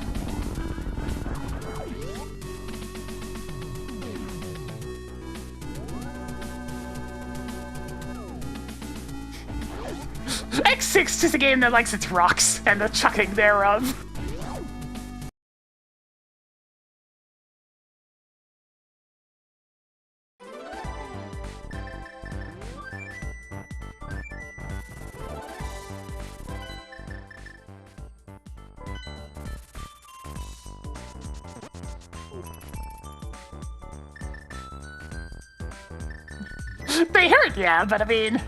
X6 is a game that likes its rocks and the chucking thereof. They hurt, yeah, but I mean,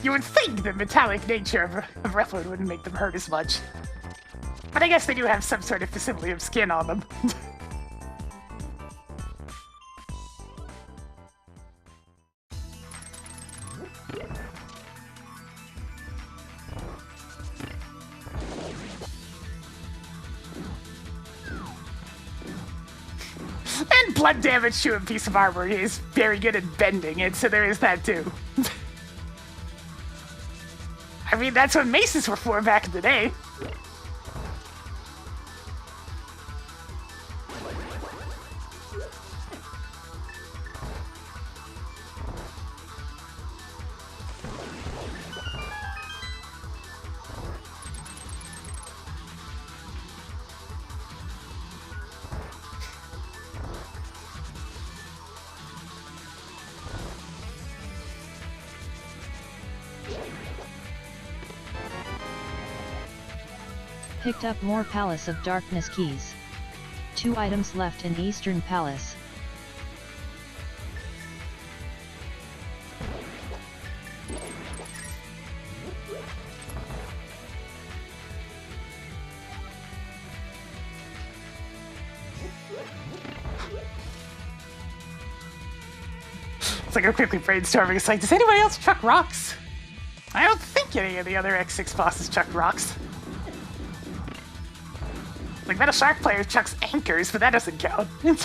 you would think the metallic nature of Reploid wouldn't make them hurt as much. But I guess they do have some sort of facility of skin on them. And blood damage to a piece of armor is very good at bending it, so there is that too. I mean, that's what maces were for back in the day. Picked up more Palace of Darkness keys. 2 items left in Eastern Palace. It's like I'm quickly brainstorming. It's like, does anybody else chuck rocks? I don't think any of the other X6 bosses chuck rocks. Like, Metal Shark player chucks anchors, but that doesn't count. Did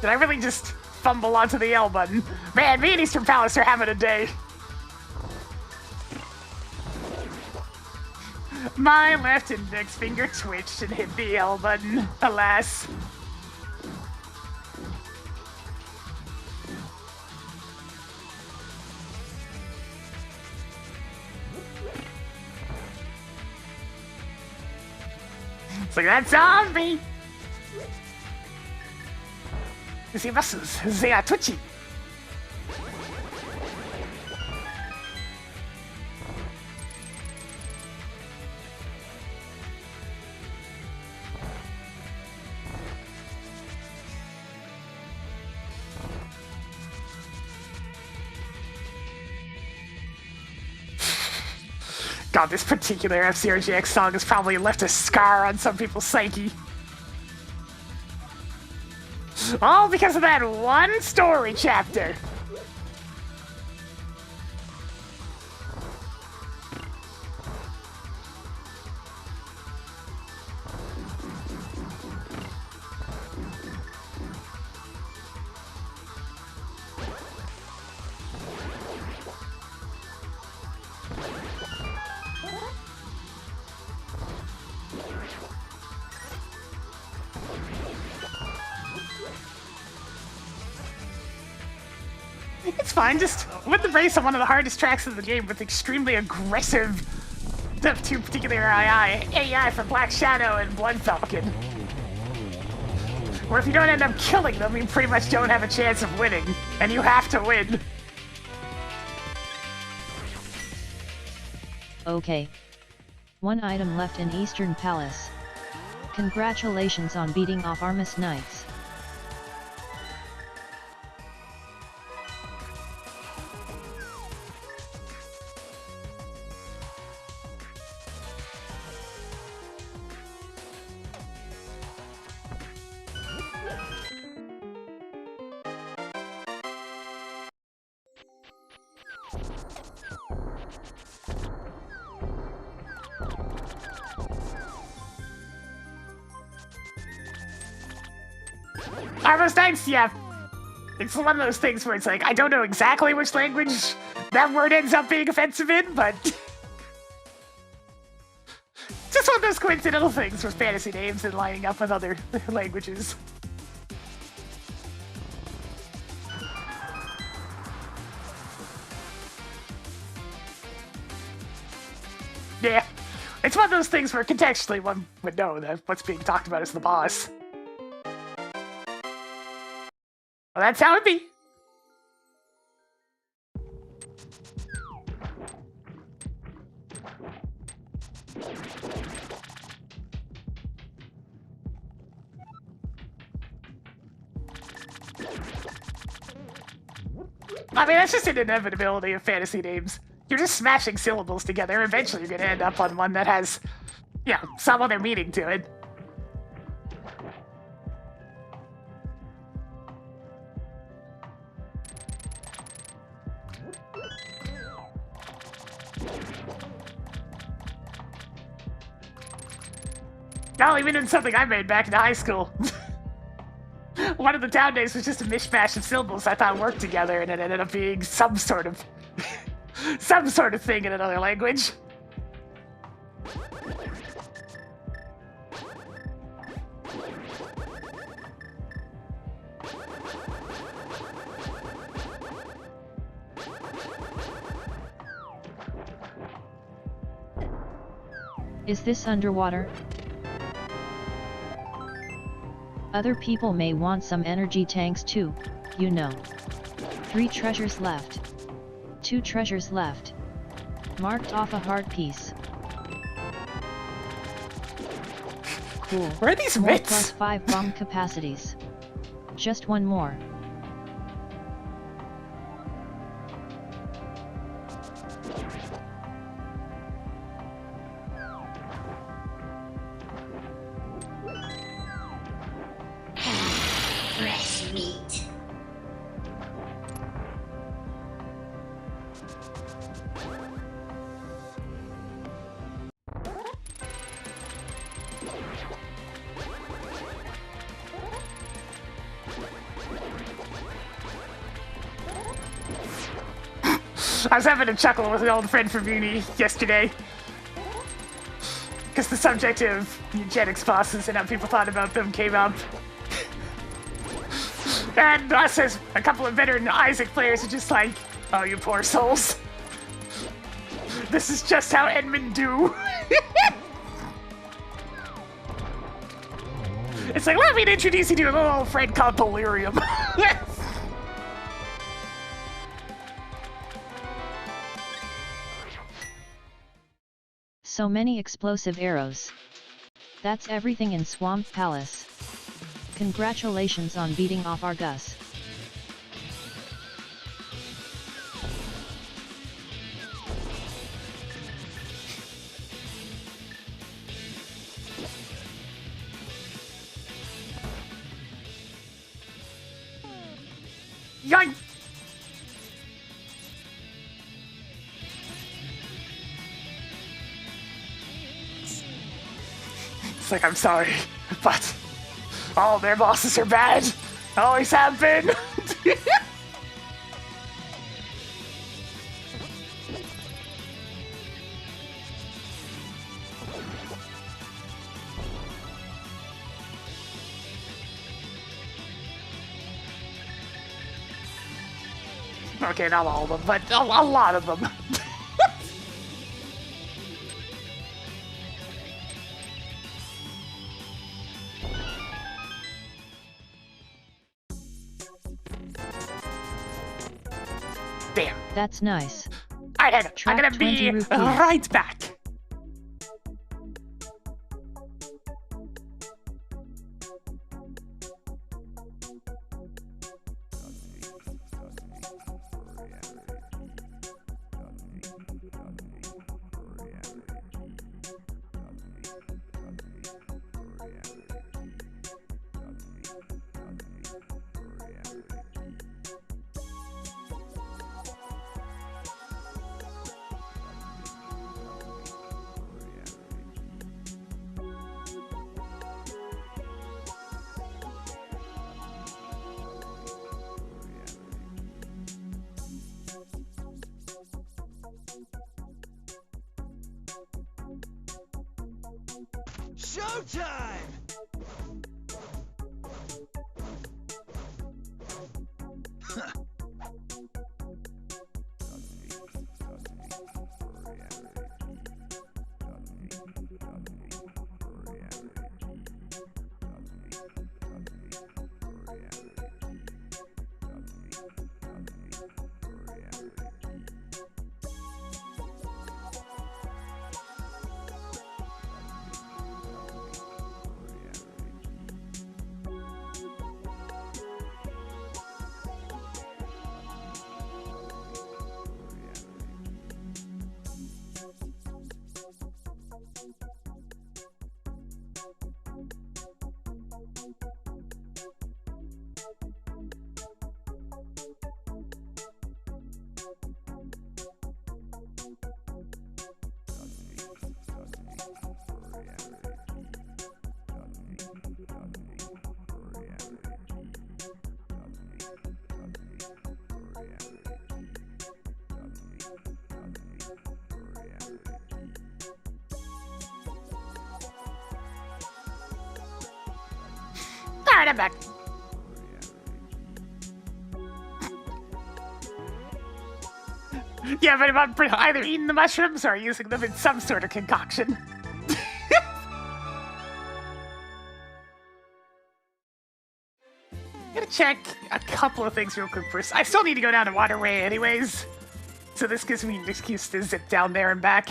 I really just fumble onto the L button? Man, me and Eastern Palace are having a day. My left index finger twitched and hit the L button, alas. It's like, that zombie! The muscles, they are twitchy. God, this particular FCRGX song has probably left a scar on some people's psyche. All because of that one story chapter. fine. Just with the race on one of the hardest tracks of the game with extremely aggressive two particular AI for Black Shadow and Blood Falcon. Where if you don't end up killing them, you pretty much don't have a chance of winning, and you have to win. Okay. One item left in Eastern Palace. Congratulations on beating off Armus Knights. Armus Knights, yeah. It's one of those things where it's like, I don't know exactly which language that word ends up being offensive in, but... just one of those coincidental things with fantasy names and lining up with other languages. Yeah. It's one of those things where contextually one would know that what's being talked about is the boss. Well, that's how it be. I mean, that's just an inevitability of fantasy names. You're just smashing syllables together. Eventually you're going to end up on one that has, you know, some other meaning to it. No, even in something I made back in high school. One of the town names was just a mishmash of syllables I thought worked together, and it ended up being some sort of thing in another language. Is this underwater? Other people may want some energy tanks too, you know. 3 treasures left. 2 treasures left. Marked off a heart piece. Cool. Where are these More mitts? plus 5 bomb capacities. Just one more. Fresh meat. I was having a chuckle with an old friend from uni yesterday. Because the subject of eugenics bosses and how people thought about them came up. And us as a couple of veteran Isaac players are just like, oh, you poor souls. This is just how Edmund do. It's like, let me introduce you to a little old friend called Delirium. So many explosive arrows. That's everything in Swamp Palace. Congratulations on beating off Argus. Yoink! It's like, I'm sorry, but all their bosses are bad. Always have been. Okay, not all of them, but a lot of them. Damn. That's nice. Alright, hang on. I'm Track gonna 20 be rupees. right back. Showtime! Alright, I'm back. Yeah, but I'm either eating the mushrooms or using them in some sort of concoction. I'm gonna check a couple of things real quick first. I still need to go down to Waterway anyways, so this gives me an excuse to zip down there and back.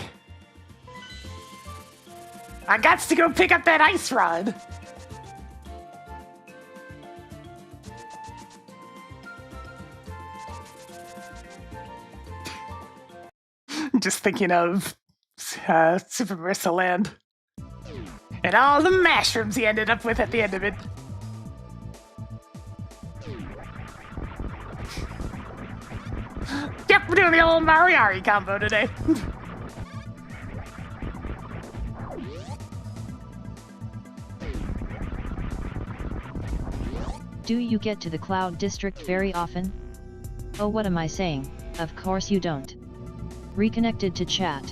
I got to go pick up that ice rod. Just thinking of Super Marissa Land and all the mushrooms he ended up with at the end of it. Yep, we're doing the old Mariari combo today. Do you get to the Cloud District very often? Oh, what am I saying? Of course you don't. Reconnected to chat.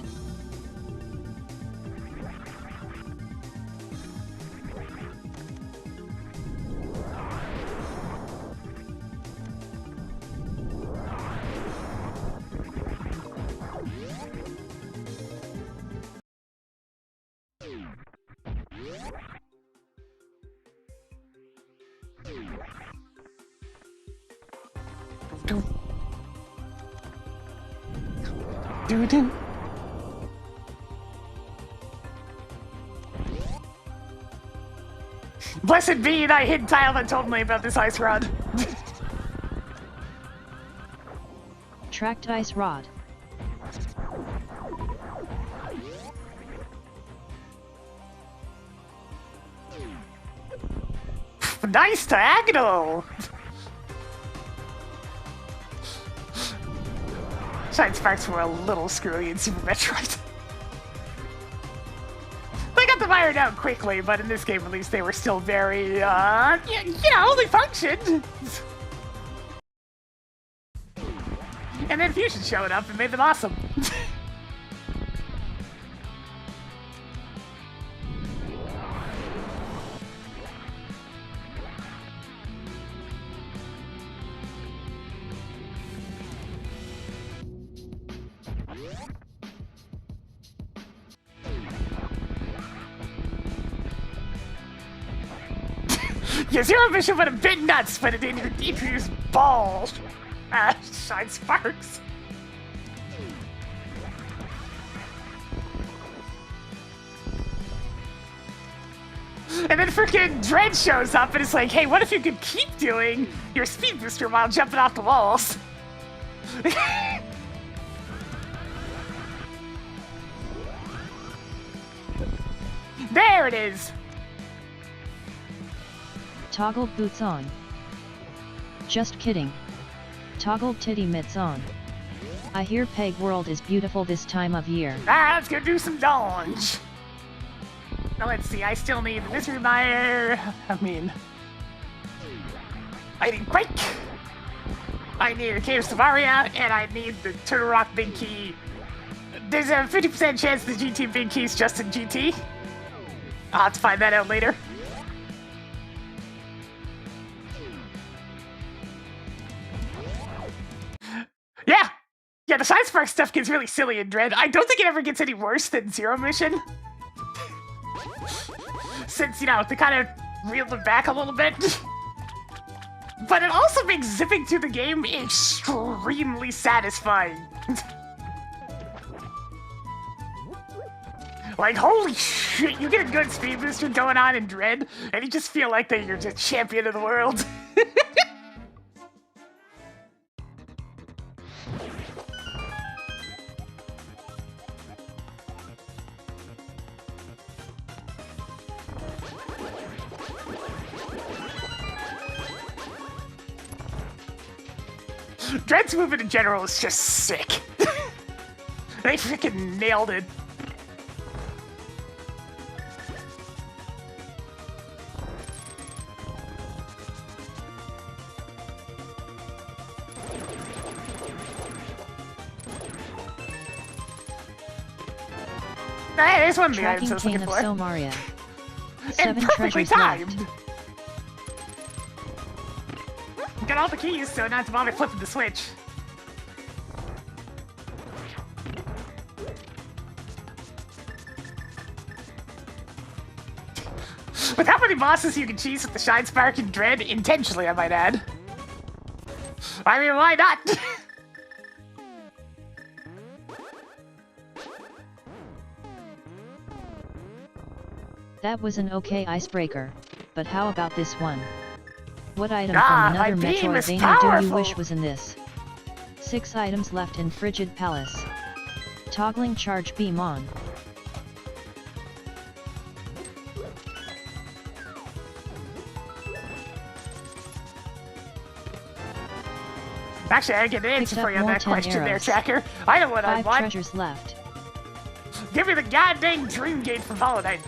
Do-do. Blessed be thy hidden tile that told me about this ice rod. Tracked ice rod. Nice diagonal! Shine Sparks were a little screwy in Super Metroid. They got the fire down quickly, but in this game at least they were still very, yeah, they functioned. And then Fusion showed up and made them awesome. Your zero mission went a bit nuts, but it didn't even DPU's balls. Shine sparks. And then freaking Dread shows up and it's like, hey, what if you could keep doing your speed booster while jumping off the walls? There it is! Toggled boots on. Just kidding. Toggled titty mitts on. I hear Peg World is beautiful this time of year. Let's go do some dodge. Now let's see, I still need the Mystery Mire. I need Quake. I need the Cave of Savaria, and I need the Turtle Rock Big Key. There's a 50% chance the GT Big Key's just in GT. I'll have to find that out later. Yeah, the Side Spark stuff gets really silly in Dread. I don't think it ever gets any worse than Zero Mission. Since, you know, they kind of reeled it back a little bit. But it also makes zipping through the game extremely satisfying. Like, holy shit, you get a good speed booster going on in Dread, and you just feel like that you're the champion of the world. Dread's movement in general is just sick. They freaking nailed it. Hey, there's one of the items I was looking for. Somaria. And 7 perfectly treasures timed. left. Got all the keys, so not to bother flipping the switch. With how many bosses you can cheese with the Shine Spark and Dread, intentionally I might add. I mean, why not? That was an okay icebreaker, but how about this one? What item Ah, from another my beam is Metroidvania do you powerful. wish was in this? 6 items left in Frigid Palace. Toggling charge beam on. Actually, I get an answer Picked for up you on more that 10 question there, arrows. Tracker. I know what I 5 want. treasures left. Give me the goddamn Dream Gate from Hollow Knight.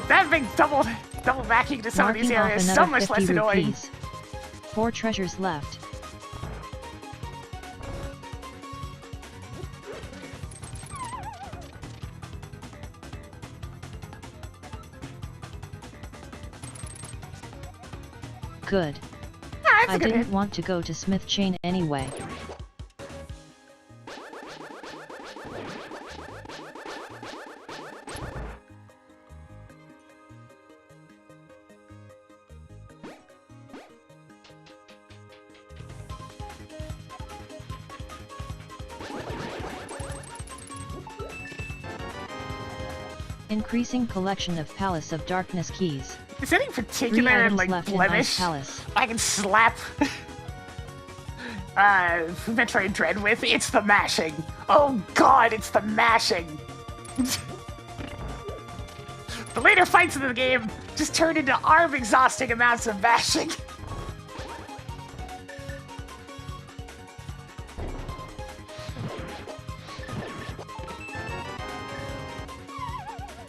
That big double backing to some of these Marking off areas is another so much 50 less annoying. rupees. 4 treasures left. Good. Ah, that's I a good didn't hit. want to go to Smith Chain anyway. Increasing collection of Palace of Darkness keys. Is any 3 particular items like left in Ice blemish Palace. I can slap Metroid Dread with? It's the mashing. Oh god, it's the mashing. The later fights in the game just turn into arm-exhausting amounts of mashing.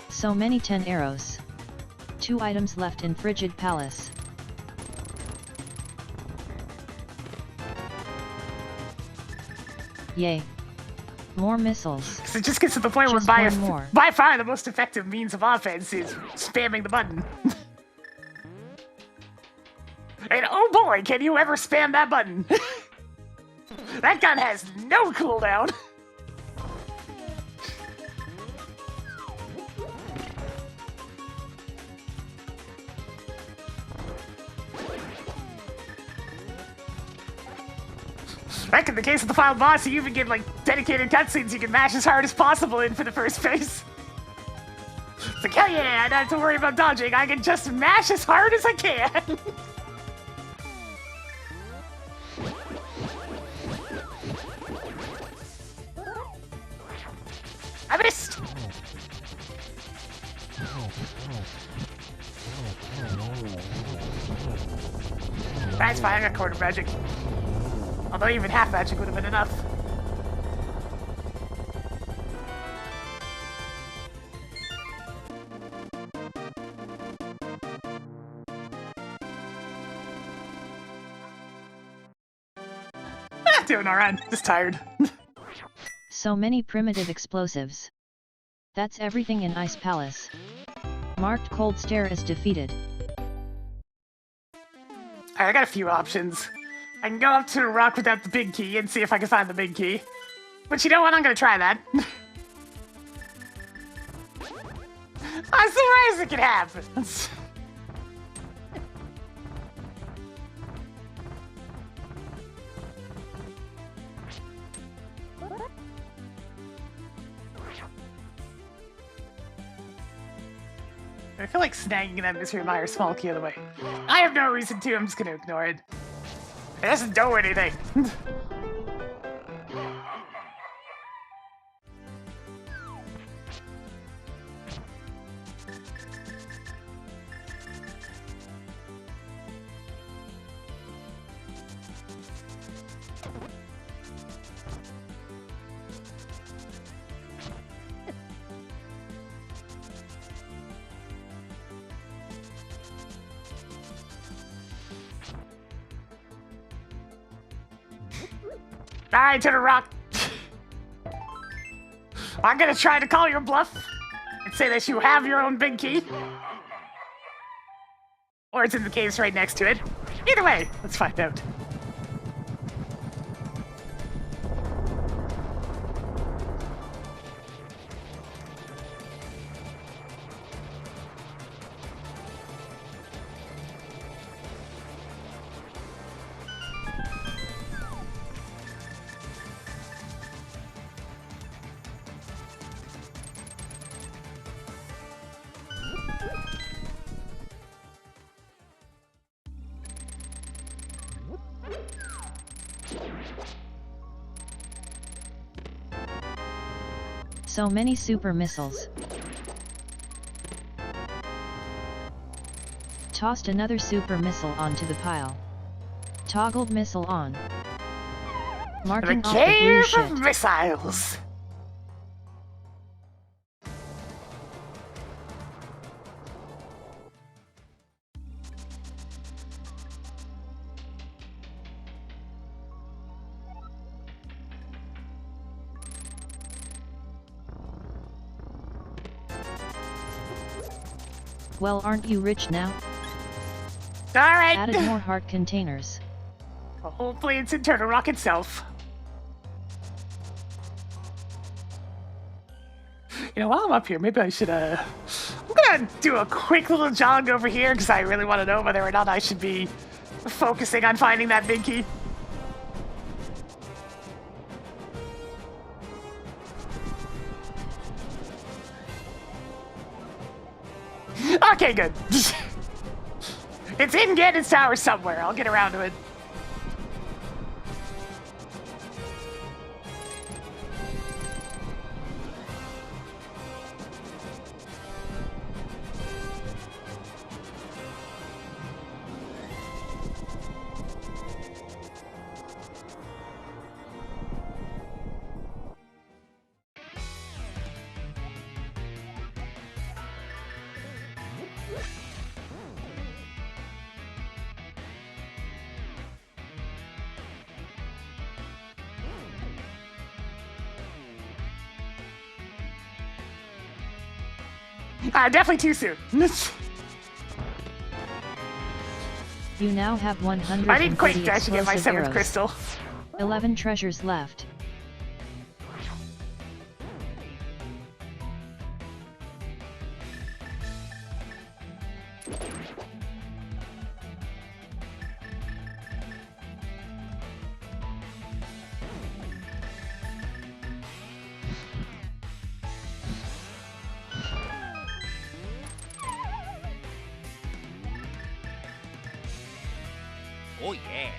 So many 10 arrows. 2 items left in Frigid Palace. Yay. More missiles. So it just gets to the point Just where one more. by far the most effective means of offense is spamming the button. And oh boy, can you ever spam that button? That gun has no cooldown. Like in the case of the final boss, you even get like dedicated cutscenes you can mash as hard as possible in for the first phase. It's like, hell yeah, I don't have to worry about dodging. I can just mash as hard as I can. I missed! That's fine, I got quarter magic. Although even half magic would have been enough. Doing alright, just tired. So many primitive explosives. That's everything in Ice Palace. Marked Cold Stare is defeated. Alright, I got a few options. I can go up to a rock without the big key and see if I can find the big key. But you know what? I'm gonna try that. I'm surprised it can happen. I feel like snagging an Mystery Mire small key of the way. I have no reason to, I'm just gonna ignore it. It doesn't do anything. Alright, to the rock. I'm gonna try to call your bluff and say that you have your own big key. Or it's in the caves right next to it. Either way, let's find out. So many super missiles. Tossed another super missile onto the pile. Toggled missile on. Marking The off the blue cave shit. of missiles. Well, aren't you rich now? Alright. Added more heart containers. Well, hopefully it's in Turtle Rock itself. You know, while I'm up here, maybe I should, I'm gonna do a quick little jog over here, because I really want to know whether or not I should be focusing on finding that big key. Okay, good. It's in Ganon's Tower somewhere. I'll get around to it. Definitely too soon. You now have 130 I need quick dash to get my explosive 7th arrows. crystal. 11 treasures left. Oh yeah.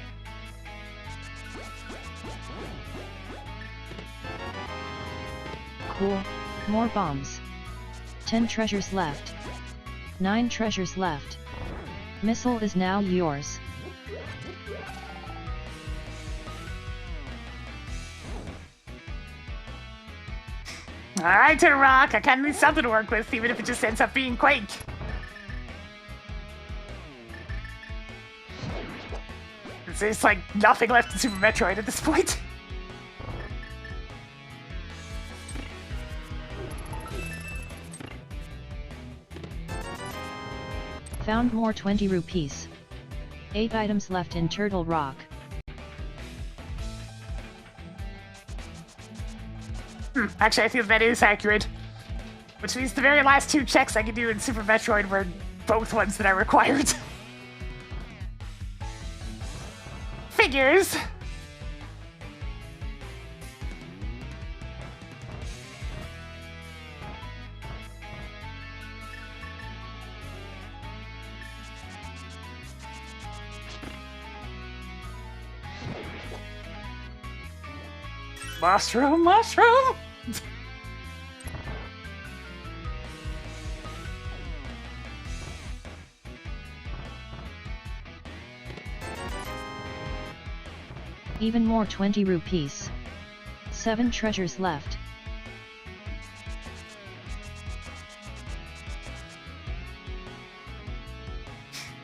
Cool. More bombs. 10 treasures left. 9 treasures left. Missile is now yours. Alright, to rock. I kinda need something to work with, even if it just ends up being Quake. There's like nothing left in Super Metroid at this point. Found more 20 rupees. 8 items left in Turtle Rock. Actually, I think that is accurate. Which means the very last 2 checks I can do in Super Metroid were both ones that I required. Figures! Mushroom, mushroom! Even more 20 rupees. 7 treasures left.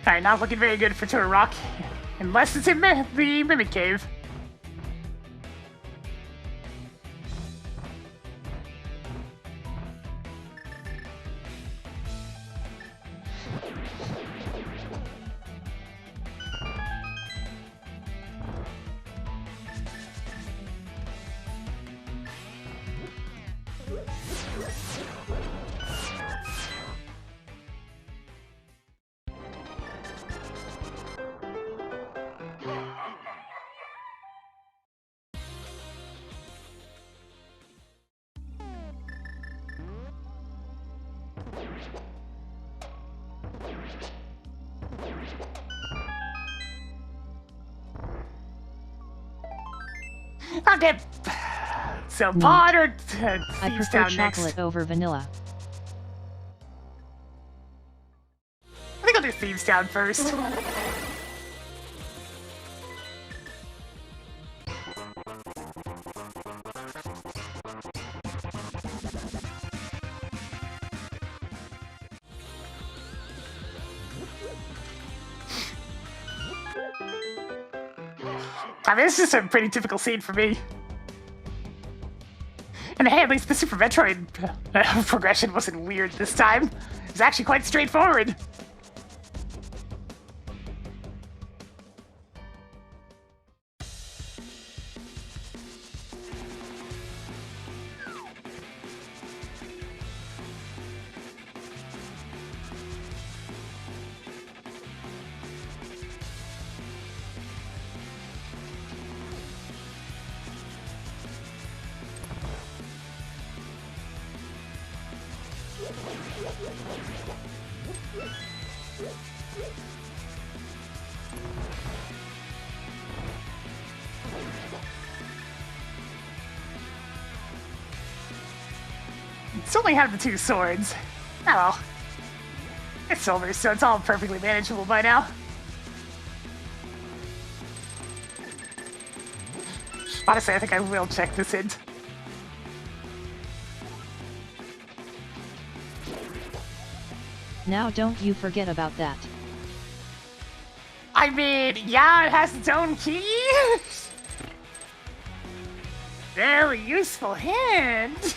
Alright, not looking very good for Turtle Rock. Unless it's in the Mimic Cave. I'll get some pot or I Thieves prefer Town next. chocolate over vanilla. I think I'll do Thieves Town first. I mean, it's just a pretty typical scene for me. And hey, at least the Super Metroid progression wasn't weird this time. It was actually quite straightforward. It's only have the 2 swords. Oh well. It's silver, so it's all perfectly manageable by now. Honestly, I think I will check this in. Now don't you forget about that. I mean, yeah, it has its own key. Very useful hint.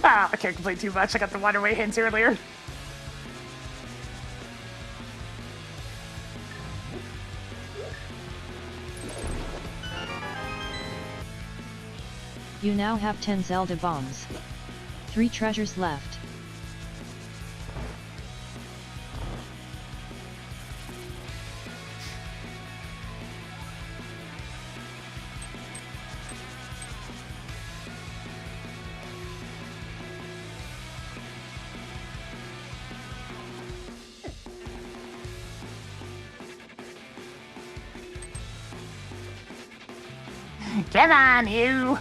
Ah, I can't complain too much. I got the waterway hints earlier. You now have 10 Zelda bombs. 3 treasures left. Come on, you!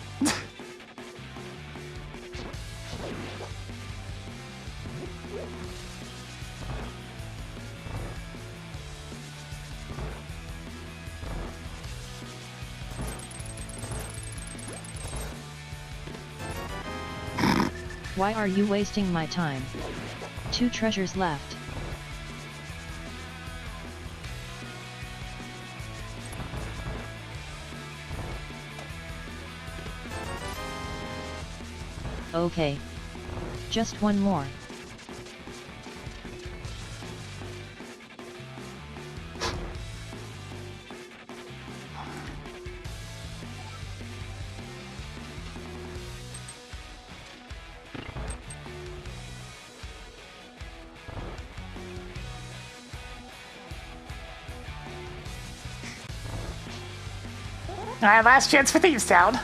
Why are you wasting my time? 2 treasures left. Okay. Just one more. Alright, last chance for Thieves Town.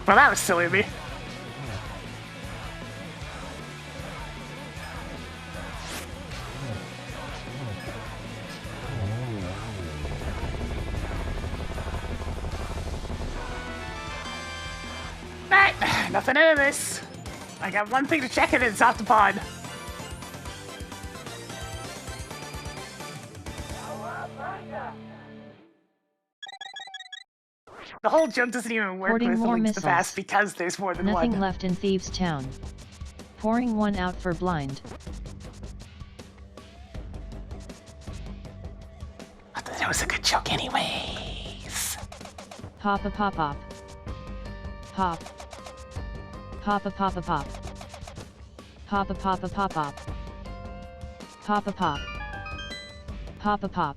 Well, that was silly of me. Alright, nothing into this. I got one thing to check and it's off the pod. The whole jump doesn't even work Hoarding with more links to the past missiles. because there's more than Nothing one. left in Thieves Town. Pouring one out for blind. I thought that was a good joke anyways. Pop a pop pop. Pop. Pop a pop a pop. Pop a pop a pop pop. Pop a pop. Pop a pop.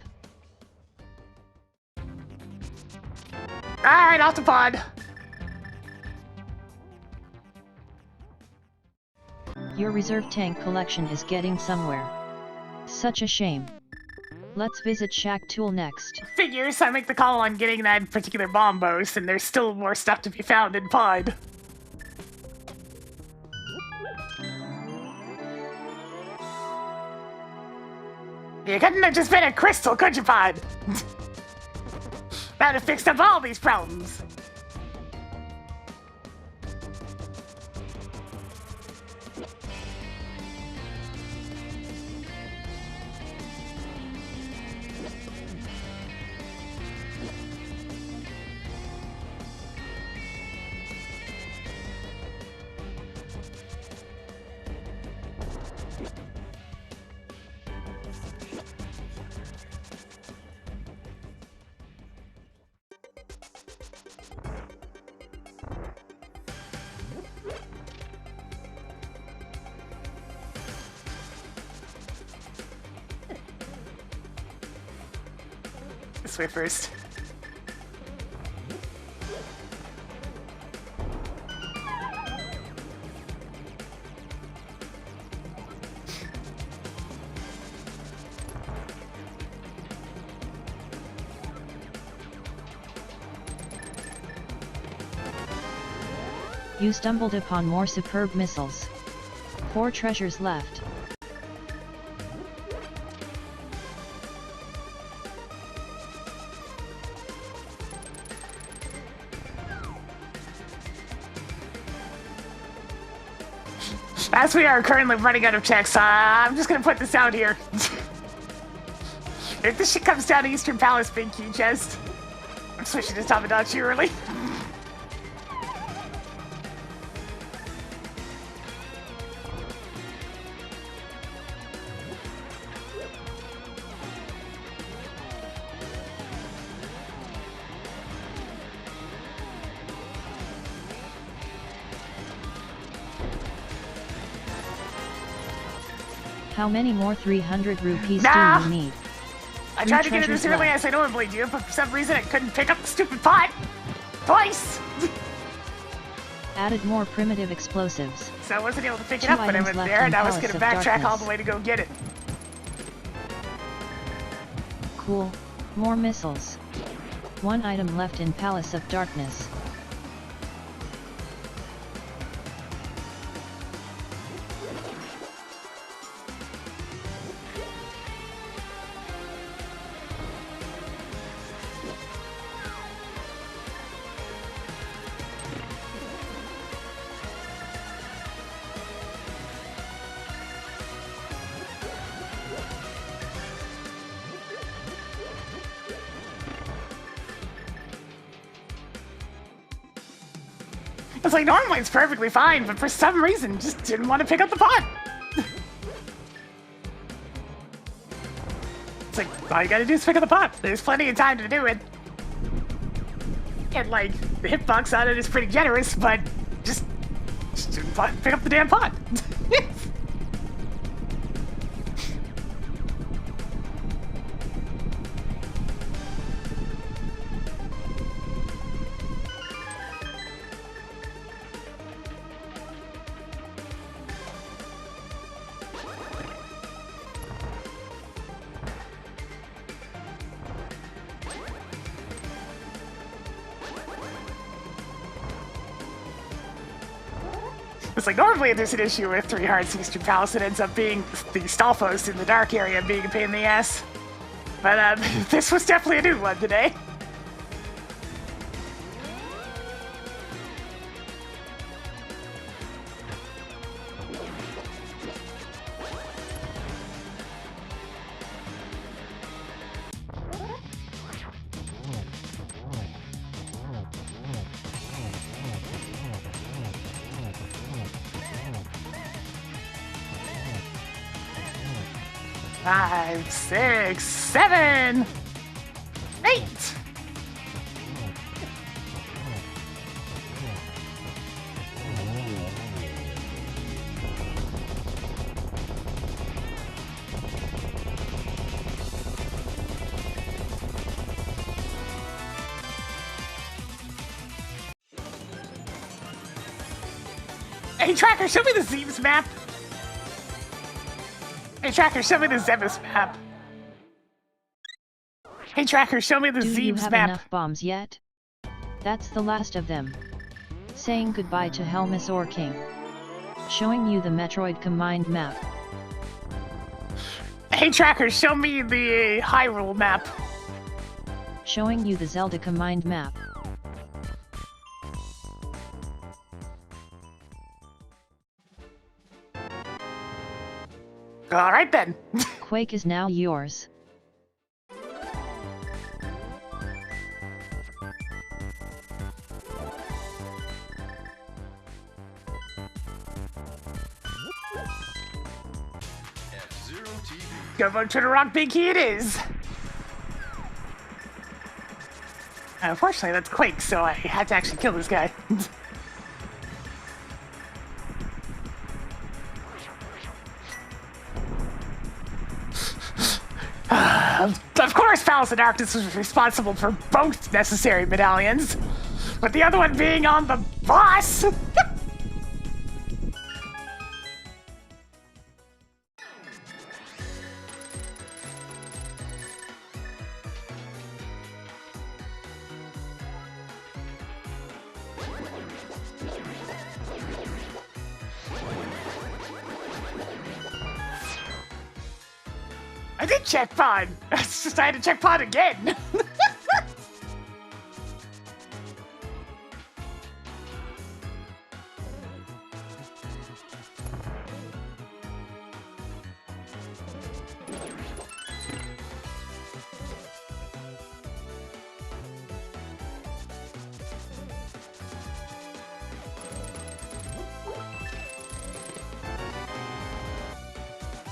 Alright, off the pod. Your reserve tank collection is getting somewhere. Such a shame. Let's visit Shack Tool next. Figures, I make the call on getting that particular bomb boost, and there's still more stuff to be found in pod. You couldn't have just been a crystal, could you, pod? That'd have fixed up all these problems. This way first. You stumbled upon more superb missiles. 4 treasures left. As we are currently running out of checks, I'm just gonna put this out here. If this shit comes down to Eastern Palace Big Key Chest, I'm switching to Tamagotchi early. How many more 300 rupees Nah. do you need? I 3 tried to get it treasures as early left. as I normally do, but for some reason I couldn't pick up the stupid pot. Twice! Added more primitive explosives. So I wasn't able to pick it 2 up when I items went left there, in and I was Palace gonna of backtrack all Darkness. the way to go get it. Cool. More missiles. 1 item left in Palace of Darkness. It's like, normally it's perfectly fine, but for some reason, just didn't want to pick up the pot. It's like, all you gotta do is pick up the pot. There's plenty of time to do it. And like, the hitbox on it is pretty generous, but just pick up the damn pot. It's like, normally if there's an issue with 3 Hearts Eastern Palace, it ends up being the Stalfos in the dark area being a pain in the ass. But this was definitely a new one today. Five, 6, 7, 8. Hey, Tracker, show me the Zeebs map. Hey, Tracker, show me the Zebus map. Hey, Tracker, show me the Do you Zeebs have map. enough bombs yet? That's the last of them. Saying goodbye to Helmus or King. Showing you the Metroid combined map. Hey, Tracker, show me the Hyrule map. Showing you the Zelda combined map. Alright then. Quake is now yours. F-Zero TV. Go vote to the rock big key it is. Unfortunately, that's Quake, so I had to actually kill this guy. Of course, Palace of Darkness was responsible for both necessary medallions, but the other one being on the boss. I did check pod. It's just I had to check pod again.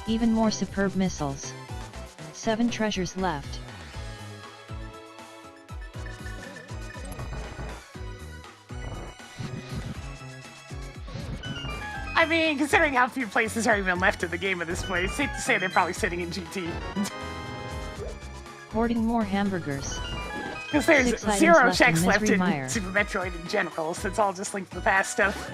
Even more superb missiles. 7 treasures left. I mean, considering how few places are even left in the game at this point, it's safe to say they're probably sitting in GT. Hoarding more hamburgers. Because there's 6 items 0 left in checks left Misery in Mire. Super Metroid in general, so it's all just linked to the past stuff.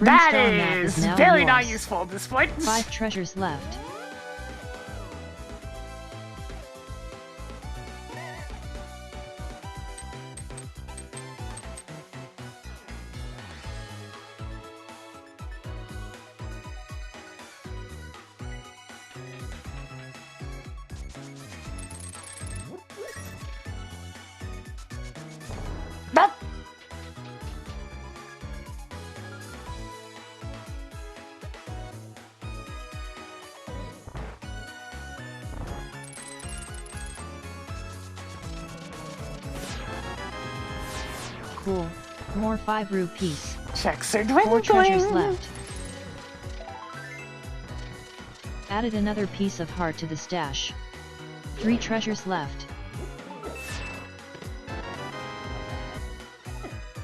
That Brimstone map is now very not yours. useful at this point. 5 treasures left. Nope. Cool. More 5 rupees. Checks are 4 treasures dwindling. left. Added another piece of heart to the stash. 3 treasures left.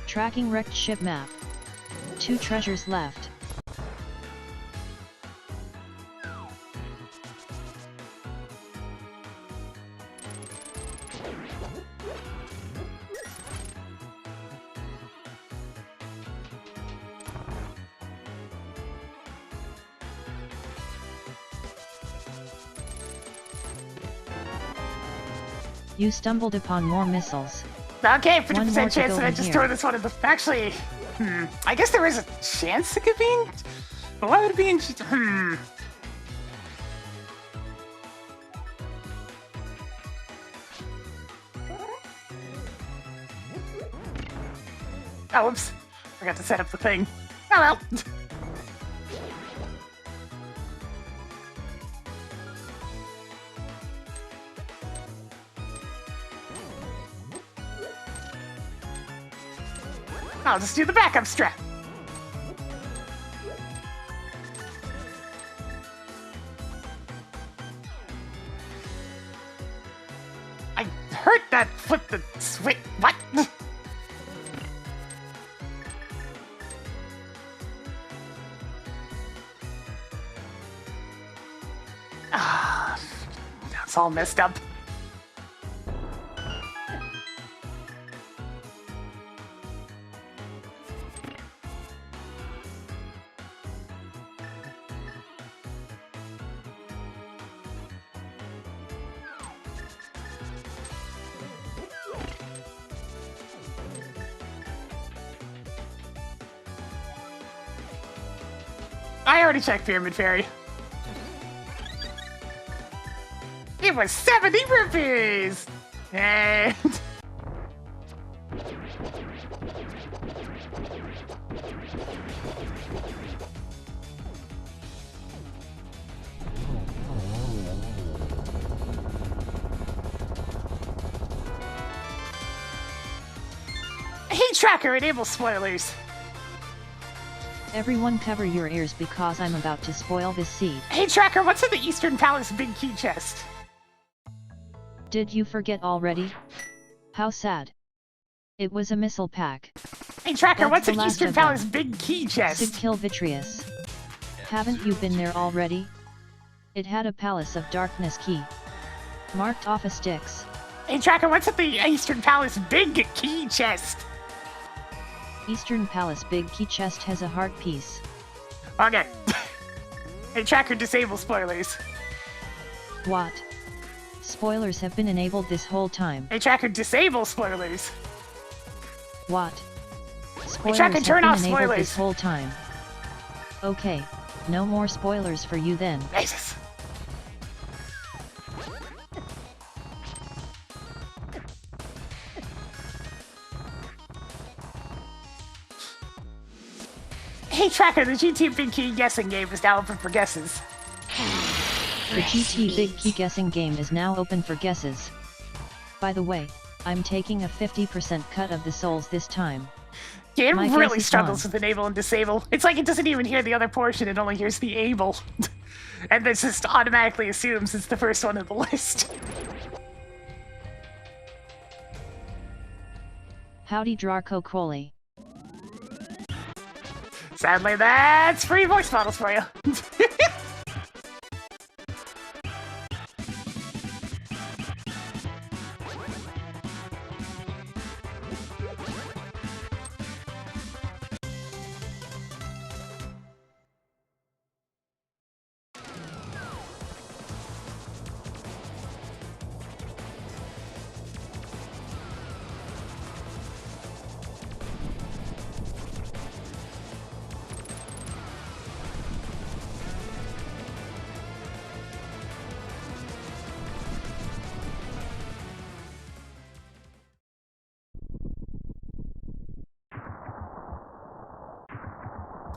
Tracking wrecked ship map. 2 treasures left. You stumbled upon more missiles. Okay, One 50% more to chance go that I in just here. throw this one in the. Actually, I guess there is a chance it could be in. But why would it be in? Oh, whoops. Forgot to set up the thing. Oh well. I'll just do the backup strap. I heard that flip the switch. What? Ah, that's all messed up. I already checked Pyramid Fairy. It was 70 rupees! And... Hey Tracker, enable spoilers. Everyone cover your ears because I'm about to spoil this seed. Hey Tracker, what's in the Eastern Palace big key chest? Did you forget already? How sad. It was a missile pack. Hey Tracker, That's what's the in last Eastern of them. Palace big key Sig chest? kill Vitreous. Haven't you been there already? It had a Palace of Darkness key. Marked Office Sticks. Hey Tracker, what's in the Eastern Palace big key chest? Eastern Palace big key chest has a heart piece. Okay. Hey Tracker, disable spoilers. What? Spoilers have been enabled this whole time. Hey Tracker, disable spoilers. What? Spoilers Tracker, have turn been off enabled spoilers. this whole time. Okay, no more spoilers for you then. Jesus. Hey Tracker, the GT Big Key guessing game is now open for guesses. The GT Big Key guessing game is now open for guesses. By the way, I'm taking a 50% cut of the souls this time. Yeah, it My guess really is struggles one. with enable and disable. It's like it doesn't even hear the other portion, it only hears the able. And this just automatically assumes it's the first one on the list. Howdy Draco Crowley. Sadly, that's free voice models for you.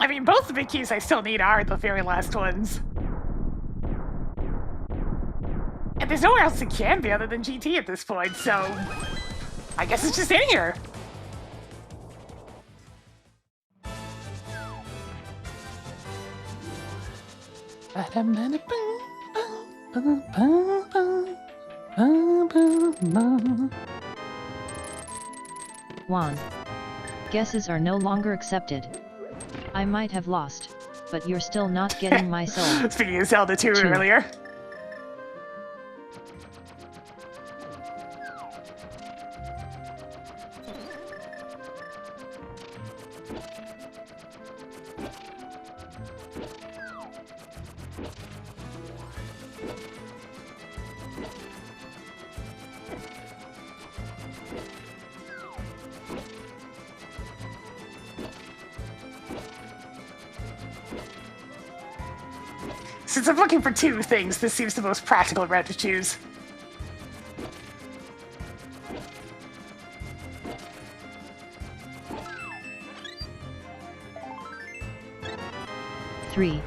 I mean, both the big keys I still need are the very last ones. And there's nowhere else it can be other than GT at this point, so I guess it's just in here. Juan. Guesses are no longer accepted. I might have lost, but you're still not getting my soul. Speaking of Zelda 2 Two. earlier. Since I'm looking for two things, this seems the most practical route to choose. Three.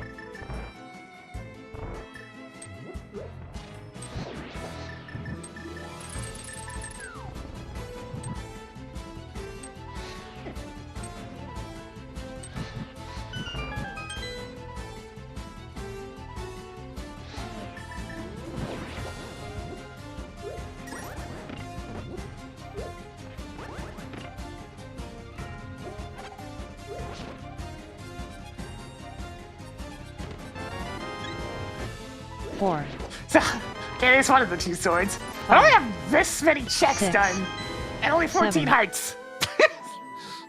Four. So, okay, it's one of the two swords. I only have this many checks Six. done, and only 14 Seven. hearts.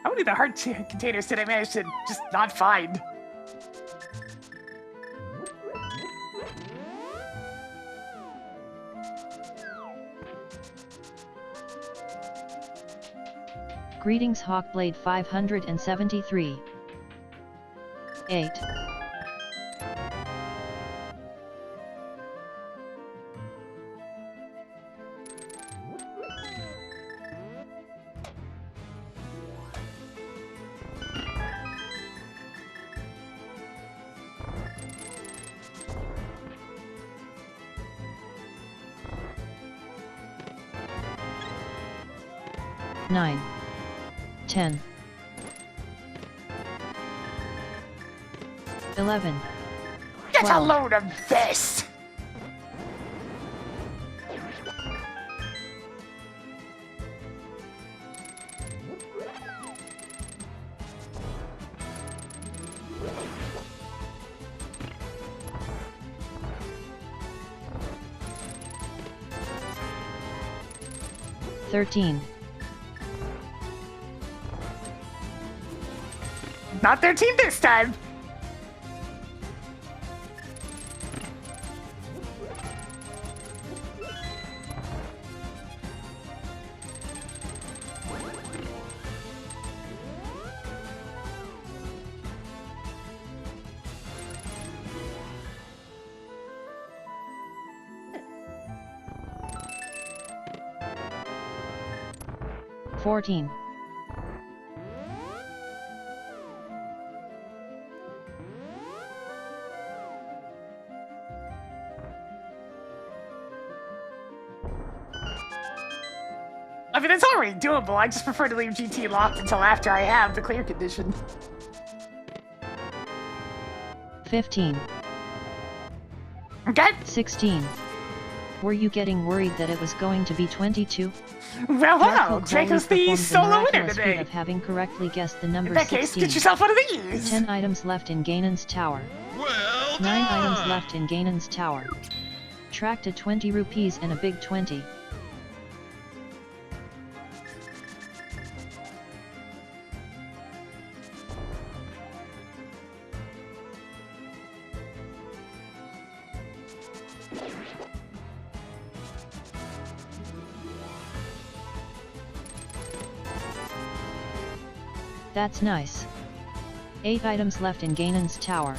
How many of the heart containers did I manage to just not find? Greetings Hawkblade 573. 8. Nine. 10. 11. Get a 12. load of this! $13. Not 13 this time! $14. I mean, it's already doable. I just prefer to leave GT locked until after I have the clear condition. 15. Okay? 16. Were you getting worried that it was going to be 22? Well, Marco Draco's Crowley the performed solo winner miraculous feat today. of having correctly guessed the number In that case, 16. get yourself one of these! 10 items left in Ganon's tower. Well 9 items done. left in Ganon's tower. Track to 20 rupees and a big 20. That's nice. 8 items left in Ganon's tower.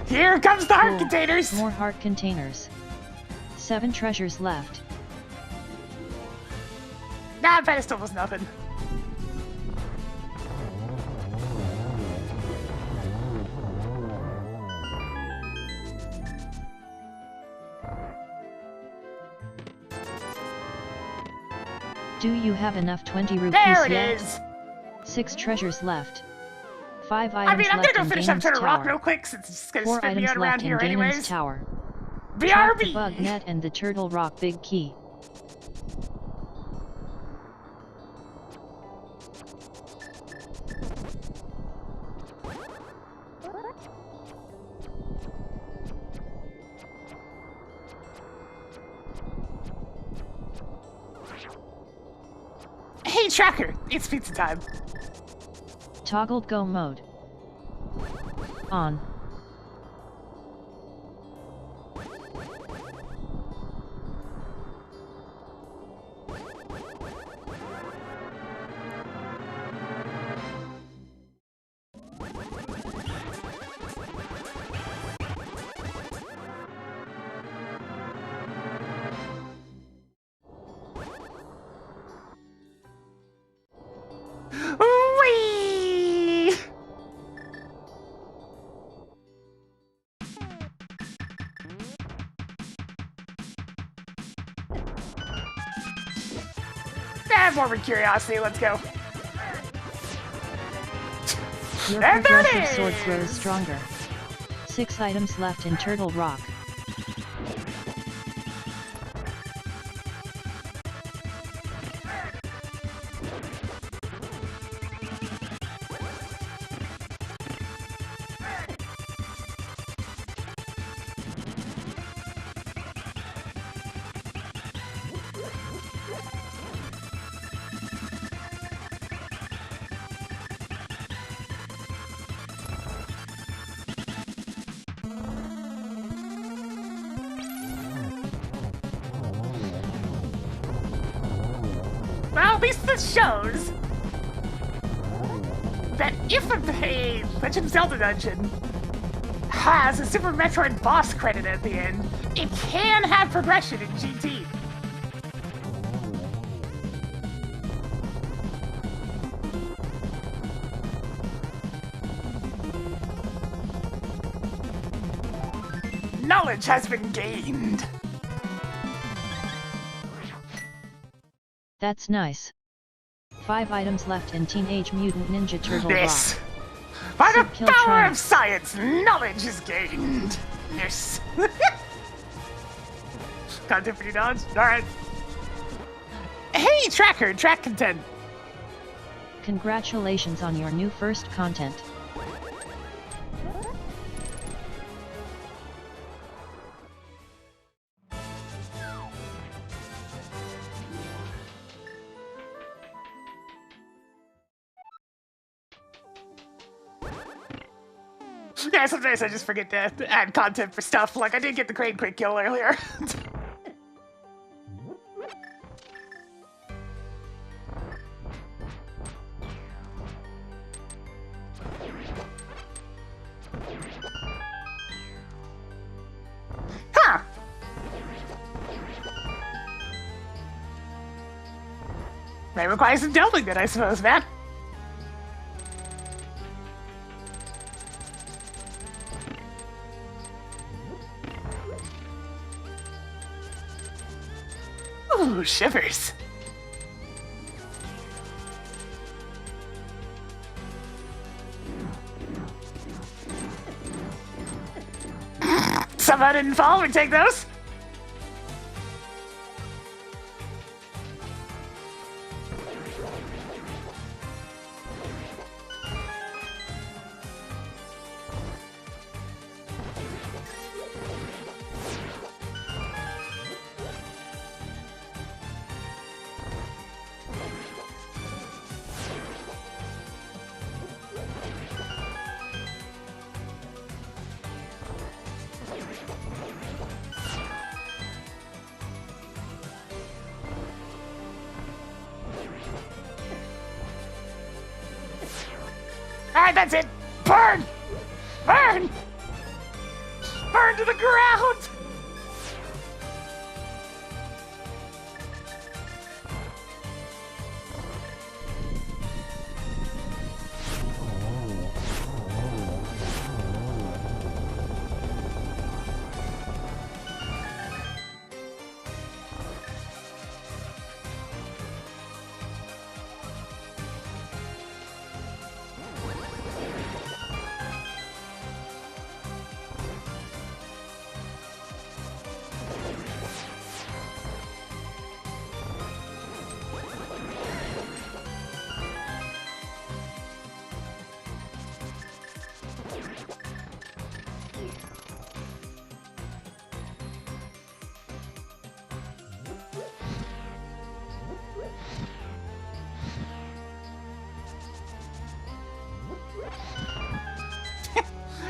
Here comes the heart Cool. containers! More heart containers. 7 treasures left. Nah, pedestal was nothing. Do you have enough 20 rupees There it yet? is! 6 treasures left. 5 items I mean, I'm gonna left go in finish up Games Turtle Rock Tower. real quick since it's just gonna 4 spin me items out around left in here Games anyways. Tower. Trap the BRB! bug net and the Turtle Rock big key. Hey, Tracker! It's pizza time. Toggled go mode. On. Whee! Morbid curiosity, let's go. Your And there it progressive sword is! grows stronger. 6 items left in Turtle Rock. Well, at least this shows that if a Legend of Zelda dungeon has a Super Metroid boss credit at the end, it can have progression in GT. Knowledge has been gained. That's nice. 5 items left in Teenage Mutant Ninja Turtle This. Rock. By the Sid Kill power Tronic. of science, knowledge is gained. Yes. Content for you dodge? Alright. Hey, Tracker, track content. Congratulations on your new first content. Yeah, sometimes I just forget to add content for stuff. Like, I did get the crane quick kill earlier. Huh! May require some delving then, I suppose, man. Ooh, shivers. Somehow didn't fall, we take those. Alright, that's it. Burn! Burn! to the ground!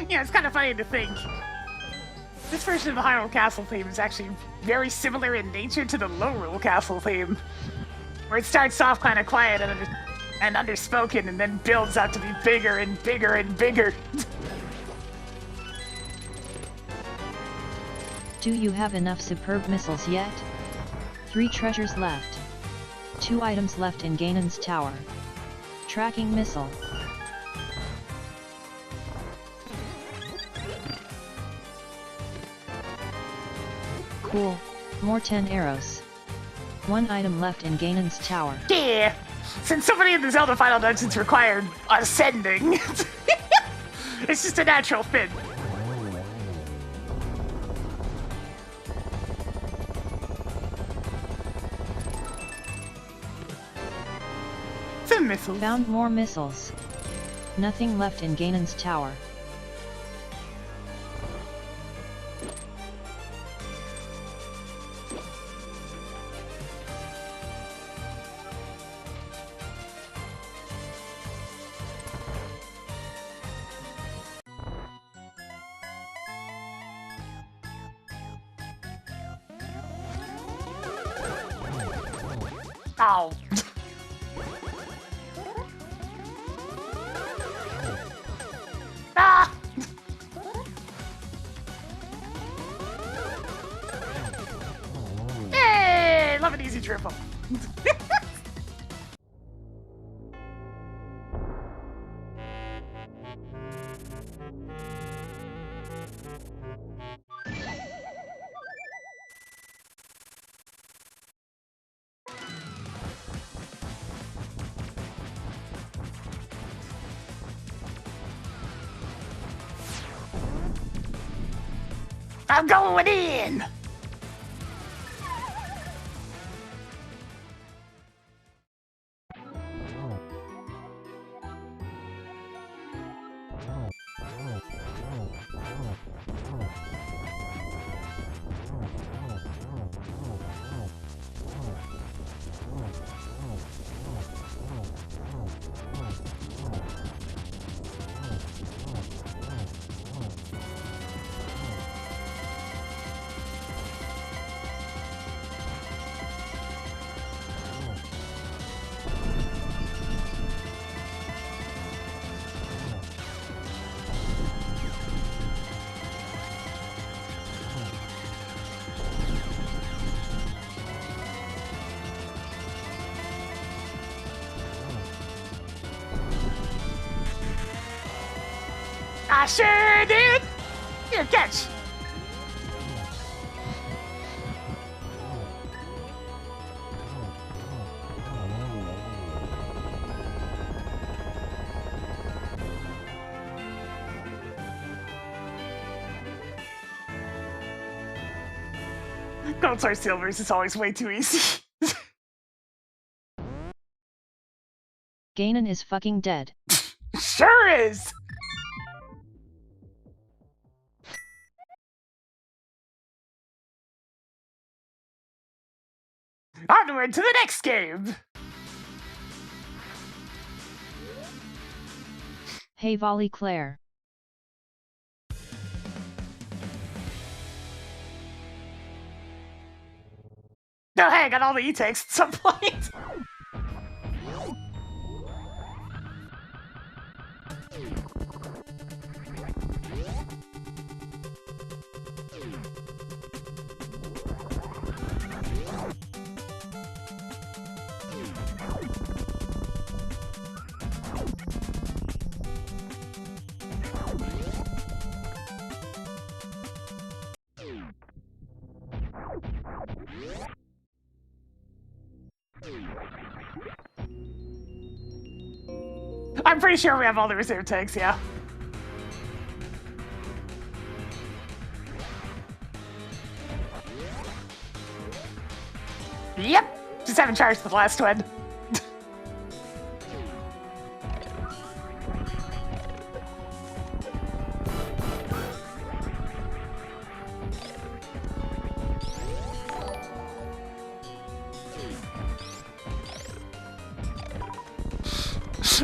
Yeah, it's kind of funny to think. This version of the Hyrule Castle theme is actually very similar in nature to the Lorule Castle theme, where it starts off kind of quiet and underspoken, and then builds up to be bigger and bigger and bigger. Do you have enough superb missiles yet? 3 treasures left. 2 items left in Ganon's tower. Tracking missile. Cool, more 10 arrows. 1 item left in Ganon's tower. Yeah! Since so many of the Zelda Final Dungeons required ascending, it's just a natural fit. Some missiles. Found more missiles. Nothing left in Ganon's tower. Ow. Ah! Hey! Love an easy triple. I'm going in! I sure did! Here, catch! Gold Star Silvers is always way too easy. Ganon is fucking dead. Sure is! Onward to the next game! Hey Volley Claire. No, hey, I got all the e-takes at some point. I'm pretty sure we have all the reserve tanks, yeah. Yep! Just haven't charged the last one.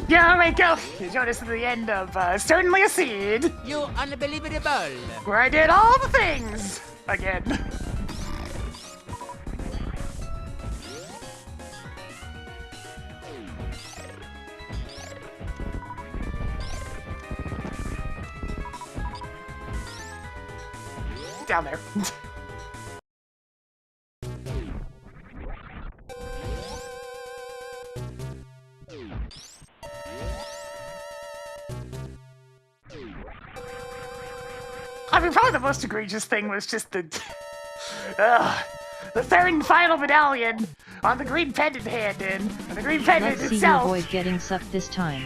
Yeah, alright, go! You joined us at the end of Certainly a Seed, You unbelievable. where I did all the things again. Down there. I mean, probably the most egregious thing was just the third and final medallion on the green pendant hand, and the green pendant Let's see you itself avoid getting sucked this time.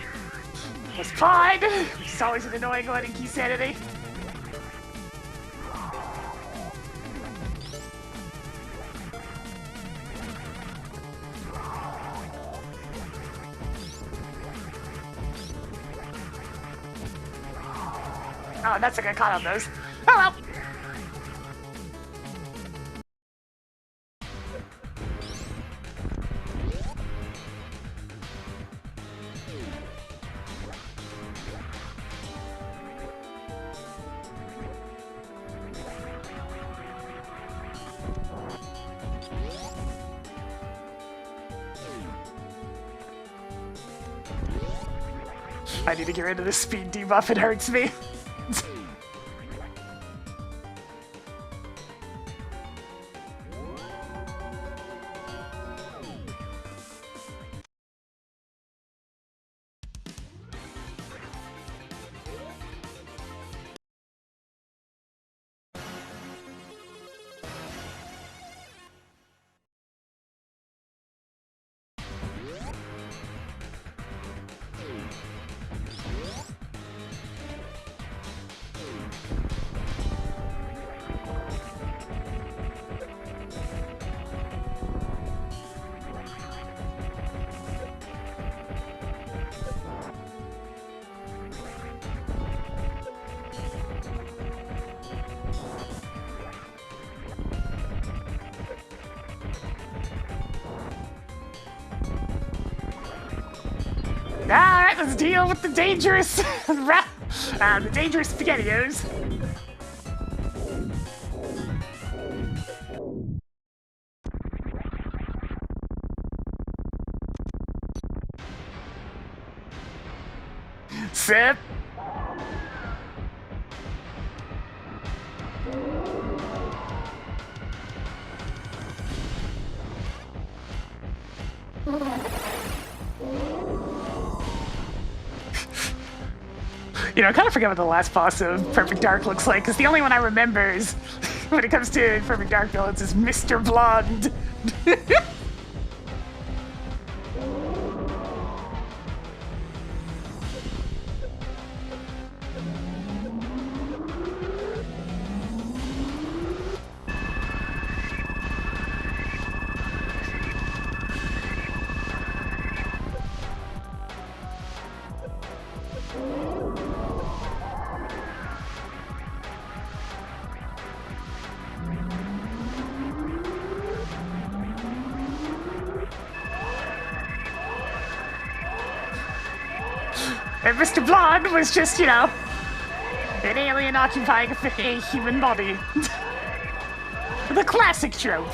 was fine, which is always an annoying one in Key Sanity. Oh, that's a good caught on those. Oh well. I need to get rid of this speed debuff, it hurts me. Alright, let's deal with the dangerous, the dangerous SpaghettiOs. Sip. You know, I kind of forget what the last boss of Perfect Dark looks like, because the only one I remember is, when it comes to Perfect Dark villains, is Mr. Blonde. And Mr. Blonde was just, you know, an alien occupying a human body. The classic trope.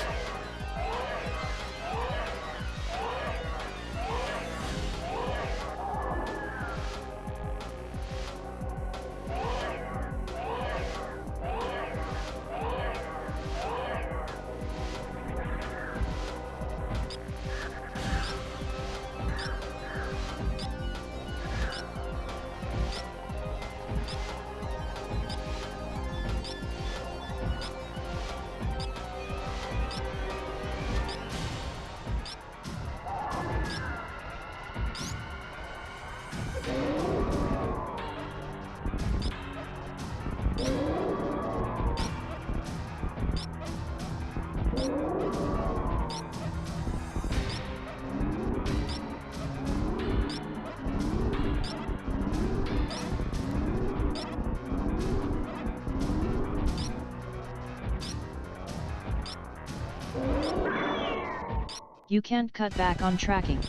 You can't cut back on tracking.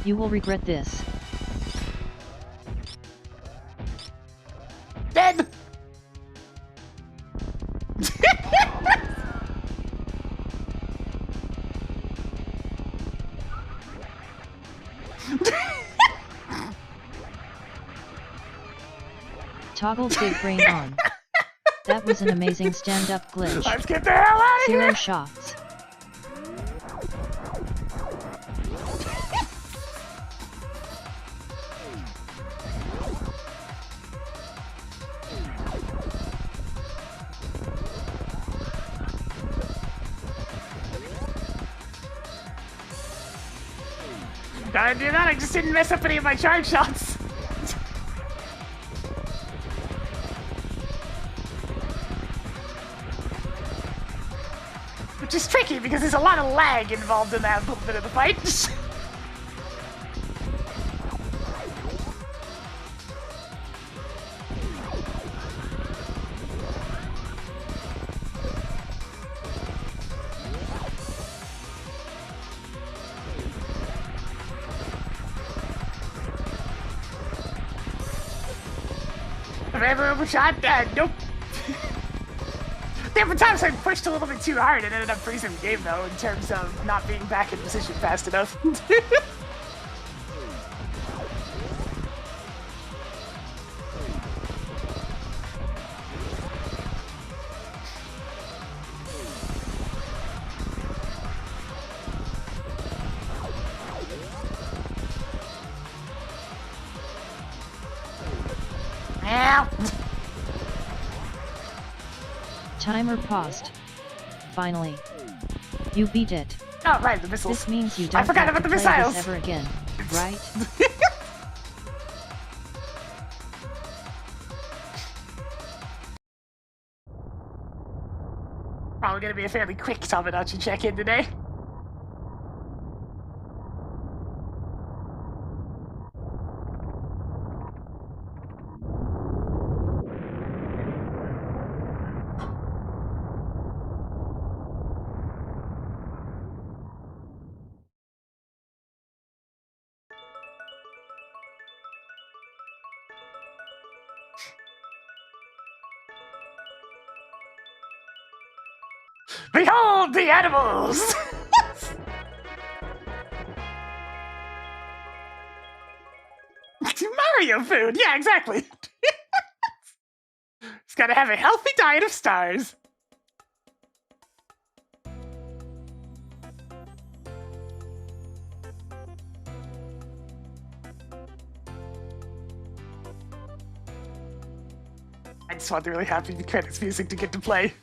You will regret this. Dead! Toggle big brain on. That was an amazing stand-up glitch. Let's get the hell out of here! 0 shots. Gotta do that, I just didn't mess up any of my charge shots. Which is tricky because there's a lot of lag involved in that little bit of the fight. Have I ever overshot? Nope. There were times I pushed a little bit too hard and ended up freezing the game, though, in terms of not being back in position fast enough. Ow! Timer paused. Finally. You beat it. Oh, right, the missiles. This means you don't forgot have about to the play missiles. this ever again, right? Probably gonna be a fairly quick Tamagotchi check-in today. Behold the animals! Mario food! Yeah, exactly. It's gotta have a healthy diet of stars. I just want the really happy credits music to get to play.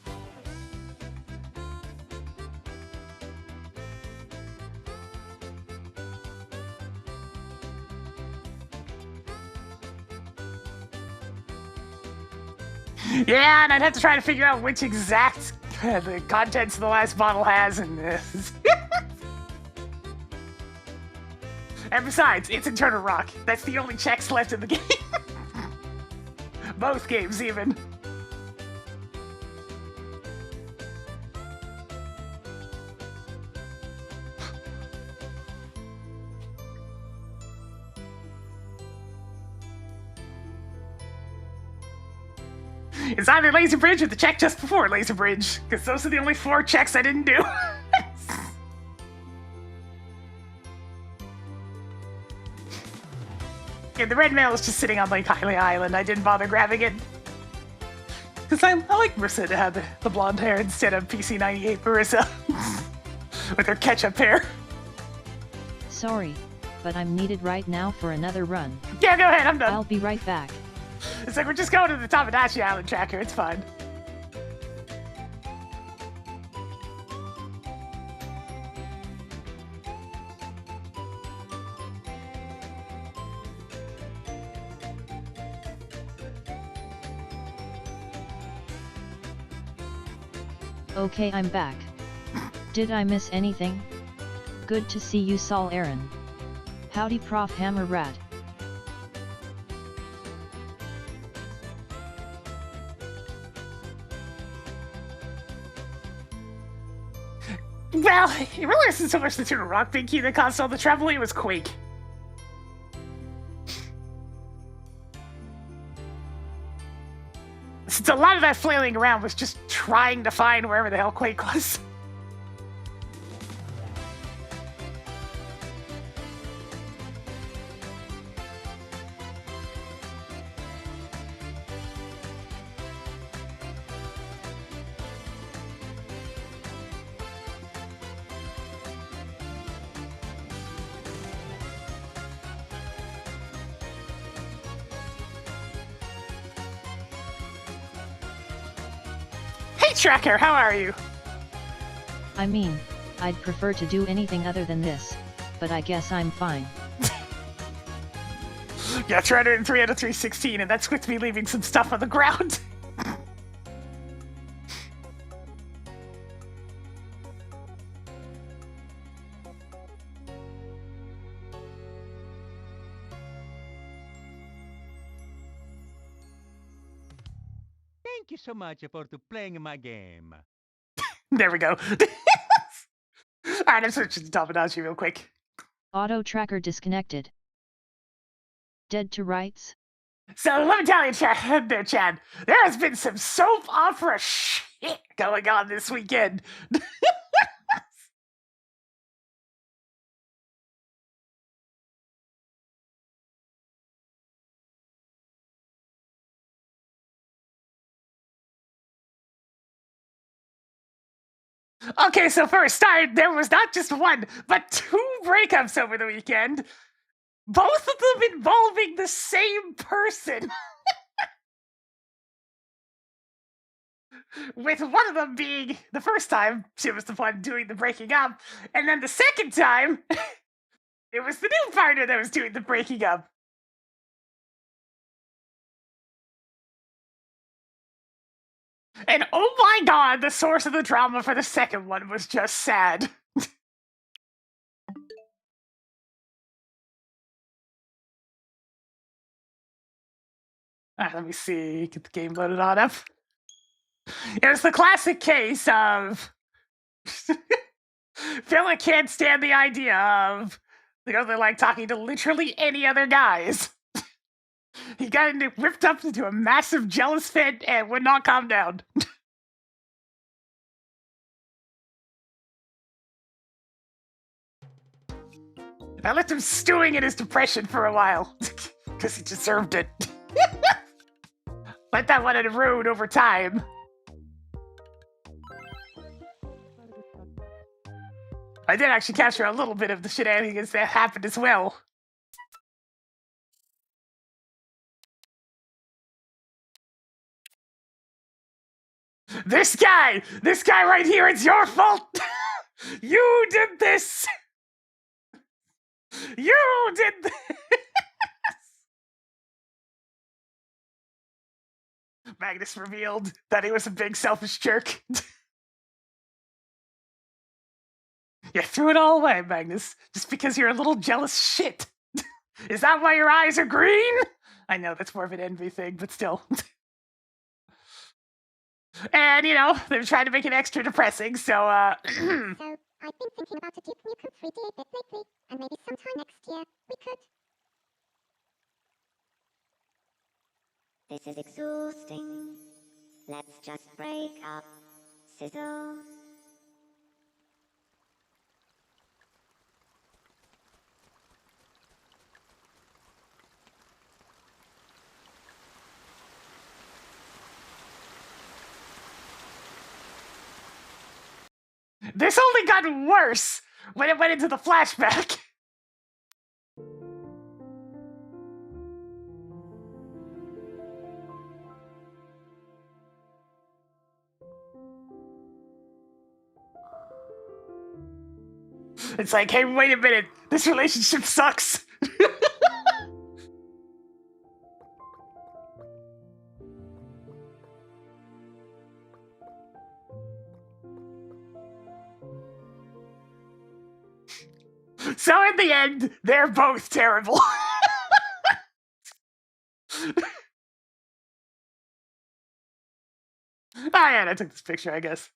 Yeah, and I'd have to try to figure out which exact the contents of the last bottle has, and and besides, it's Internal Rock. That's the only checks left in the game. Both games, even. It's either Laser Bridge or the check just before Laser Bridge, because those are the only 4 checks I didn't do. Yeah, the red mail is just sitting on Lake Hylia Island. I didn't bother grabbing it. Because I like Marissa to have the blonde hair instead of PC98 Marissa. With her ketchup hair. Sorry, but I'm needed right now for another run. Yeah, go ahead, I'm done. I'll be right back. It's like we're just going to the Tamagotchi Island tracker, it's fine. Okay, I'm back. Did I miss anything? Good to see you, Saul Aaron. Howdy, Prof. Hammer Rat. Well, it really isn't so much the tune of Rock Pinky that caused all the trouble, it was Quake. Since a lot of that flailing around was just trying to find wherever the hell Quake was. Hey Tracker, how are you? I mean, I'd prefer to do anything other than this, but I guess I'm fine. Yeah, 303 out of 316, and that's with me leaving some stuff on the ground. Thank you so much for playing my game. There we go. Alright, I'm switching to Dominaci real quick. Auto tracker disconnected. Dead to rights? So let me tell you, Chad, there has been some soap opera shit going on this weekend. Okay, so for a start, there was not just one, but two breakups over the weekend. Both of them involving the same person. With one of them being the first time she was the one doing the breaking up, and then the second time, it was the new partner that was doing the breaking up. And oh my god, the source of the drama for the second one was just sad. Let me see, get the game loaded on up. It was the classic case of Philip can't stand the idea of, they're like talking to literally any other guys. He got whipped up into a massive jealous fit and would not calm down. I left him stewing in his depression for a while, because he deserved it. Let that one erode over time. I did actually capture a little bit of the shenanigans that happened as well. This guy right here, it's your fault. You did this. You did this. Magnus revealed that he was a big selfish jerk. You threw it all away, Magnus, just because you're a little jealous shit. Is that why your eyes are green? I know, that's more of an envy thing, but still. And, you know, they've tried to make it extra depressing, so, So, I've been thinking about a deep new 3D bit lately, and maybe sometime next year we could. This is exhausting. Let's just break up. Sizzle. this only got worse when it went into the flashback. It's like, hey, wait a minute, this relationship sucks. So in the end, they're both terrible. Oh yeah, I took this picture, I guess.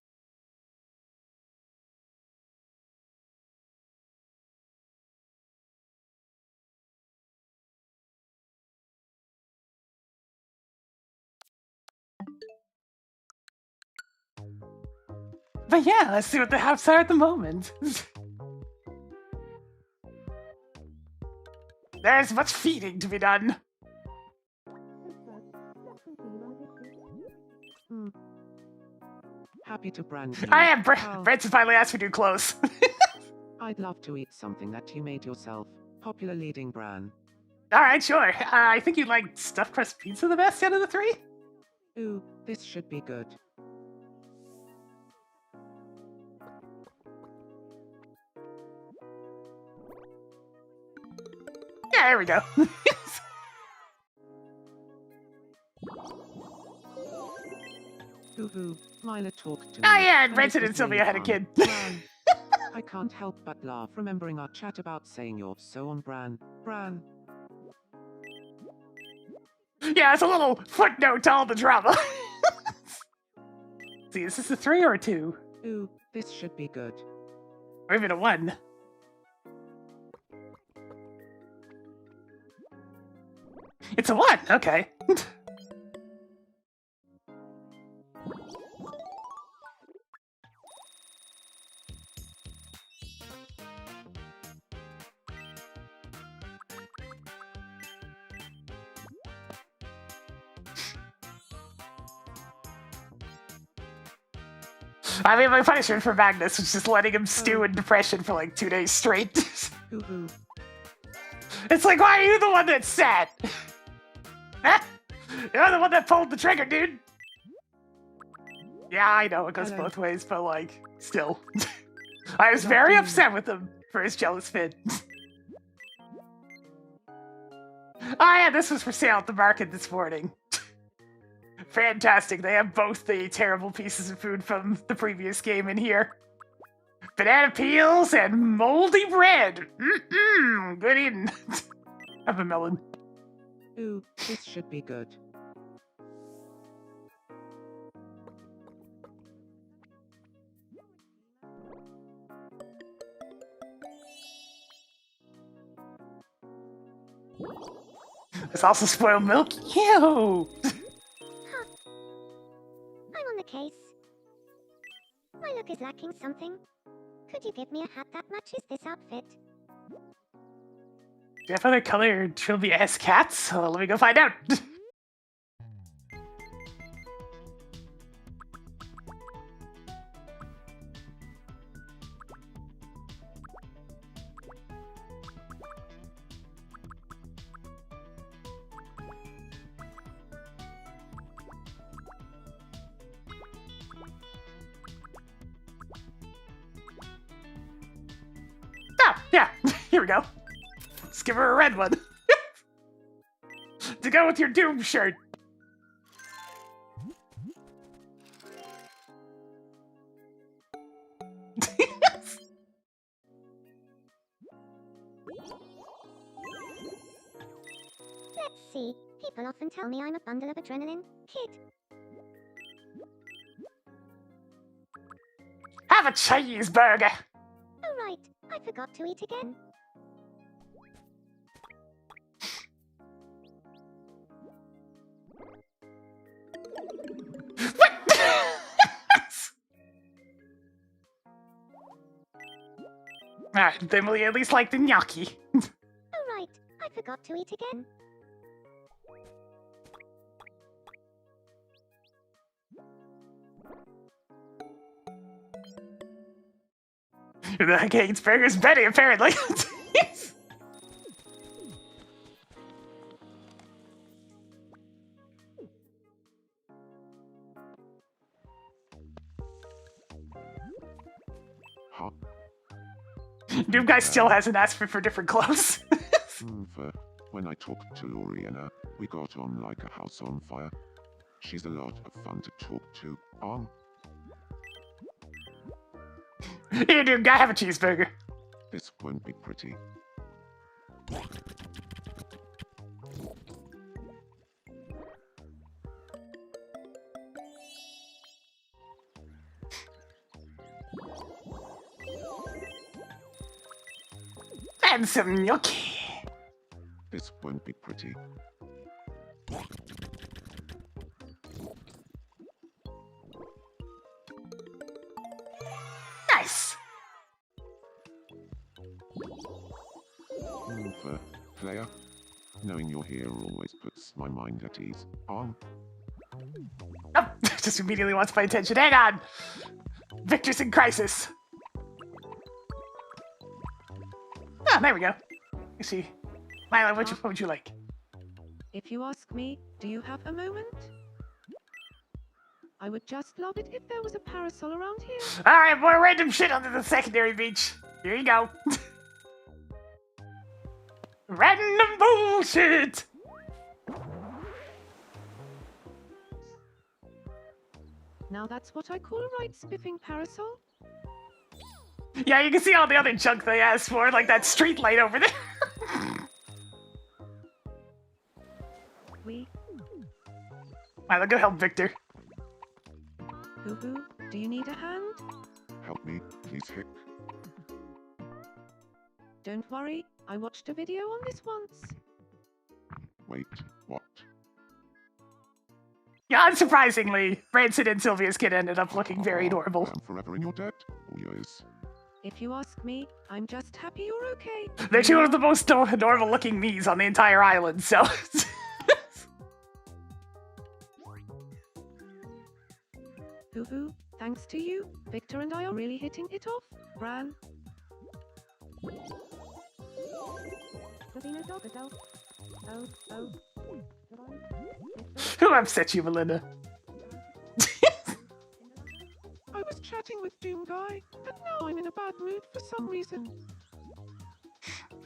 But yeah, let's see what the hops are at the moment. There's much feeding to be done. Happy to brand you. I am Well, Branson finally asked me to do close. I'd love to eat something that you made yourself. Popular leading brand. Alright, sure. I think you like stuffed crust pizza the best out of the three? Ooh, this should be good. Yeah, there we go. Hoo-hoo, Mila talked to me. Oh yeah, and and it Branson was and Sylvia really had a fun. kid. Bran. I can't help but laugh remembering our chat about saying you're so on Bran. Bran. Yeah, it's a little footnote to all the drama. See, is this a 3 or a 2? Ooh, this should be good. Or even a 1? It's a 1, okay. I mean, my punishment for Magnus was just letting him stew in depression for like 2 days straight. Hoo-hoo. It's like, why are you the one that's sad? Huh? You're the one that pulled the trigger, dude. Yeah, I know it goes Hello. both ways, but like, still. I was very upset with him for his jealous fit. Oh yeah, this was for sale at the market this morning. Fantastic, they have both the terrible pieces of food from the previous game in here. Banana peels and moldy bread. Mmm, good eating. Have a melon. Ooh, this should be good. There's also spoiled milk. Ew! I'm on the case. My look is lacking something. Could you give me a hat that matches this outfit? Do you have other colored trilby-ass cats? Well, let me go find out. Oh, yeah, here we go. Let's give her a red one. To go with your Doom shirt. Let's see. People often tell me I'm a bundle of adrenaline. Kid. Have a cheeseburger. Oh right, I forgot to eat again. What? Alright, then we at least like the gnocchi. Oh right, I forgot to eat again. The Gates Burger's Betty, apparently. Huh? Doom Guy still hasn't asked for different clothes. When I talked to Loriana, we got on like a house on fire. She's a lot of fun to talk to. Here, Doom Guy, have a cheeseburger. This won't be pretty. And some gnocchi. This won't be pretty. For player, knowing you're here always puts my mind at ease. On. Oh, just immediately wants my attention. Hang on! Victor's in crisis. Ah, there we go. You see. Milo, what would you like? If you ask me, do you have a moment? I would just love it if there was a parasol around here. Alright, more random shit under the secondary beach. Here you go. Random bullshit! Now that's what I call a right spiffing parasol. Yeah, you can see all the other junk they asked for, like that street light over there. Milo, go help Victor. Hoo-hoo, do you need a hand? Help me, please, Hick. Don't worry, I watched a video on this once. Wait, what? Yeah, unsurprisingly, Branson and Sylvia's kid ended up looking very normal. I'm forever in your debt? Oh, yes. If you ask me, I'm just happy you're okay. They're two of the most normal-looking me's on the entire island, so... Hoo-hoo, thanks to you, Victor and I are really hitting it off, Bran. Who upset you, Melinda? I was chatting with Doom Guy, and now I'm in a bad mood for some reason.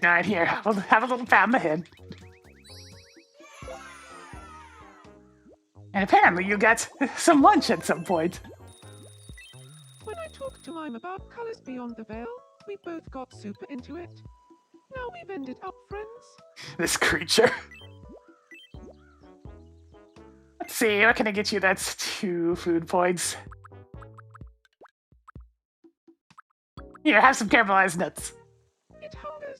Alright, here, we'll have a little pat on the head. And apparently you got some lunch at some point. When I talked to Mime about Colors Beyond the Veil, we both got super into it. Now we've ended up friends. This creature. Let's see, what can I get you? That's 2 food points. Here, have some caramelized nuts. It hungers.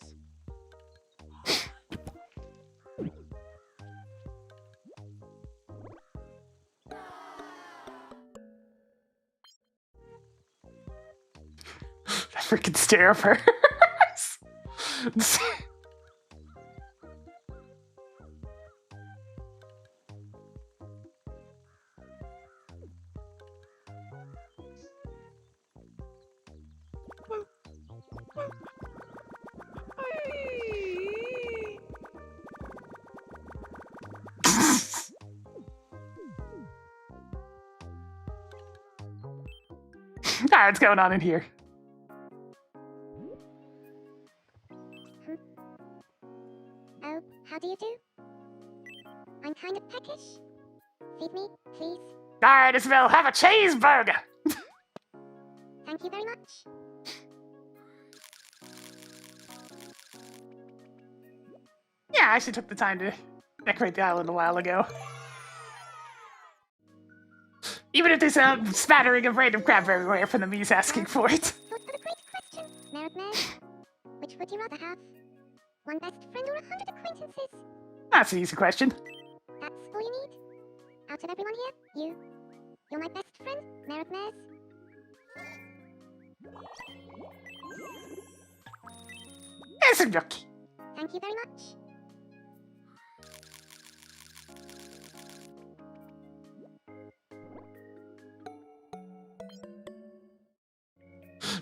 That freaking stare of hers. Alright, what's going on in here? Oh, how do you do? I'm kind of peckish. Feed me, please. Alright, Isabel, have a cheeseburger! Thank you very much. Yeah, I actually took the time to decorate the island a while ago. Even if there's a spattering of random crap everywhere from the me's asking for it. Thought of a great question, Mayor of Mayors. Which would you rather have? One best friend or 100 acquaintances? That's an easy question. That's all you need? Out of everyone here, you're my best friend, Mayor of Mayors. It's a rookie. Thank you very much.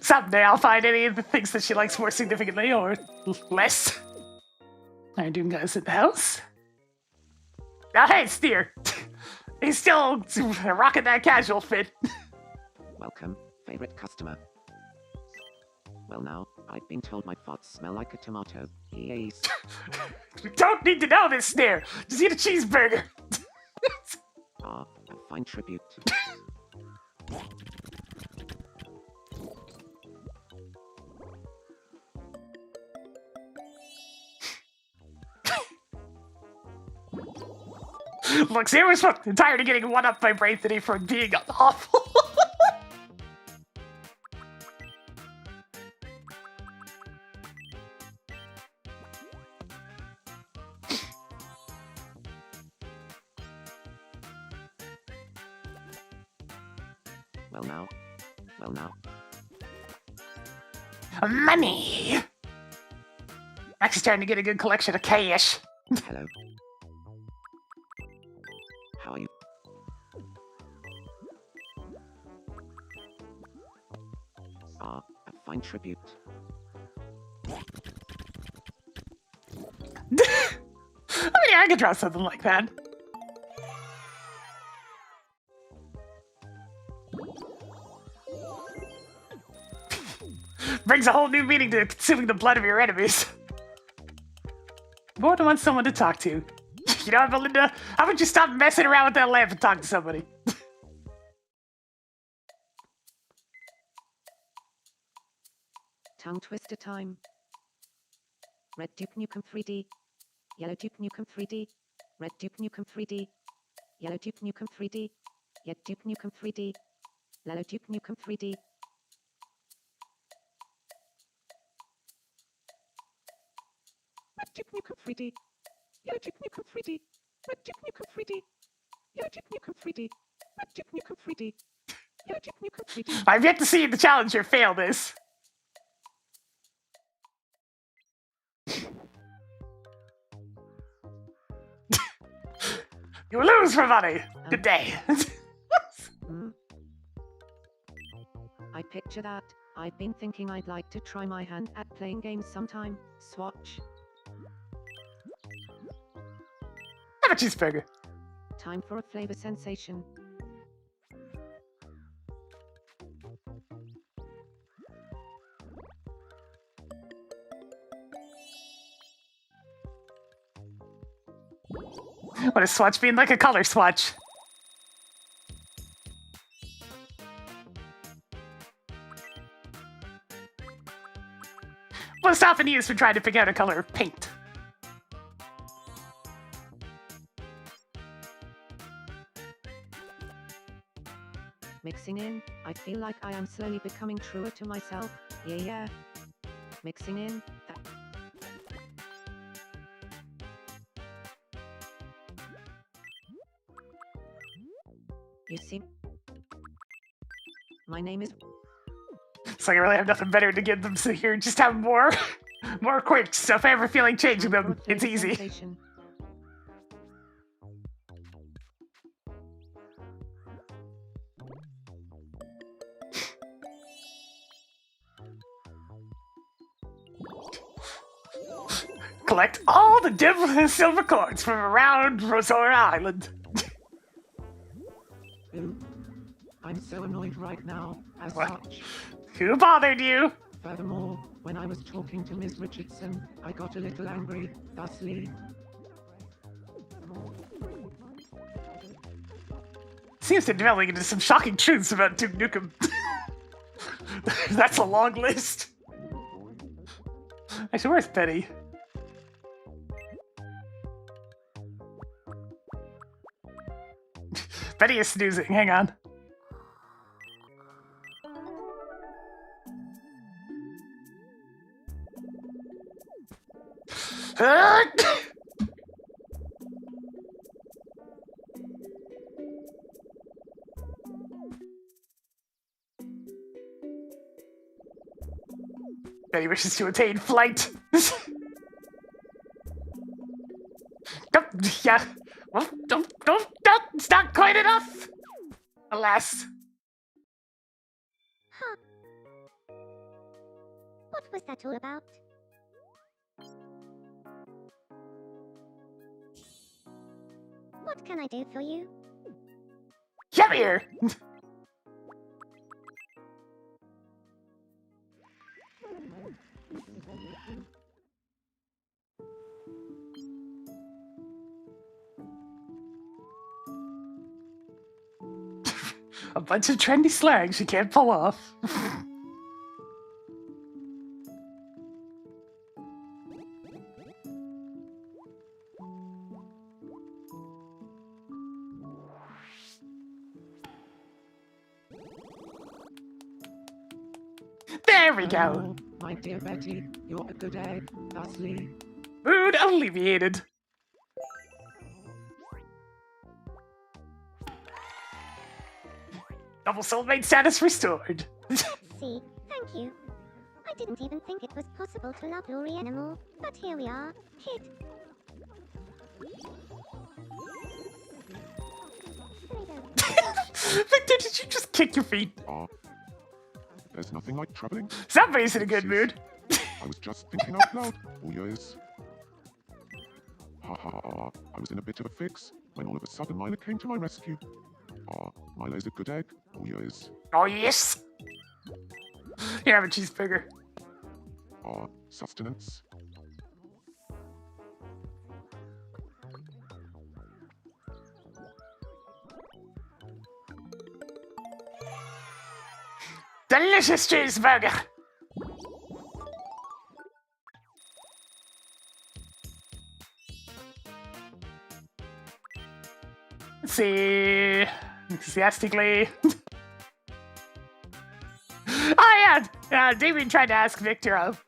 Someday I'll find any of the things that she likes more significantly or less. Our Doom Guy's in the house. Oh, hey, Steer. He's still rocking that casual fit. Welcome, favorite customer. Well now, I've been told my farts smell like a tomato. Yes. We don't need to know this, Steer. Just eat a cheeseburger. Ah, a fine tribute. Look, Steer was tired of getting one up by Braithany for being awful. Well now. Money! Actually starting to get a good collection of cash. Hello. How are you? Ah, a fine tribute. I mean, yeah, I could draw something like that. Brings a whole new meaning to consuming the blood of your enemies. More to want someone to talk to. You know what, Belinda? How about you stop messing around with that lamp and talk to somebody? Tongue twister time. Red Duke Nukem 3D. Yellow Duke Nukem 3D. Red Duke Nukem 3D. Yellow Duke Nukem 3D. Red Duke Nukem 3D. Yellow Duke Nukem 3D. Red Duke Nukem 3D. Yellow Duke Nukem 3D. Red Duke Nukem 3D. Yellow Duke Nukem 3D. Red Duke Nukem 3D. Yellow Duke Nukem 3D. I've yet to see the challenger fail this. You lose for money. Good day. I picture that. I've been thinking I'd like to try my hand at playing games sometime. Swatch. Have a cheeseburger. Time for a flavor sensation. What is swatch being like a color swatch? Most often used for trying to pick out a color of paint. Mixing in, I feel like I am slowly becoming truer to myself. Yeah. Mixing in, that. You see, my name is. It's like I really have nothing better to give them, so here, just have more quirks. So if I ever feel like changing them, it's easy. Sensation. Collect all the different silver coins from around Rosora Island. I'm so annoyed right now, as What? such. Who bothered you? Furthermore, when I was talking to Ms. Richardson, I got a little angry, thusly. Seems to be developing into some shocking truths about Duke Nukem. That's a long list. Actually, where's Betty? Betty is snoozing. Hang on. Betty wishes to attain flight. Yeah. Well, don't, it's not quite enough. Alas. Huh. What was that all about? What can I do for you? Come here. A bunch of trendy slang she can't pull off. There we go. Oh, my dear Betty, you're a good egg, thusly. Mood alleviated. Double soulmate status restored. See, thank you. I didn't even think it was possible to love Lori anymore, but here we are, kid. Victor, did you just kick your feet? There's nothing like traveling. Somebody's in a good mood. I was just thinking out loud. Oh yes. Ha ha ha. I was in a bit of a fix when all of a sudden Mila came to my rescue. Mila's a good egg. Oh yes. Oh yes. Here, have a cheeseburger. Sustenance. Delicious cheeseburger. Let's see. Enthusiastically. Oh yeah, Damien tried to ask Victor of.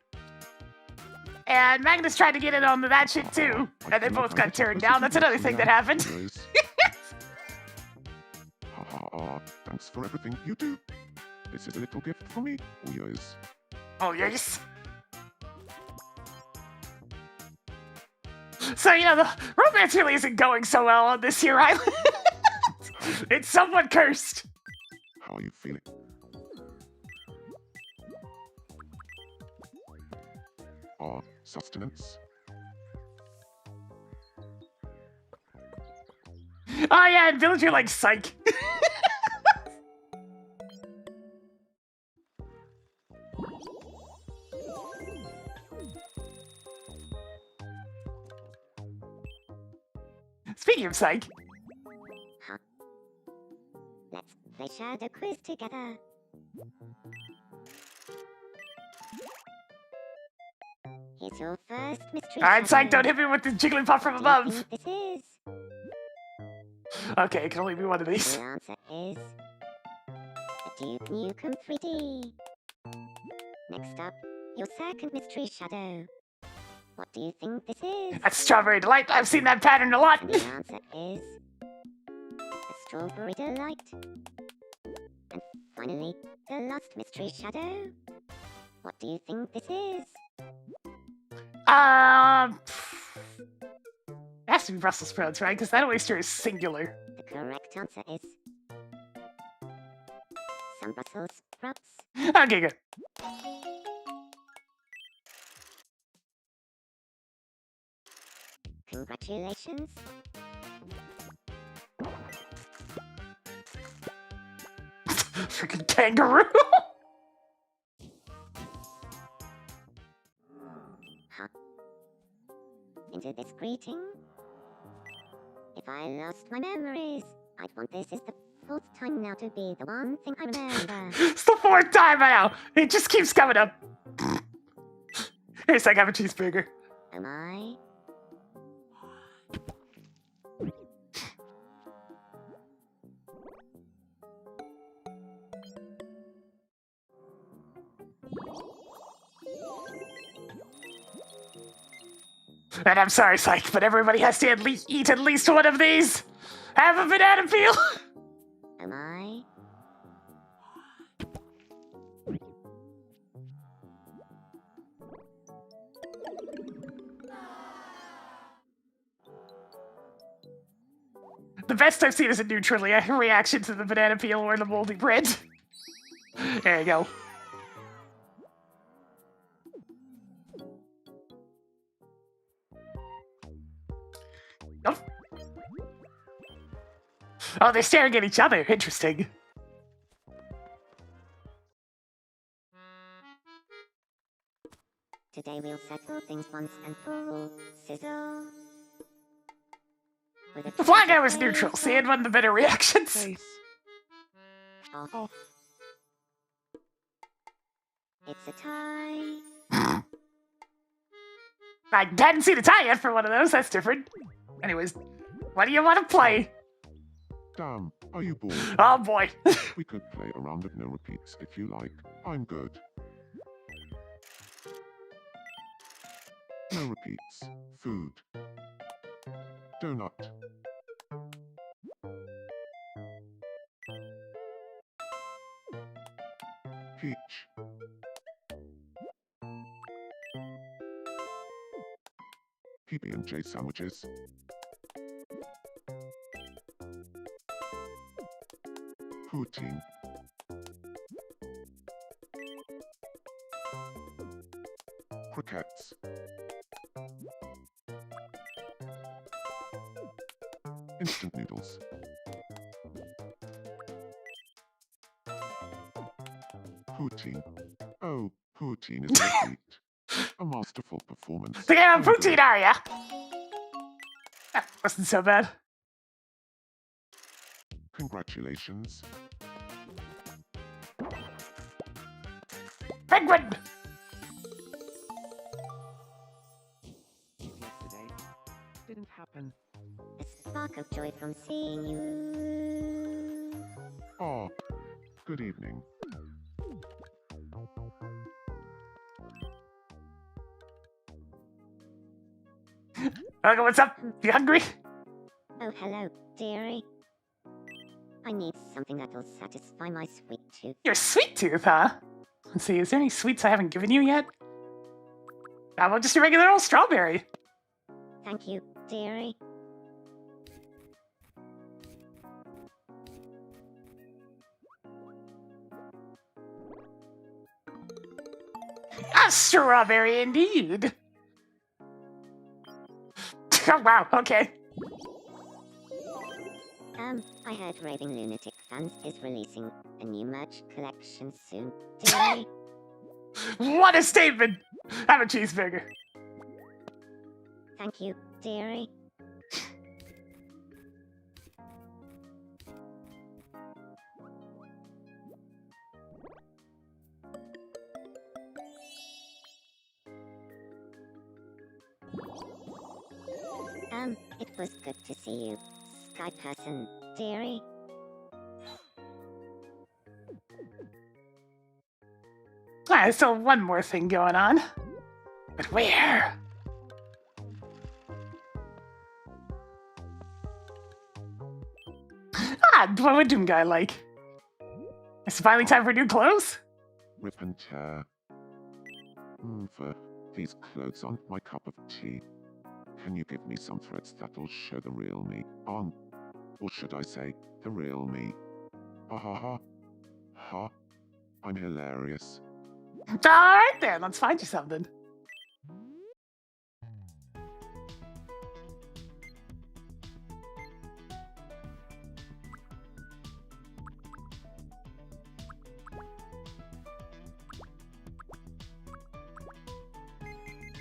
And Magnus tried to get in on that shit too. And they both got turned down. That's another thing that happened. Ha ha ha. Thanks for everything you do. This is a little gift from me. Oh yes. Oh yes. So, you know, the romance really isn't going so well on this here island. It's somewhat cursed. How are you feeling? Sustenance. Oh yeah, and Villager like psych. Speaking of psych. Huh. Let's play shadow quiz together. Here's your first mystery. Alright, psych, don't hit me with the Jigglypuff from above. This is. Okay, it can only be one of these. The answer is the Duke Nukem 3D. Next up, your second mystery shadow. What do you think this is? That's Strawberry Delight. I've seen that pattern a lot. And the answer is a Strawberry Delight. And finally, the last mystery shadow. What do you think this is? It has to be Brussels sprouts, right? Because that oyster is singular. The correct answer is some Brussels sprouts. Okay, good. Congratulations. Freaking kangaroo. Huh. Into this greeting. If I lost my memories, I'd want this is the fourth time now to be the one thing I remember. It's the fourth time now. It just keeps coming up. Here's, I have a cheeseburger. Am I? And I'm sorry, Psych, but everybody has to eat at least one of these. Have a banana peel. Am I? The best I've seen is a neutral reaction to the banana peel or the moldy bread. There you go. Oh. Oh, they're staring at each other. Interesting. Today we'll settle things once and for all. Sizzle. The flag guy was neutral. See, it won the better reactions. Face. Off. It's a tie. I hadn't seen a tie yet for one of those. That's different. Anyways, what do you want to play? Damn, are you bored? Oh boy. We could play a round of no repeats if you like. I'm good. No repeats. Food. Donut. Peach. PB&J sandwiches. Poutine. Croquettes. Instant noodles. Poutine. Oh, poutine is a treat. A masterful performance. The game of I'm poutine, are ya? That wasn't so bad. Congratulations. Penguin! Yesterday. Didn't happen. A spark of joy from seeing you. Ah, good evening. Okay, what's up? You hungry? Oh, hello, dearie. I need something that'll satisfy my sweet tooth. Your sweet tooth, huh? Let's see, is there any sweets I haven't given you yet? How about just a regular old strawberry? Thank you, dearie. A strawberry indeed. Oh, wow, okay. I heard Raving Lunatic Fans is releasing a new merch collection soon. Dearie. What a statement! Have a cheeseburger. Thank you, dearie. It was good to see you, Sky Person, dearie. Ah, there's still one more thing going on. But where? Ah, what would Doom Guy like? It's finally time for new clothes? Rip and tear. For these clothes aren't my cup of tea. Can you give me some threads that'll show the real me? Or should I say, the real me? Ha ha ha. Ha. I'm hilarious. Alright then, let's find you something.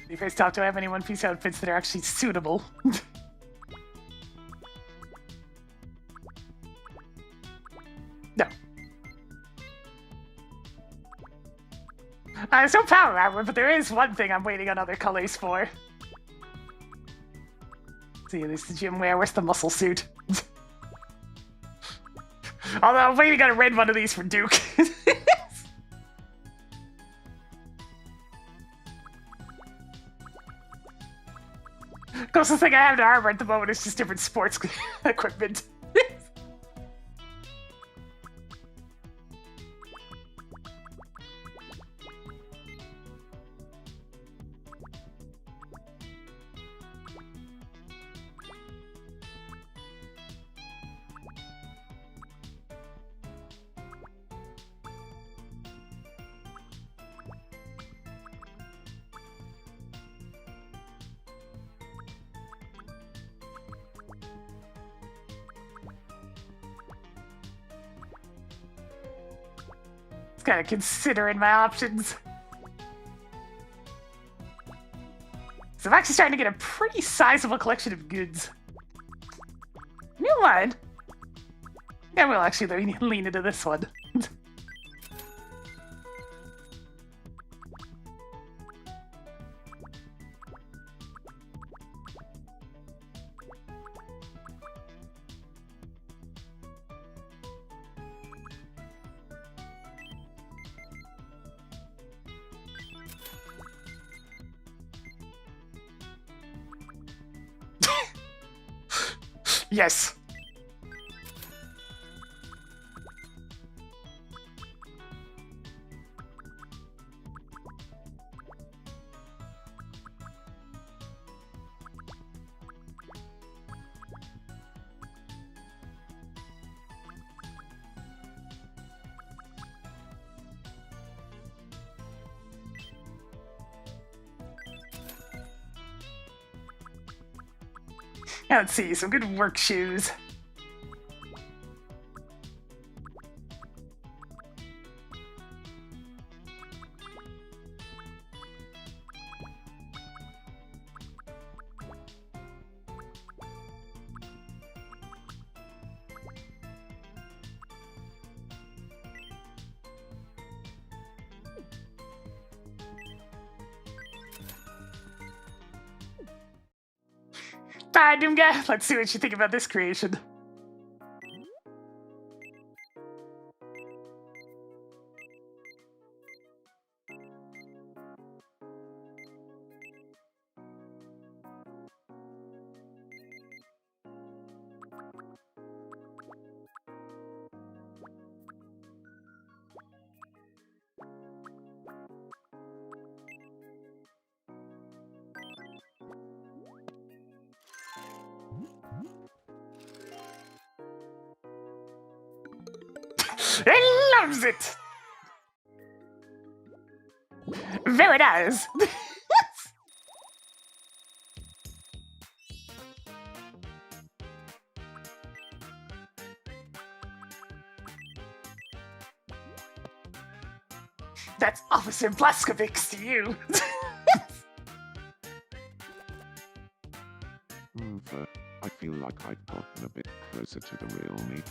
You first talk to I have any one-piece outfits that are actually suitable. No. There's no power armor, but there is one thing I'm waiting on other colors for. See, there's the gym wear. Where's the muscle suit? Although I'm waiting on a red one of these for Duke. Closest thing I have to armor at the moment is just different sports equipment. Just kind of considering my options. So I'm actually starting to get a pretty sizable collection of goods. You know what? Yeah, we'll actually lean into this one. Yes. Let's see, some good work shoes. Alright, Doomga, let's see what you think about this creation. It loves it! Very nice. That's Officer Blaskovics to you. I feel like I've gotten a bit closer to the real me.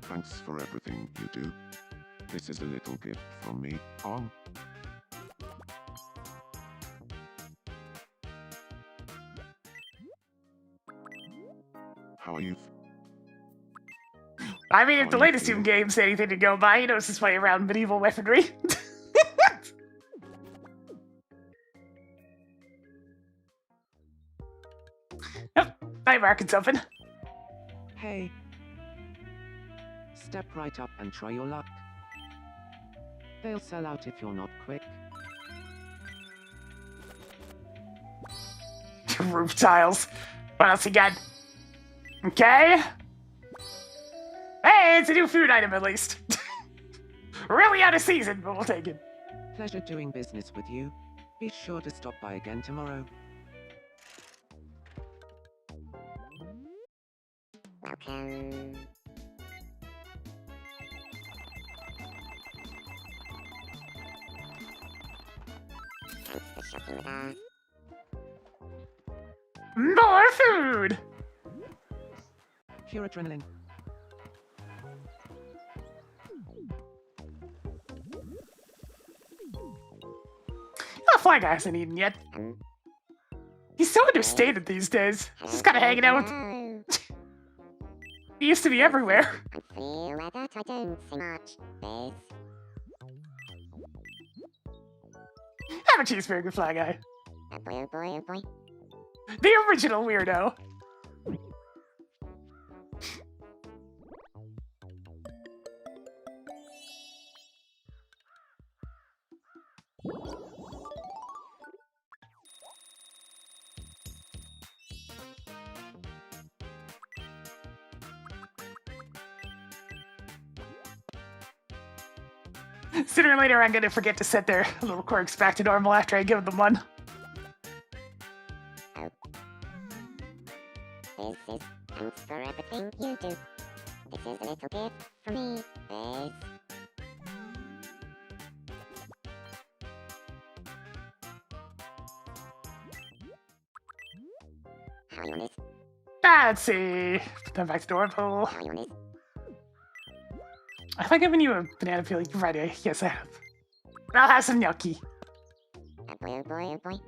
Thanks for everything you do. This is a little gift from me. How are you? I mean, if the latest Doom game's anything to go by, he knows his way around medieval weaponry. Yep, my market's open. Hey. Step right up and try your luck. They'll sell out if you're not quick. Roof tiles. What else you got? Okay. Hey, it's a new food item at least. Really out of season, but we'll take it. Pleasure doing business with you. Be sure to stop by again tomorrow. Welcome. Thanks for shopping with us. More food! Pure adrenaline. Oh, Fly Guy hasn't eaten yet. He's so understated these days. He's just kind of hanging out. He used to be everywhere. I feel that I don't see much, Biz. Have a cheeseburger, Fly Guy. Oh boy, oh boy, oh boy. The original weirdo. Sooner or later, I'm gonna forget to set their little quirks back to normal after I give them one. Oh. This is thanks for everything you do. This is a little gift from me, Biz. How are you on this? Let's see. Put them back to normal. How are you on this? Have I given you a banana peeling Friday? Yes, I have. I'll have some gnocchi. Oh boy, oh boy, oh boy.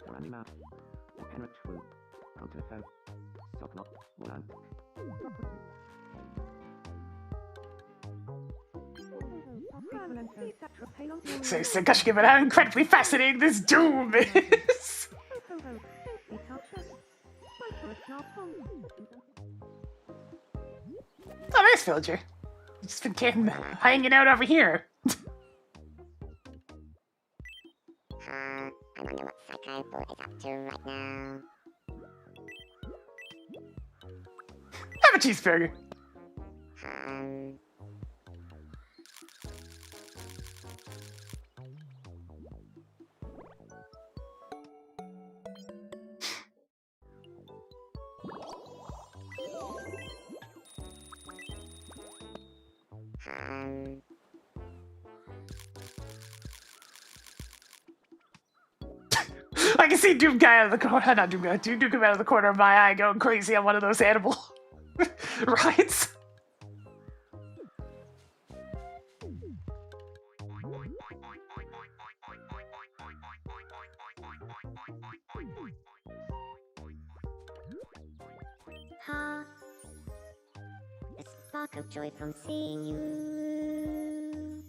Randomizer. Henrik Schwu. Counterfeit. Socknot. Mulan. So gosh, given how incredibly fascinating this Doom is. Oh, there's Villager. Just been hanging out over here. I'm wonder what Psycho Boy is up to right now. Have a cheeseburger. Um... I can see Doom Guy out of the corner, not Doom Guy, Doom out of the corner of my eye going crazy on one of those animal rides. Ha! A spark of joy from seeing you.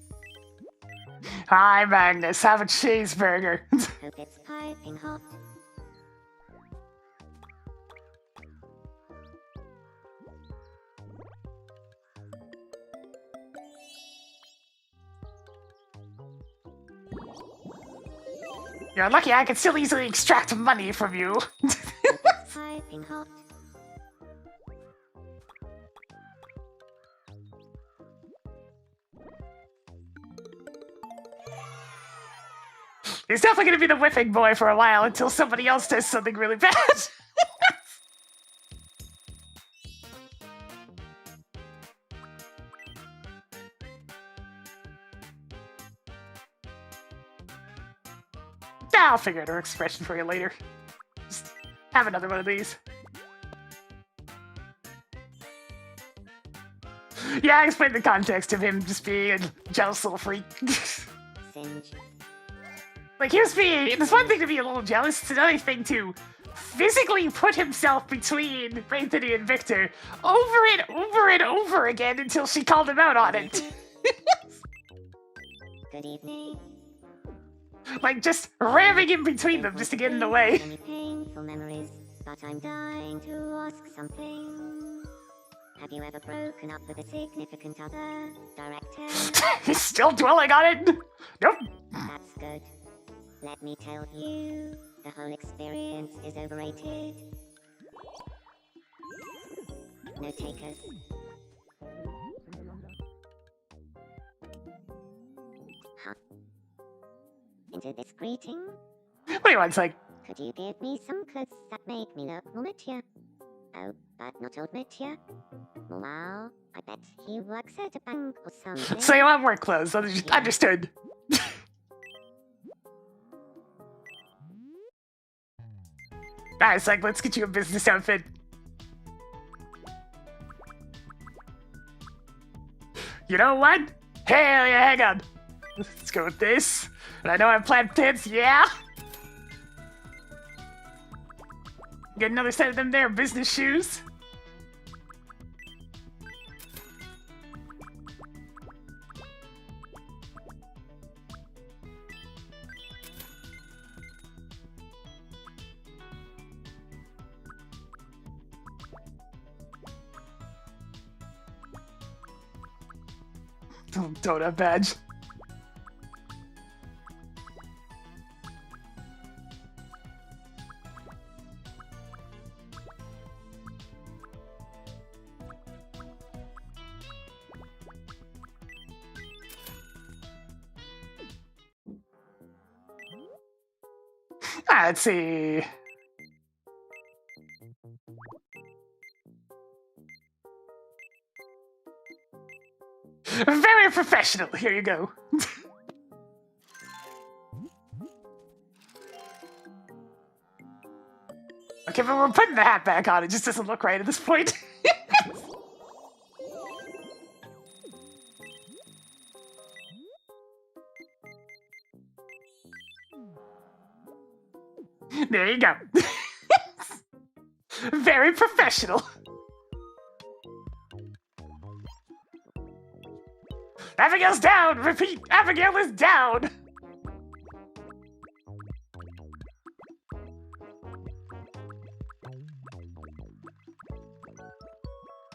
Hi, Magnus. Have a cheeseburger. Hope it's piping hot. You're lucky I can still easily extract money from you. Hope it's piping hot. He's definitely gonna be the whipping boy for a while until somebody else does something really bad. I'll figure out her expression for you later. Just have another one of these. Yeah, I explained the context of him just being a jealous little freak. Singe. Like, here's me. It's one thing to be a little jealous. It's another thing to physically put himself between Anthony and Victor over and over and over again until she called him out on it. Good evening. Like, just ramming in between them just to get in the way. Many painful memories, but I'm dying to ask something. Have you ever broken up with a significant other, Director? He's still dwelling on it. Nope. That's good. Let me tell you, the whole experience is overrated. No takers. Huh? Into this greeting? What do you want, like? Could you give me some clothes that make me look more mature? Oh, but not old mature? Wow, I bet he works at a bank or something. So you want work clothes? Understood. Alright, it's like, let's get you a business outfit. You know what? Hell yeah, hang on. Let's go with this. And I know I have plaid pants, yeah? Get another set of them there, business shoes. Donut badge. Let's see. Very professional. Here you go. Okay, but we're putting the hat back on. It just doesn't look right at this point. There you go. Very professional. Abigail's down! Repeat, Abigail is down!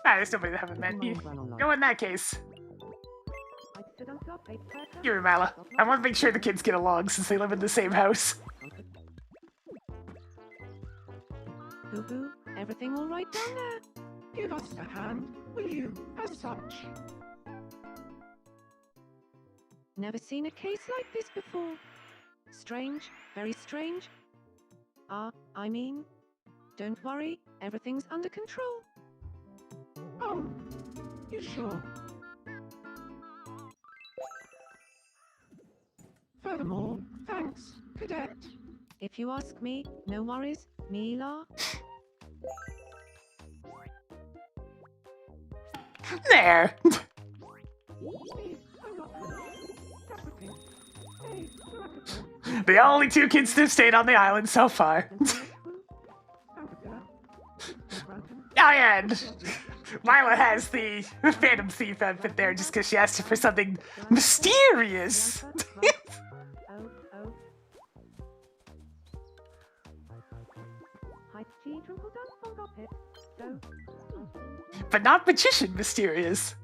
There's nobody that haven't met you. Go in that case. Here, Mala. I want to make sure the kids get along since they live in the same house. Boo-boo, everything all right down there? Give us a hand, will you, as such? Never seen a case like this before. Strange, very strange. I mean, don't worry, everything's under control. Oh, you sure? Furthermore, thanks, Cadet. If you ask me, no worries, Mila. There. The only two kids that stayed on the island so far. Oh yeah, and Lila has the Phantom Thief outfit there just because she asked for something mysterious. But not magician mysterious.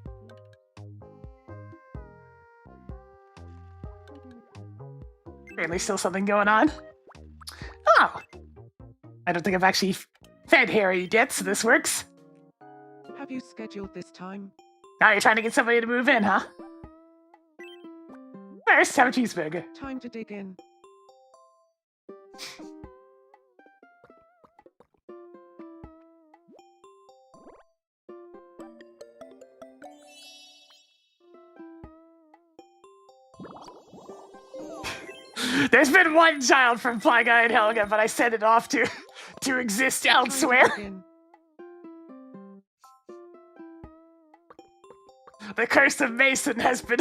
Apparently still something going on. Oh! I don't think I've actually fed Harry yet, so this works. Have you scheduled this time? Now you're trying to get somebody to move in, huh? First, have a cheeseburger. Time to dig in. There's been one child from Fly Guy and Helga, but I sent it off to exist elsewhere. The curse of Mason has been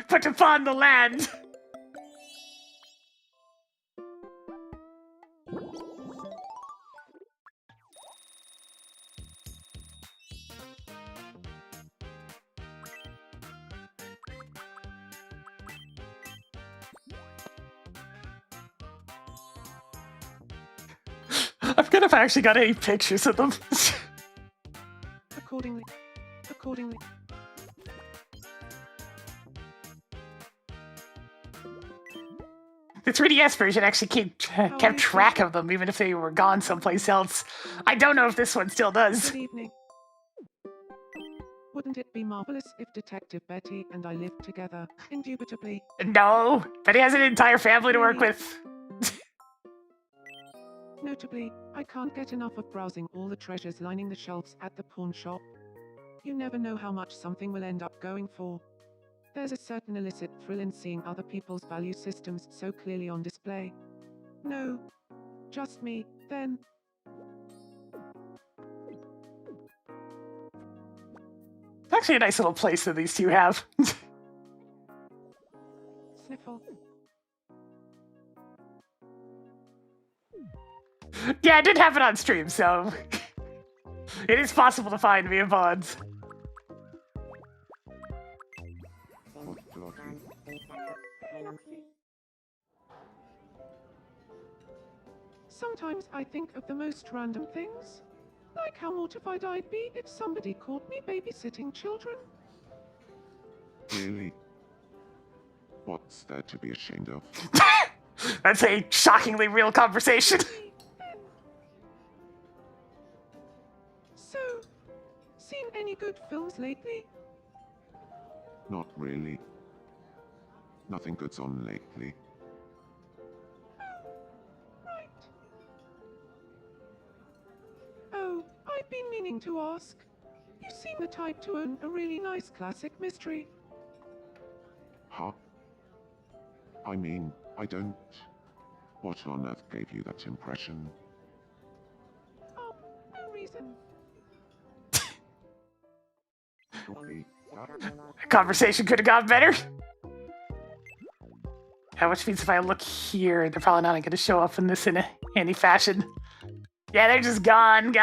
put upon the land. I forget if I actually got any pictures of them. Accordingly. The 3DS version actually kept track of them, even if they were gone someplace else. I don't know if this one still does. Good evening. Wouldn't it be marvelous if Detective Betty and I lived together, indubitably? No, Betty has an entire family to work with. Notably, I can't get enough of browsing all the treasures lining the shelves at the pawn shop. You never know how much something will end up going for. There's a certain illicit thrill in seeing other people's value systems so clearly on display. No, just me, then. It's actually a nice little place that these two have. Sniffle. Yeah, I did have it on stream, so it is possible to find via VODs. Sometimes I think of the most random things. Like how mortified I'd be if somebody caught me babysitting children. Really? What's there to be ashamed of? That's a shockingly real conversation. So, seen any good films lately? Not really. Nothing good's on lately. Right. Oh, I've been meaning to ask. You seem the type to own a really nice classic mystery. Huh? I mean, I don't. What on earth gave you that impression? Oh, no reason. Conversation could have gone better. Which means if I look here, they're probably not going to show up in this in any fashion. Yeah, they're just gone.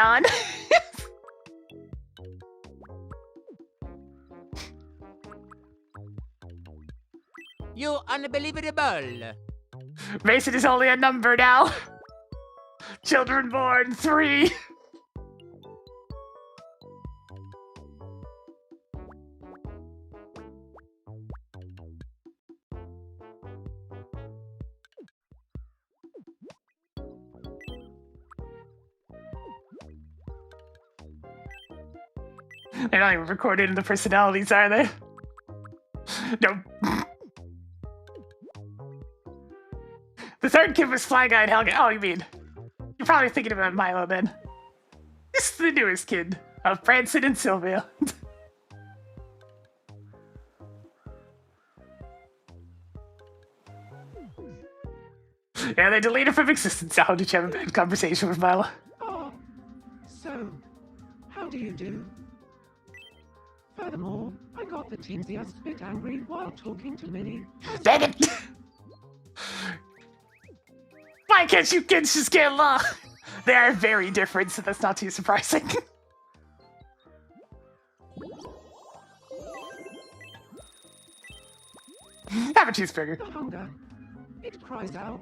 You unbelievable. Mason is only a number now. Children born 3. They're not even recorded in the personalities, are they? Nope. The third kid was Fly Guy and Helga. Oh, you mean? You're probably thinking about Milo then. This is the newest kid of Branson and Sylvia. Yeah, they deleted from existence. How did you have a bad conversation with Milo? Oh, so, how do you do? Furthermore, I got the teamsiest bit angry while talking to Minnie. Dang it! Why can't you kids just get along? They are very different, so that's not too surprising. Have a cheeseburger. The hunger. It cries out.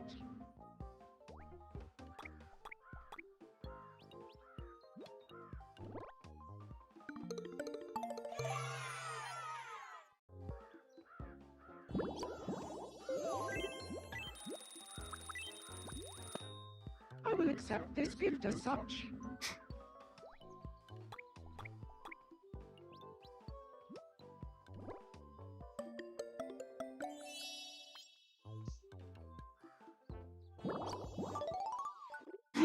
I will accept this gift as such.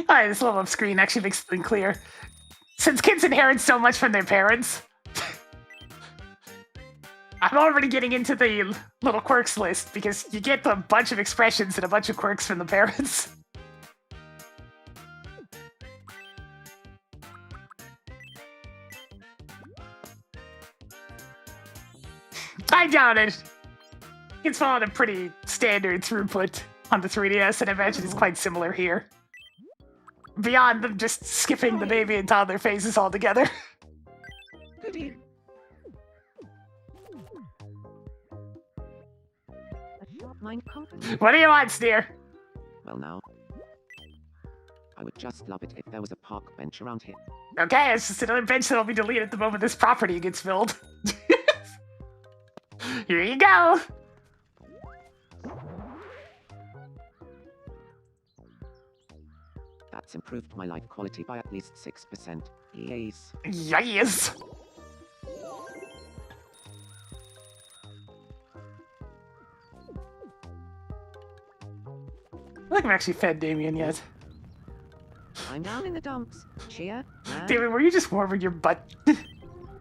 Alright, this little up screen actually makes something clear. Since kids inherit so much from their parents, I'm already getting into the little quirks list because you get a bunch of expressions and a bunch of quirks from the parents. I doubt it. It's followed a pretty standard throughput on the 3DS, and I imagine it's quite similar here. Beyond them just skipping the baby and toddler phases altogether. Goody. What do you want, dear? Well now, I would just love it if there was a park bench around here. Okay, it's just another bench that'll be deleted the moment this property gets filled. Here you go. That's improved my life quality by at least 6%. Yes. Yes. I think I've actually fed Damien yet. I'm down in the dumps. Cheer, man. Damien, were you just warming your butt?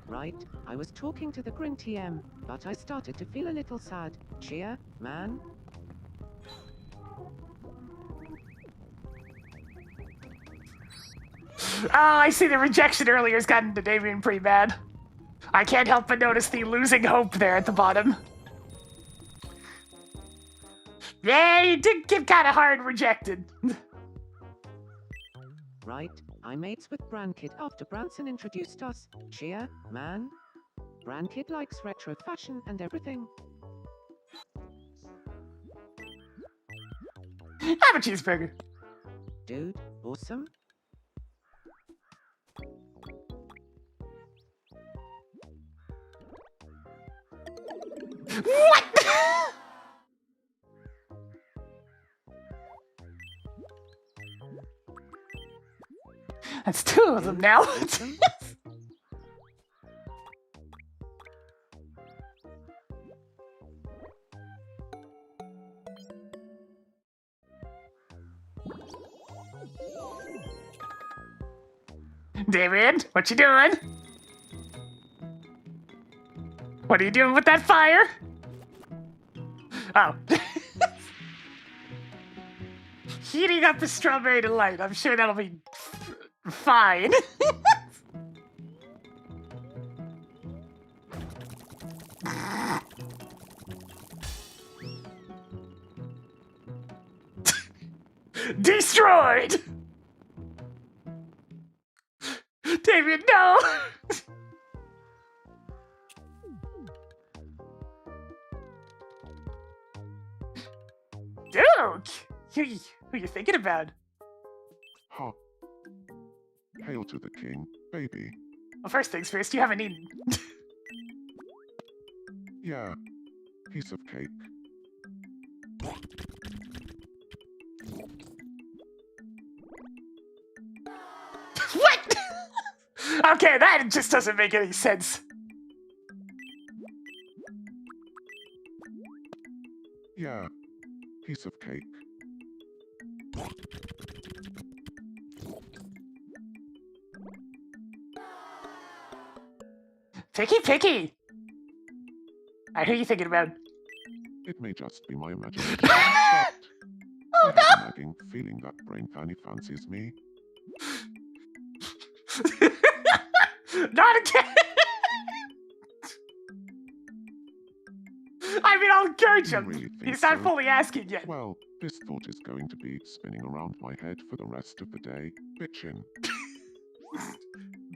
Right, I was talking to the Grin TM, but I started to feel a little sad. Cheer, man. Oh, I see the rejection earlier has gotten to Damien pretty bad. I can't help but notice the losing hope there at the bottom. Yeah, you did get kind of hard rejected. Right, I'm mates with Brankid after Branson introduced us. Cheer, man. Brankid likes retro fashion and everything. Have a cheeseburger. Dude, awesome. What? That's two of them now. David, what you doing? What are you doing with that fire? Oh. Heating up a strawberry delight. I'm sure that'll be fine. Destroyed! David, no! Duke! Who you thinking about? Ha. Hail to the king, baby. Well, first things first, you haven't eaten. Yeah. Piece of cake. What? Okay, that just doesn't make any sense. Yeah, piece of cake. Picky! Alright, who are you thinking about? It may just be my imagination, but I have a nagging feeling that Brain Fanny fancies me. Not again! I mean, I'll encourage You him. really think He's not so? fully asking yet. Well, this thought is going to be spinning around my head for the rest of the day, bitchin'.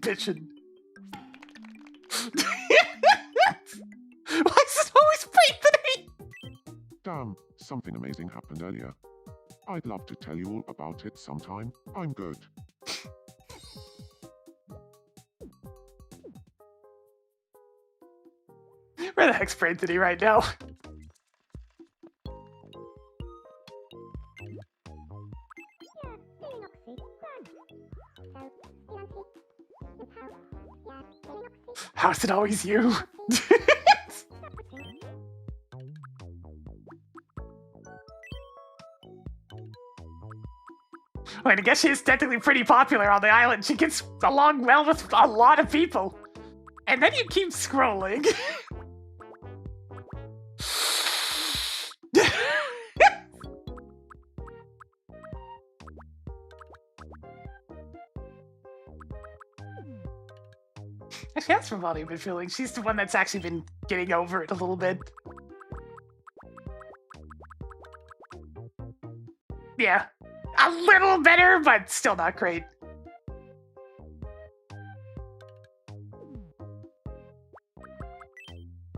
Bitchin'. Why is it always Brain Fanny? Damn, something amazing happened earlier. I'd love to tell you all about it sometime. I'm good. Where the heck's Brain Fanny right now? How's it always you? I mean, I guess she is technically pretty popular on the island. She gets along well with a lot of people. And then you keep scrolling. Actually, that's what Molly been feeling. She's the one that's actually been getting over it a little bit. Yeah. A little better, but still not great.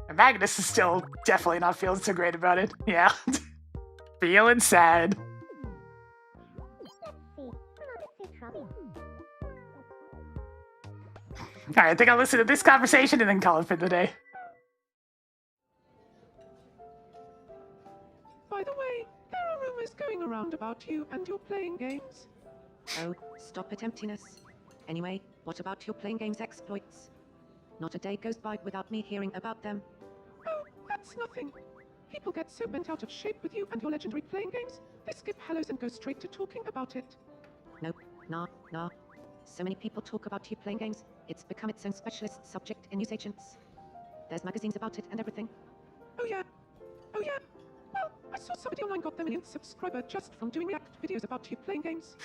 And Magnus is still definitely not feeling so great about it. Yeah. Feeling sad. Alright, I think I'll listen to this conversation and then call it for the day. By the way, there are rumors going around about you and your playing games. Oh, stop it, emptiness. Anyway, what about your playing games exploits? Not a day goes by without me hearing about them. Oh, that's nothing. People get so bent out of shape with you and your legendary playing games, they skip hellos and go straight to talking about it. Nope, nah. So many people talk about you playing games, it's become its own specialist subject in news agents. There's magazines about it and everything. Oh yeah. Well, I saw somebody online got their millionth subscriber just from doing react videos about you playing games.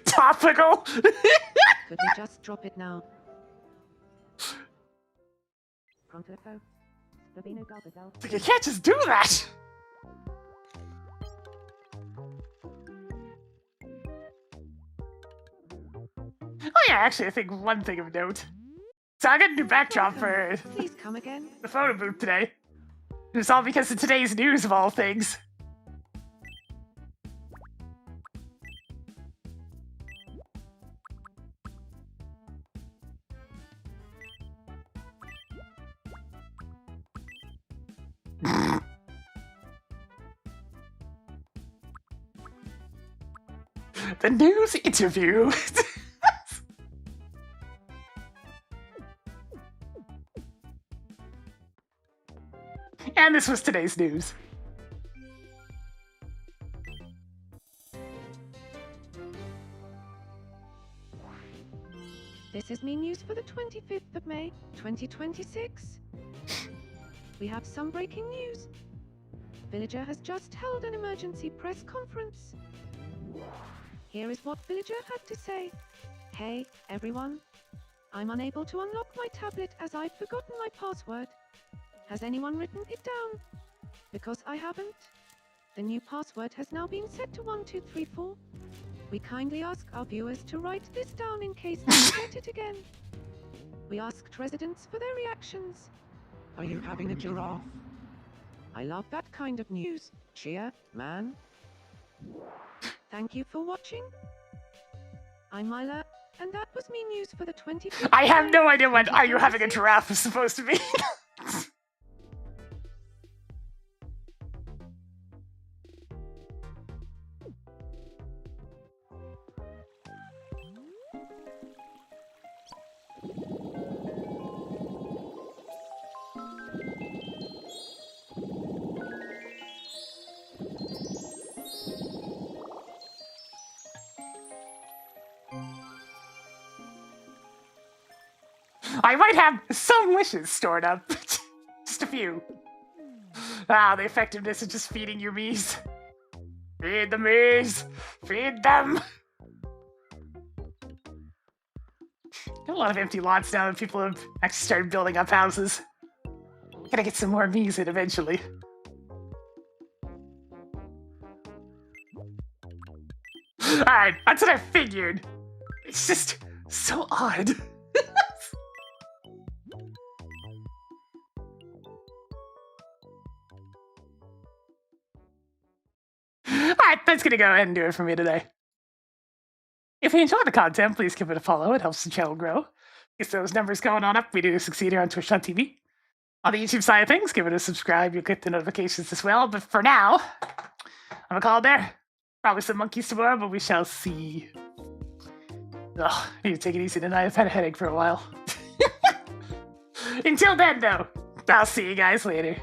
Topical! Could we just drop it now? Pronto, Bobino Galbazel. You can't just do that! Oh yeah, actually, I think one thing of note. So I got a new backdrop for Please come again. the photo booth today. It's all because of today's news of all things. The news interview. And this was today's news. This is me news for the 25th of May, 2026. We have some breaking news. Villager has just held an emergency press conference. Here is what Villager had to say. Hey, everyone. I'm unable to unlock my tablet as I've forgotten my password. Has anyone written it down? Because I haven't. The new password has now been set to 1234. We kindly ask our viewers to write this down in case they forget it again. We asked residents for their reactions. Are you having a giraffe? I love that kind of news. Cheer, man. Thank you for watching. I'm Myla, and that was me news for the 25th. I have no idea what "Are you having a giraffe" is supposed to be. I might have some wishes stored up. Just a few. Ah, the effectiveness of just feeding your me's. Feed the me's! Feed them! Got a lot of empty lots now that people have actually started building up houses. Gotta get some more me's in eventually. Alright, that's what I figured. It's just so odd. Alright, that's gonna go ahead and do it for me today. If you enjoy the content, please give it a follow. It helps the channel grow. Gets those numbers going on up. We do succeed here on Twitch.tv. On the YouTube side of things, give it a subscribe. You'll get the notifications as well. But for now, I'm gonna call it there. Probably some monkeys tomorrow, but we shall see. Ugh, I need to take it easy tonight. I've had a headache for a while. Until then, though, I'll see you guys later.